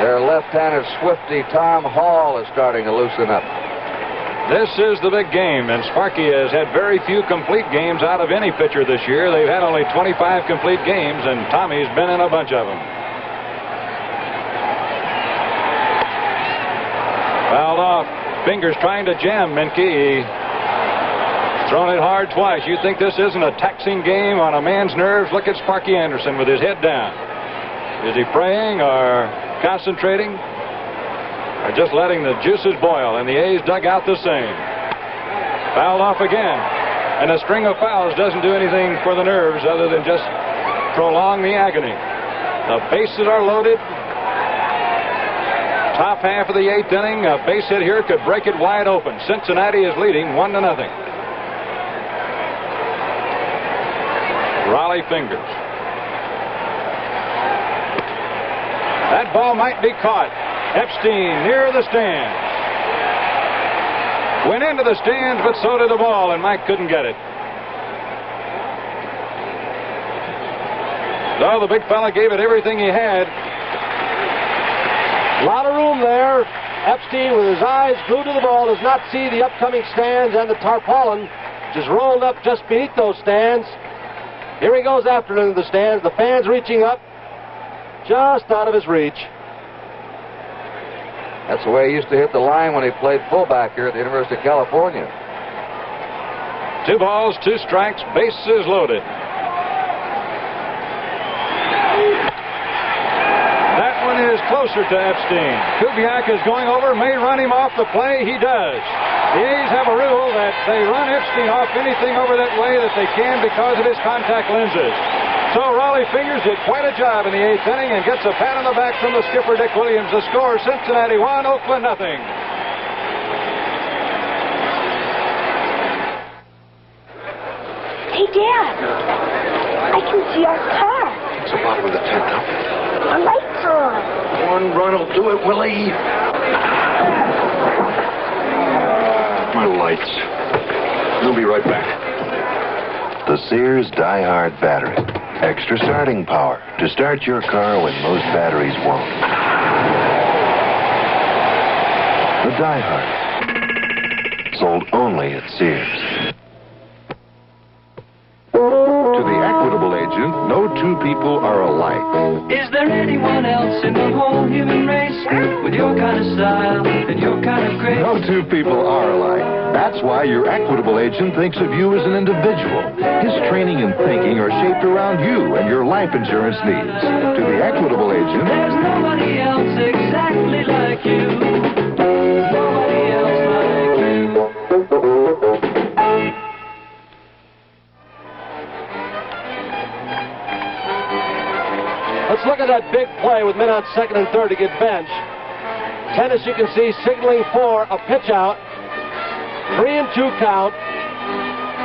their left-handed swifty Tom Hall is starting to loosen up. This is the big game, and Sparky has had very few complete games out of any pitcher this year. They've had only 25 complete games, and Tommy's been in a bunch of them. Fouled off. Fingers trying to jam Menke. Thrown it hard twice. You think this isn't a taxing game on a man's nerves? Look at Sparky Anderson with his head down. Is he praying or concentrating? Or just letting the juices boil? And the A's dug out the same. Fouled off again. And a string of fouls doesn't do anything for the nerves other than just prolong the agony. The bases are loaded. Top half of the 8th inning. A base hit here could break it wide open. Cincinnati is leading 1-0. Raleigh fingers. That ball might be caught. Epstein near the stands. Went into the stands, but so did the ball, and Mike couldn't get it. So the big fella gave it everything he had. A lot of room there. Epstein, with his eyes glued to the ball, does not see the upcoming stands and the tarpaulin, which is rolled up just beneath those stands. Here he goes after it into the stands. The fans reaching up, just out of his reach. That's the way he used to hit the line when he played fullback here at the University of California. 2 balls, 2 strikes, bases loaded. That one is closer to Epstein. Kubek is going over, may run him off the play. He does. The A's have a rule that they run Epstein off anything over that way that they can because of his contact lenses. So Raleigh Fingers did quite a job in the 8th inning and gets a pat on the back from the skipper, Dick Williams. The score, Cincinnati 1, Oakland nothing. Hey, Dad. I can see our car. It's the bottom of the 10th. The lights are on. One run will do it, Willie. My lights. We'll be right back. The Sears Die-Hard battery. Extra starting power to start your car when most batteries won't. The Die-Hard. Sold only at Sears. To the Equitable agent, no 2 people are alike. Is there anyone else in the whole human race with your kind of style and your kind of grace? No 2 people are alike. That's why your Equitable agent thinks of you as an individual. His training and thinking are shaped around you and your life insurance needs. To the Equitable agent, there's nobody else exactly like you. Nobody else like you. Let's look at that big play with men on 2nd and 3rd to get benched. Tennis, you can see, signaling for a pitch out. 3-2 count.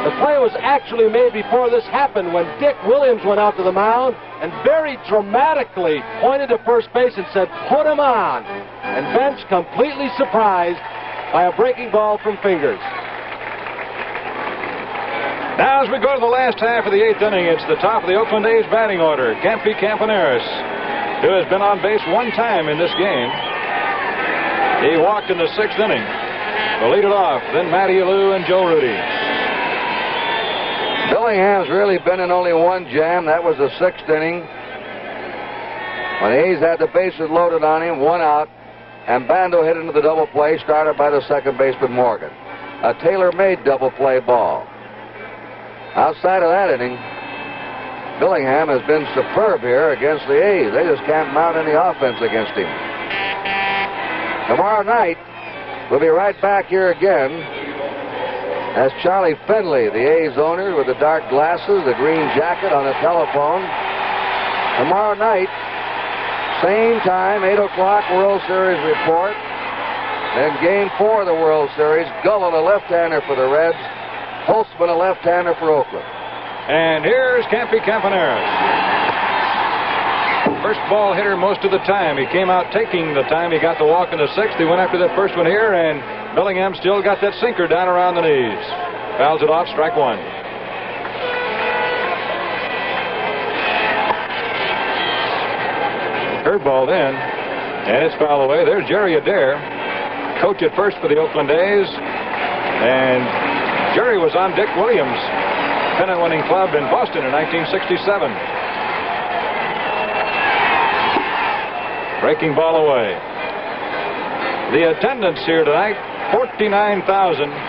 The play was actually made before this happened when Dick Williams went out to the mound and very dramatically pointed to first base and said, "Put him on." And Bench completely surprised by a breaking ball from Fingers. Now as we go to the last half of the 8th inning, it's the top of the Oakland A's batting order. Campy Campaneris, who has been on base 1 time in this game. He walked in the 6th inning. We'll lead it off, then Matty Alou and Joe Rudy. Billingham's really been in only 1 jam. That was the 6th inning. When the A's had the bases loaded on him, 1 out, and Bando hit into the double play, started by the second baseman Morgan. A tailor-made double play ball. Outside of that inning, Billingham has been superb here against the A's. They just can't mount any offense against him. Tomorrow night, we'll be right back here again. That's Charlie Finley, the A's owner, with the dark glasses, the green jacket, on the telephone. Tomorrow night, same time, 8 o'clock, World Series report. Then Game 4 of the World Series, Gullen, a left-hander for the Reds. Holtzman, a left-hander for Oakland. And here's Campy Campaneris. First ball hitter most of the time. He came out taking the time. He got the walk in the sixth. He went after that first one here, and Bellingham still got that sinker down around the knees. Fouls it off, strike one. Curveball then, and it's fouled away. There's Jerry Adair, coach at first for the Oakland A's, and Jerry was on Dick Williams' pennant-winning club in Boston in 1967. Breaking ball away. The attendance here tonight, 49,410.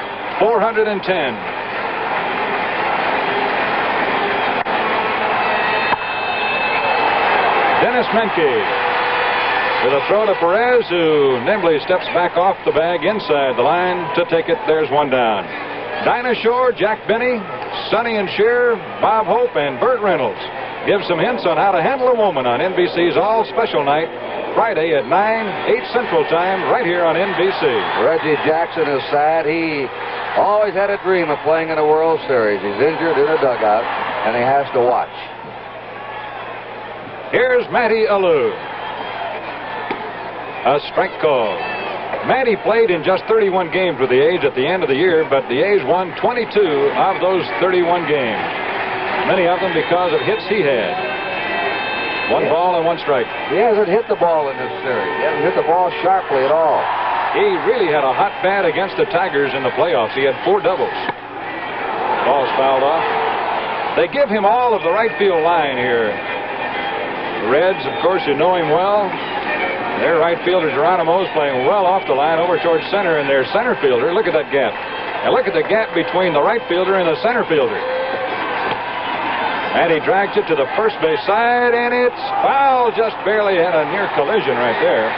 Dennis Menke with a throw to Perez, who nimbly steps back off the bag inside the line to take it. There's one down. Dinah Shore, Jack Benny, Sonny and Shear, Bob Hope, and Burt Reynolds give some hints on how to handle a woman on NBC's all-special night, Friday at 9, 8 Central Time, right here on NBC. Reggie Jackson is sad. He always had a dream of playing in a World Series. He's injured in a dugout, and he has to watch. Here's Matty Alou. A strike call. Matty played in just 31 games with the A's at the end of the year, but the A's won 22 of those 31 games. Many of them because of hits he had. One ball and one strike. He hasn't hit the ball in this series. He hasn't hit the ball sharply at all. He really had a hot bat against the Tigers in the playoffs. He had 4 doubles. Ball's fouled off. They give him all of the right field line here. The Reds, of course, you know him well. Their right fielder, Geronimo's playing well off the line over towards center, and their center fielder, look at that gap. And look at the gap between the right fielder and the center fielder. And he drags it to the first base side, and it's foul. Just barely had a near collision right there.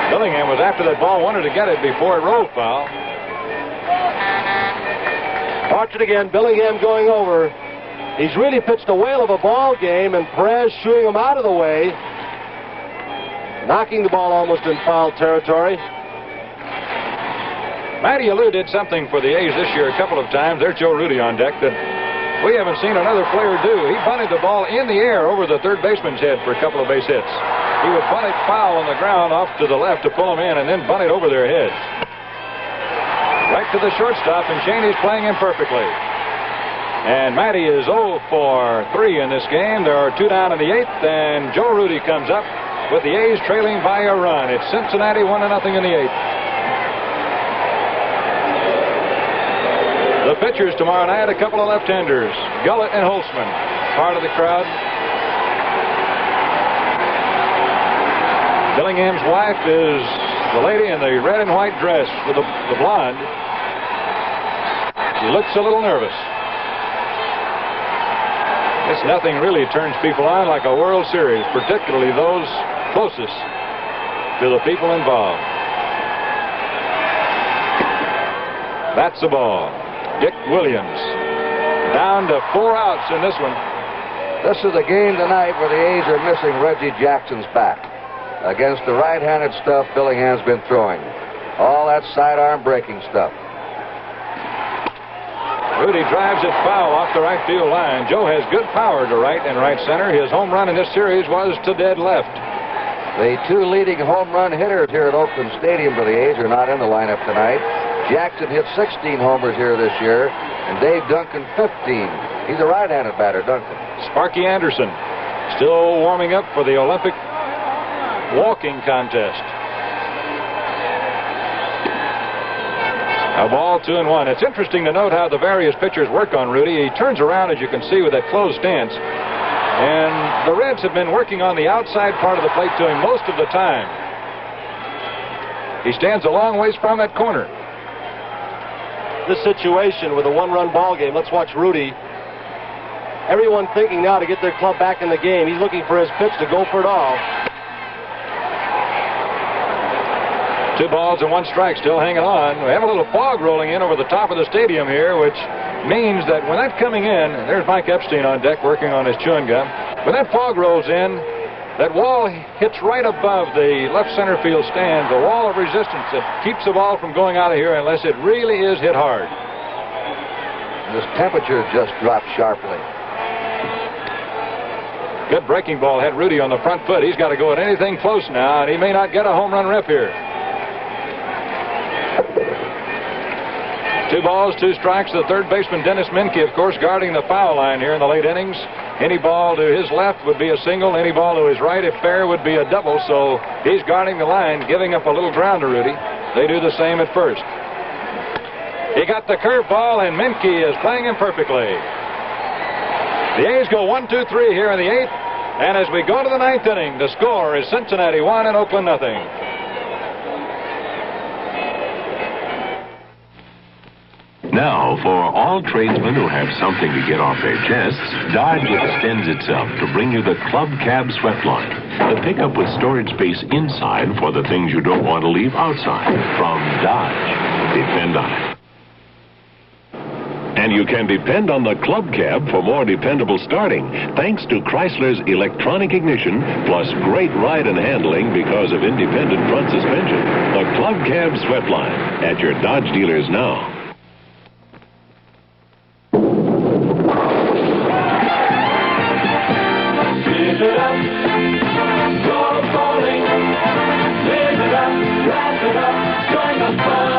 Bellingham was after that ball, wanted to get it before it rolled foul. Watch it again. Bellingham going over. He's really pitched a whale of a ball game, and Perez shooing him out of the way. Knocking the ball almost in foul territory. Matty Alou did something for the A's this year a couple of times. There's Joe Rudy on deck that we haven't seen another player do. He bunted the ball in the air over the third baseman's head for a couple of base hits. He would bunt it foul on the ground off to the left to pull him in, and then bunt it over their heads. Right to the shortstop, and Cheney's playing him perfectly. And Matty is 0 for 3 in this game. There are 2 down in the 8th, and Joe Rudy comes up with the A's trailing by a run. It's Cincinnati 1-0 in the 8th. The pitchers tomorrow night, a couple of left-handers, Gullett and Holtzman, part of the crowd. Billingham's wife is the lady in the red and white dress with the blonde. She looks a little nervous. It's nothing really turns people on like a World Series, particularly those closest to the people involved. That's the ball. Dick Williams down to 4 outs in this one. This is the game tonight where the A's are missing Reggie Jackson's bat. Against the right-handed stuff Billingham's been throwing. All that sidearm breaking stuff. Rudy drives it foul off the right field line. Joe has good power to right and right center. His home run in this series was to dead left. The 2 leading home run hitters here at Oakland Stadium for the A's are not in the lineup tonight. Jackson hit 16 homers here this year, and Dave Duncan 15. He's a right-handed batter, Duncan. Sparky Anderson still warming up for the Olympic walking contest. A ball, 2-1. It's interesting to note how the various pitchers work on Rudy. He turns around, as you can see, with that closed stance. And the Reds have been working on the outside part of the plate to him most of the time. He stands a long ways from that corner. This situation with a 1-run ball game. Let's watch Rudy. Everyone thinking now to get their club back in the game. He's looking for his pitch to go for it all. 2 balls and 1 strike, still hanging on. We have a little fog rolling in over the top of the stadium here, which means that when that's coming in, there's Mike Epstein on deck working on his chewing gum. When that fog rolls in, that wall hits right above the left center field stand, the wall of resistance that keeps the ball from going out of here unless it really is hit hard. This temperature just dropped sharply. Good breaking ball had Rudy on the front foot. He's got to go at anything close now, and he may not get a home run rip here. 2 balls, 2 strikes. The third baseman, Dennis Menke, of course, guarding the foul line here in the late innings. Any ball to his left would be a single. Any ball to his right, if fair, would be a double. So he's guarding the line, giving up a little ground to Rudy. They do the same at first. He got the curveball, and Menke is playing him perfectly. The A's go 1-2-3 here in the 8th. And as we go to the 9th inning, the score is Cincinnati 1 and Oakland nothing. Now, for all tradesmen who have something to get off their chests, Dodge extends itself to bring you the Club Cab Swept line. The pickup with storage space inside for the things you don't want to leave outside. From Dodge. Depend on it. And you can depend on the Club Cab for more dependable starting, thanks to Chrysler's electronic ignition, plus great ride and handling because of independent front suspension. The Club Cab Swept line at your Dodge dealers now. Live it up, go bowling. Live it up, laugh it up, join the fun.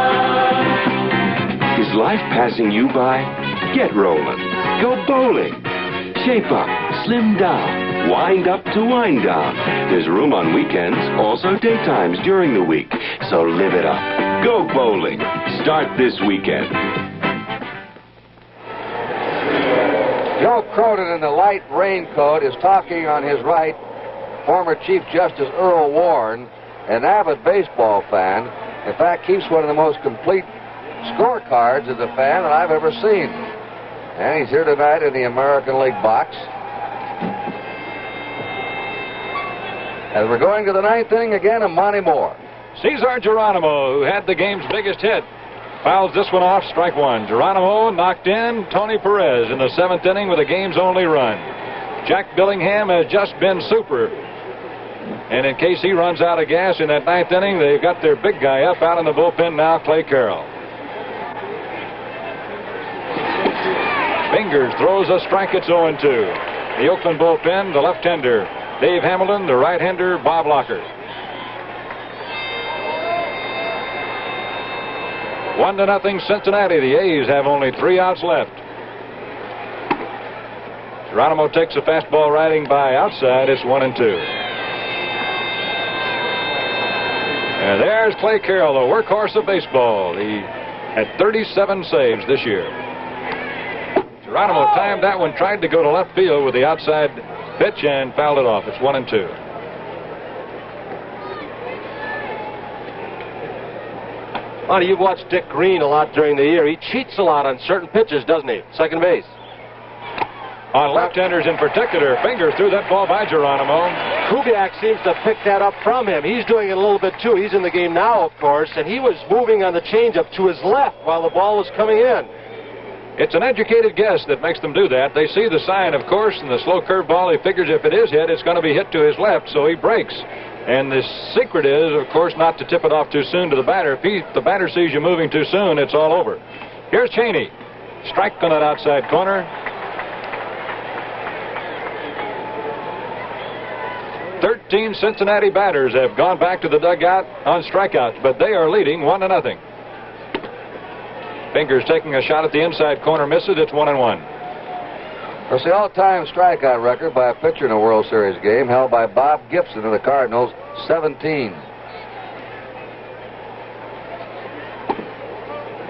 Is life passing you by? Get rolling. Go bowling. Shape up, slim down, wind up to wind down. There's room on weekends, also daytimes during the week. So live it up. Go bowling. Start this weekend. Joe Cronin in the light raincoat is talking on his right. Former Chief Justice Earl Warren, an avid baseball fan. In fact, keeps one of the most complete scorecards as a fan that I've ever seen. And he's here tonight in the American League box. As we're going to the 9th inning again, of Monte Moore. Cesar Geronimo, who had the game's biggest hit, fouls this one off, strike 1. Geronimo knocked in Tony Perez in the 7th inning with a game's only run. Jack Billingham has just been super. And in case he runs out of gas in that 9th inning, they've got their big guy up out in the bullpen now, Clay Carroll. Fingers throws a strike, it's 0-2. The Oakland bullpen, the left-hander Dave Hamilton, the right-hander Bob Locker. 1-0 Cincinnati. The A's have only 3 outs left. Geronimo takes a fastball riding by outside. It's 1-2. And there's Clay Carroll, the workhorse of baseball. He had 37 saves this year. Geronimo timed that one, tried to go to left field with the outside pitch and fouled it off. It's 1-2. Monty, you've watched Dick Green a lot during the year. He cheats a lot on certain pitches, doesn't he? Second base. On left-handers in particular, Fingers threw that ball by Geronimo. Kubek seems to pick that up from him. He's doing it a little bit too. He's in the game now, of course, and he was moving on the changeup to his left while the ball was coming in. It's an educated guess that makes them do that. They see the sign, of course, and the slow curve ball. He figures if it is hit, it's going to be hit to his left, so he breaks. And the secret is, of course, not to tip it off too soon to the batter. If the batter sees you moving too soon, it's all over. Here's Cheney. Strike on that outside corner. 13 Cincinnati batters have gone back to the dugout on strikeouts, but they are leading 1-0. Fingers taking a shot at the inside corner, misses. It's 1-1. That's the all-time strikeout record by a pitcher in a World Series game, held by Bob Gibson of the Cardinals, 17.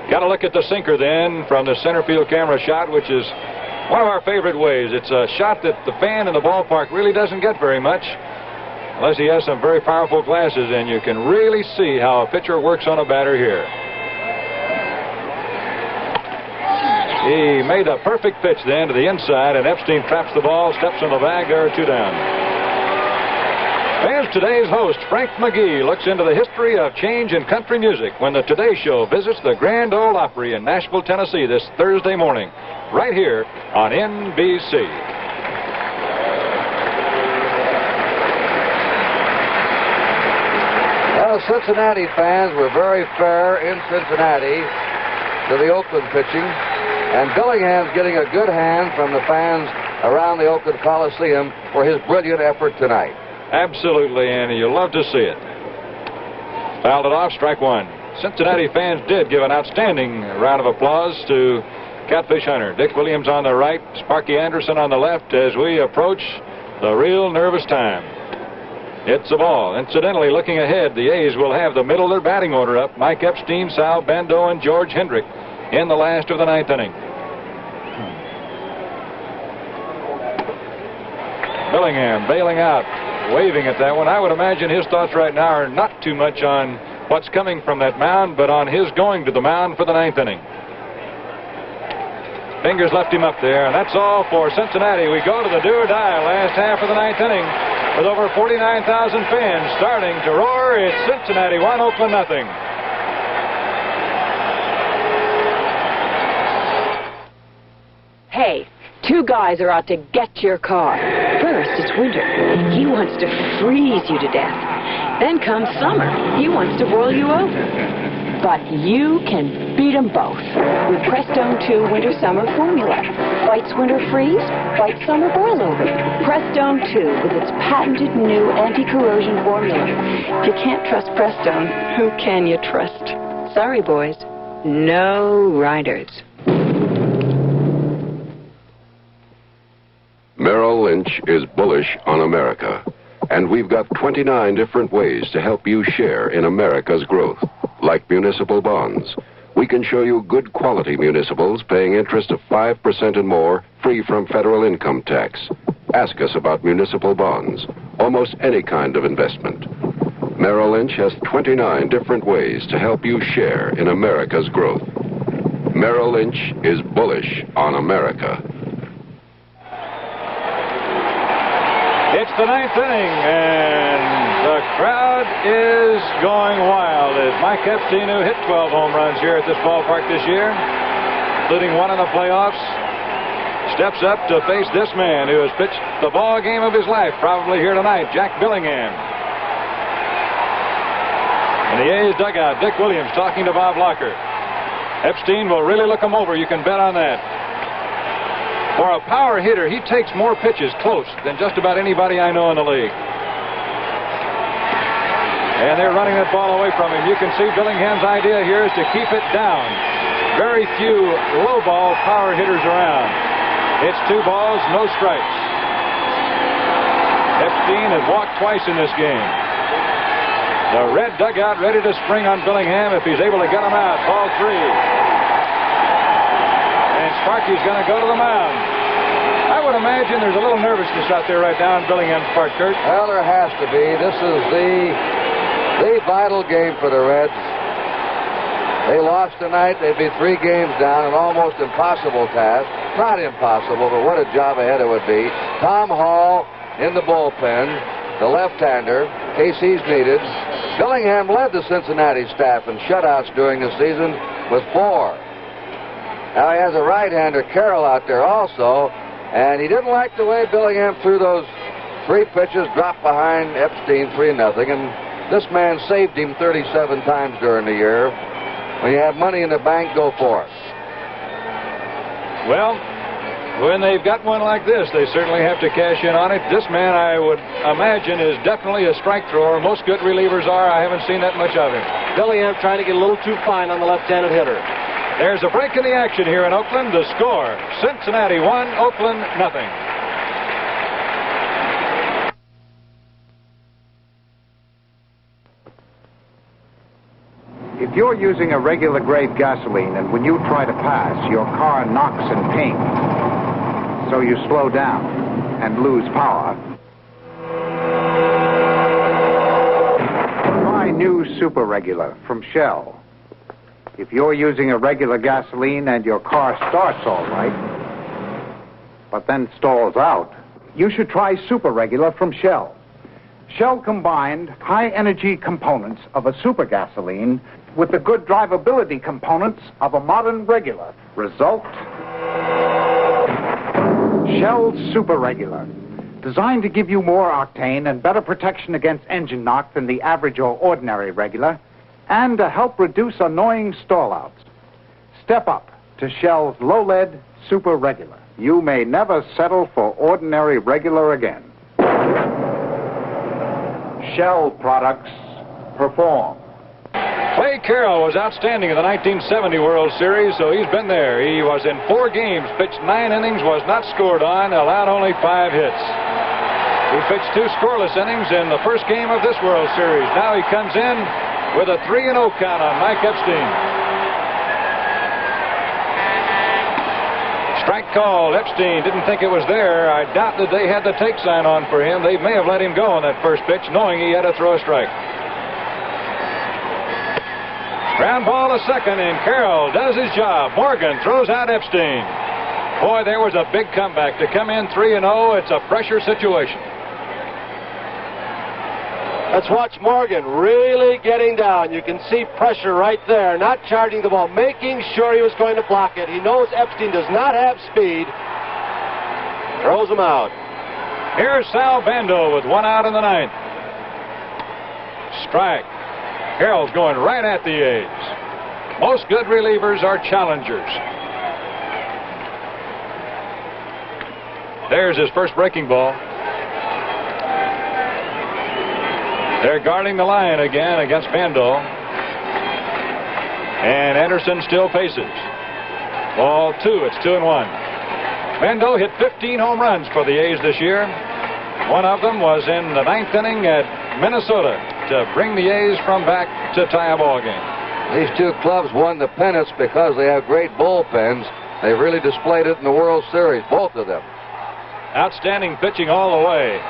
Got to look at the sinker then from the center field camera shot, which is one of our favorite ways. It's a shot that the fan in the ballpark really doesn't get very much, unless he has some very powerful glasses, and you can really see how a pitcher works on a batter here. He made a perfect pitch then to the inside, and Epstein traps the ball, steps on the bag. There are 2 down. As today's host, Frank McGee, looks into the history of change in country music when the Today Show visits the Grand Ole Opry in Nashville, Tennessee this Thursday morning, right here on NBC. Well, Cincinnati fans were very fair in Cincinnati to the Oakland pitching. And Billingham's getting a good hand from the fans around the Oakland Coliseum for his brilliant effort tonight. Absolutely, Andy. You'll love to see it. Fouled it off, strike one. Cincinnati fans did give an outstanding round of applause to Catfish Hunter. Dick Williams on the right, Sparky Anderson on the left as we approach the real nervous time. It's a ball. Incidentally, looking ahead, the A's will have the middle of their batting order up. Mike Epstein, Sal Bando, and George Hendrick in the last of the ninth inning. Billingham bailing out, waving at that one. I would imagine his thoughts right now are not too much on what's coming from that mound, but on his going to the mound for the ninth inning. Fingers left him up there, and that's all for Cincinnati. We go to the do or die last half of the ninth inning with over 49,000 fans starting to roar. It's Cincinnati 1, Oakland nothing. Hey, two guys are out to get your car. First, it's winter. He wants to freeze you to death. Then comes summer. He wants to boil you over. But you can beat them both with Prestone 2 Winter-Summer Formula. Fights winter freeze, fights summer boil over. Prestone 2 with its patented new anti-corrosion formula. If you can't trust Prestone, who can you trust? Sorry, boys. No riders. Merrill Lynch is bullish on America, and we've got 29 different ways to help you share in America's growth. Like municipal bonds, we can show you good quality municipals paying interest of 5% and more, free from federal income tax. Ask us about municipal bonds, almost any kind of investment. Merrill Lynch has 29 different ways to help you share in America's growth. Merrill Lynch is bullish on America. It's the ninth inning, and the crowd is going wild as Mike Epstein, who hit 12 home runs here at this ballpark this year, including one in the playoffs, steps up to face this man who has pitched the ball game of his life, probably here tonight, Jack Billingham. In the A's dugout, Dick Williams talking to Bob Locker. Epstein will really look him over, you can bet on that. For a power hitter, he takes more pitches close than just about anybody I know in the league. And they're running that ball away from him. You can see Billingham's idea here is to keep it down. Very few low ball power hitters around. It's 2 balls, no strikes. Epstein has walked twice in this game. The red dugout ready to spring on Billingham if he's able to get him out. Ball 3. And Sparky's going to go to the mound. I would imagine there's a little nervousness out there right now in Billingham's part, Kurt. Well, there has to be. This is the vital game for the Reds. They lost tonight. They'd be 3 games down, an almost impossible task. Not impossible, but what a job ahead it would be. Tom Hall in the bullpen, the left-hander, in case he's needed. Billingham led the Cincinnati staff in shutouts during the season with 4. Now he has a right-hander, Carroll, out there also, and he didn't like the way Billingham threw those 3 pitches, dropped behind Epstein 3-0, and this man saved him 37 times during the year. When you have money in the bank, go for it. Well, when they've got one like this, they certainly have to cash in on it. This man, I would imagine, is definitely a strike thrower. Most good relievers are. I haven't seen that much of him. Billingham trying to get a little too fine on the left-handed hitter. There's a break in the action here in Oakland. The score, Cincinnati 1, Oakland nothing. If you're using a regular grade gasoline and when you try to pass, your car knocks and pings, so you slow down and lose power, try new Super Regular from Shell. If you're using a regular gasoline and your car starts all right, but then stalls out, you should try Super Regular from Shell. Shell combined high-energy components of a super gasoline with the good drivability components of a modern regular. Result? Shell Super Regular. Designed to give you more octane and better protection against engine knock than the average or ordinary regular, and to help reduce annoying stallouts. Step up to Shell's low-lead Super Regular. you may never settle for ordinary regular again. Shell products perform. Clay Carroll was outstanding in the 1970 World Series, so he's been there. He was in 4 games, pitched 9 innings, was not scored on, allowed only 5 hits. He pitched 2 scoreless innings in the first game of this World Series. Now he comes in with a 3-0 count on Mike Epstein. Strike call. Epstein didn't think it was there. I doubt that they had the take sign on for him. They may have let him go on that first pitch, knowing he had to throw a strike. Ground ball to second, and Carroll does his job. Morgan throws out Epstein. Boy, there was a big comeback. To come in 3-0, it's a pressure situation. Let's watch Morgan really getting down. You can see pressure right there, not charging the ball, making sure he was going to block it. He knows Epstein does not have speed. Throws him out. Here's Sal Bando with 1 out in the 9th. Strike. Carroll's going right at the A's. Most good relievers are challengers. There's his first breaking ball. They're guarding the line again against Bando. And Anderson still faces. Ball 2, it's 2-1. Bando hit 15 home runs for the A's this year. One of them was in the 9th inning at Minnesota to bring the A's from back to tie a ball game. These 2 clubs won the pennants because they have great bullpens. They really displayed it in the World Series, both of them. Outstanding pitching all the way.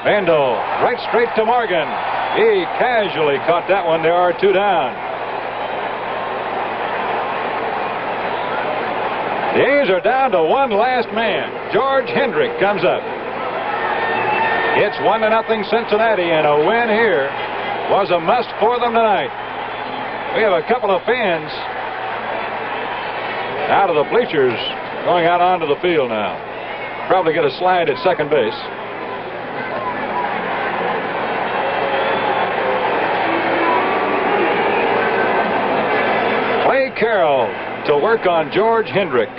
Bando right straight to Morgan. He casually caught that one. There are 2 down. The A's are down to one last man. George Hendrick comes up. It's 1-0 Cincinnati, and a win here was a must for them tonight. We have a couple of fans out of the bleachers going out onto the field now. Probably get a slide at second base. Clay Carroll to work on George Hendrick.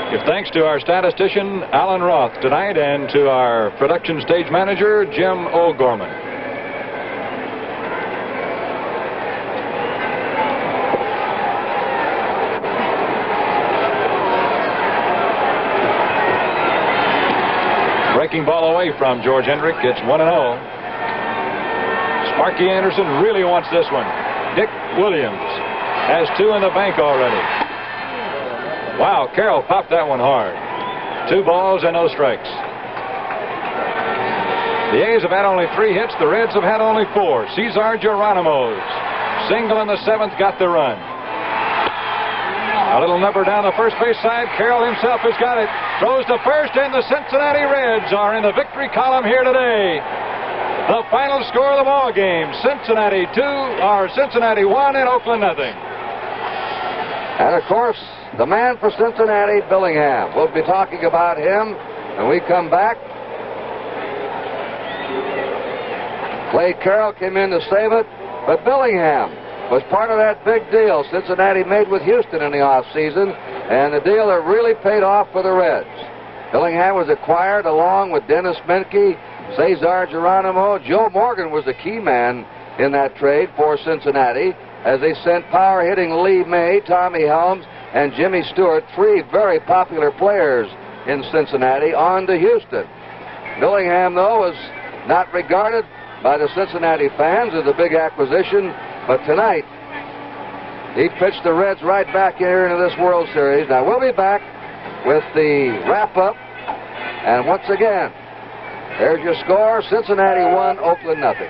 Give thanks to our statistician, Alan Roth, tonight, and to our production stage manager, Jim O'Gorman. Breaking ball away from George Hendrick. It's 1-0. Sparky Anderson really wants this one. Dick Williams has 2 in the bank already. Wow, Carroll popped that one hard. 2 balls and no strikes. The A's have had only 3 hits. The Reds have had only 4. Cesar Geronimo's single in the 7th got the run. A little number down the first base side. Carroll himself has got it. Throws to first, and the Cincinnati Reds are in the victory column here today. The final score of the ball game: Cincinnati 1 and Oakland nothing. And of course, the man for Cincinnati, Billingham. We'll be talking about him when we come back. Clay Carroll came in to save it, but Billingham was part of that big deal Cincinnati made with Houston in the offseason, and the deal that really paid off for the Reds. Billingham was acquired along with Dennis Menke, Cesar Geronimo. Joe Morgan was the key man in that trade for Cincinnati as they sent power-hitting Lee May, Tommy Helms, and Jimmy Stewart, 3 very popular players in Cincinnati, on to Houston. Billingham, though, was not regarded by the Cincinnati fans as a big acquisition, but tonight he pitched the Reds right back here into this World Series. Now, we'll be back with the wrap-up, and once again, there's your score: Cincinnati 1, Oakland nothing.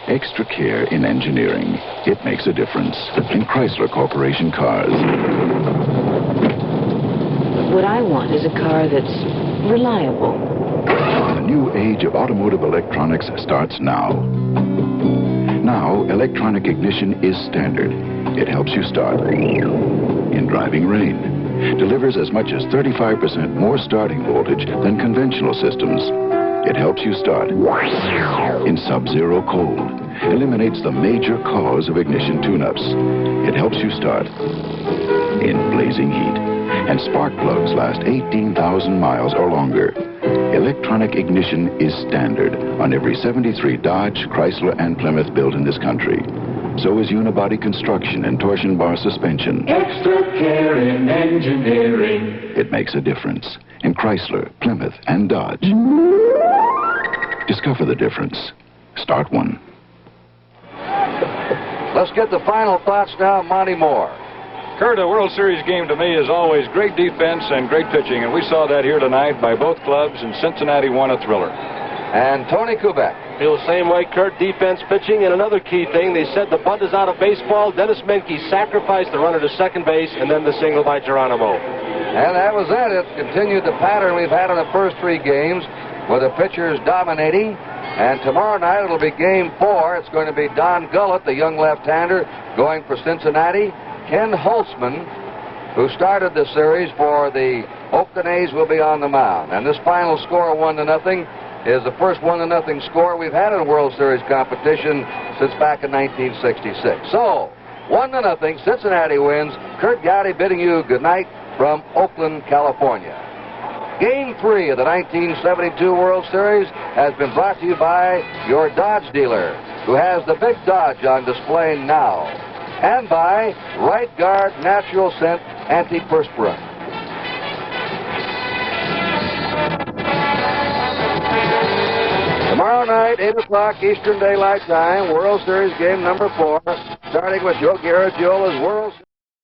Extra care in engineering. It makes a difference in Chrysler Corporation cars. What I want is a car that's reliable. The new age of automotive electronics starts now. Now, electronic ignition is standard. It helps you start in driving rain. Delivers as much as 35% more starting voltage than conventional systems. It helps you start in sub-zero cold, eliminates the major cause of ignition tune-ups. It helps you start in blazing heat, and spark plugs last 18,000 miles or longer. Electronic ignition is standard on every 73 Dodge, Chrysler, and Plymouth built in this country. So is unibody construction and torsion bar suspension. Extra care in engineering. It makes a difference in Chrysler, Plymouth, and Dodge. Discover the difference. Start one. Let's get the final thoughts now, Monte Moore. Kurt, a World Series game to me is always great defense and great pitching, and we saw that here tonight by both clubs, and Cincinnati won a thriller. And Tony Kubek. Feel the same way, Kurt. Defense, pitching, and another key thing, they said the bunt is out of baseball. Dennis Menke sacrificed the runner to second base, and then the single by Geronimo. And that was it. It continued the pattern we've had in the first three games, with the pitchers dominating. And tomorrow night it'll be Game 4. It's going to be Don Gullett, the young left-hander, going for Cincinnati. Ken Holtzman, who started the series for the Oakland A's, will be on the mound. And this final score of 1-0 is the first 1-0 score we've had in a World Series competition since back in 1966. So, 1-0, Cincinnati wins. Kurt Gowdy bidding you good night from Oakland, California. Game 3 of the 1972 World Series has been brought to you by your Dodge dealer, who has the big Dodge on display now, and by Right Guard Natural Scent Antiperspirant. Tomorrow night, 8 o'clock Eastern Daylight Time, World Series game number 4, starting with Joe Garagio's World Series.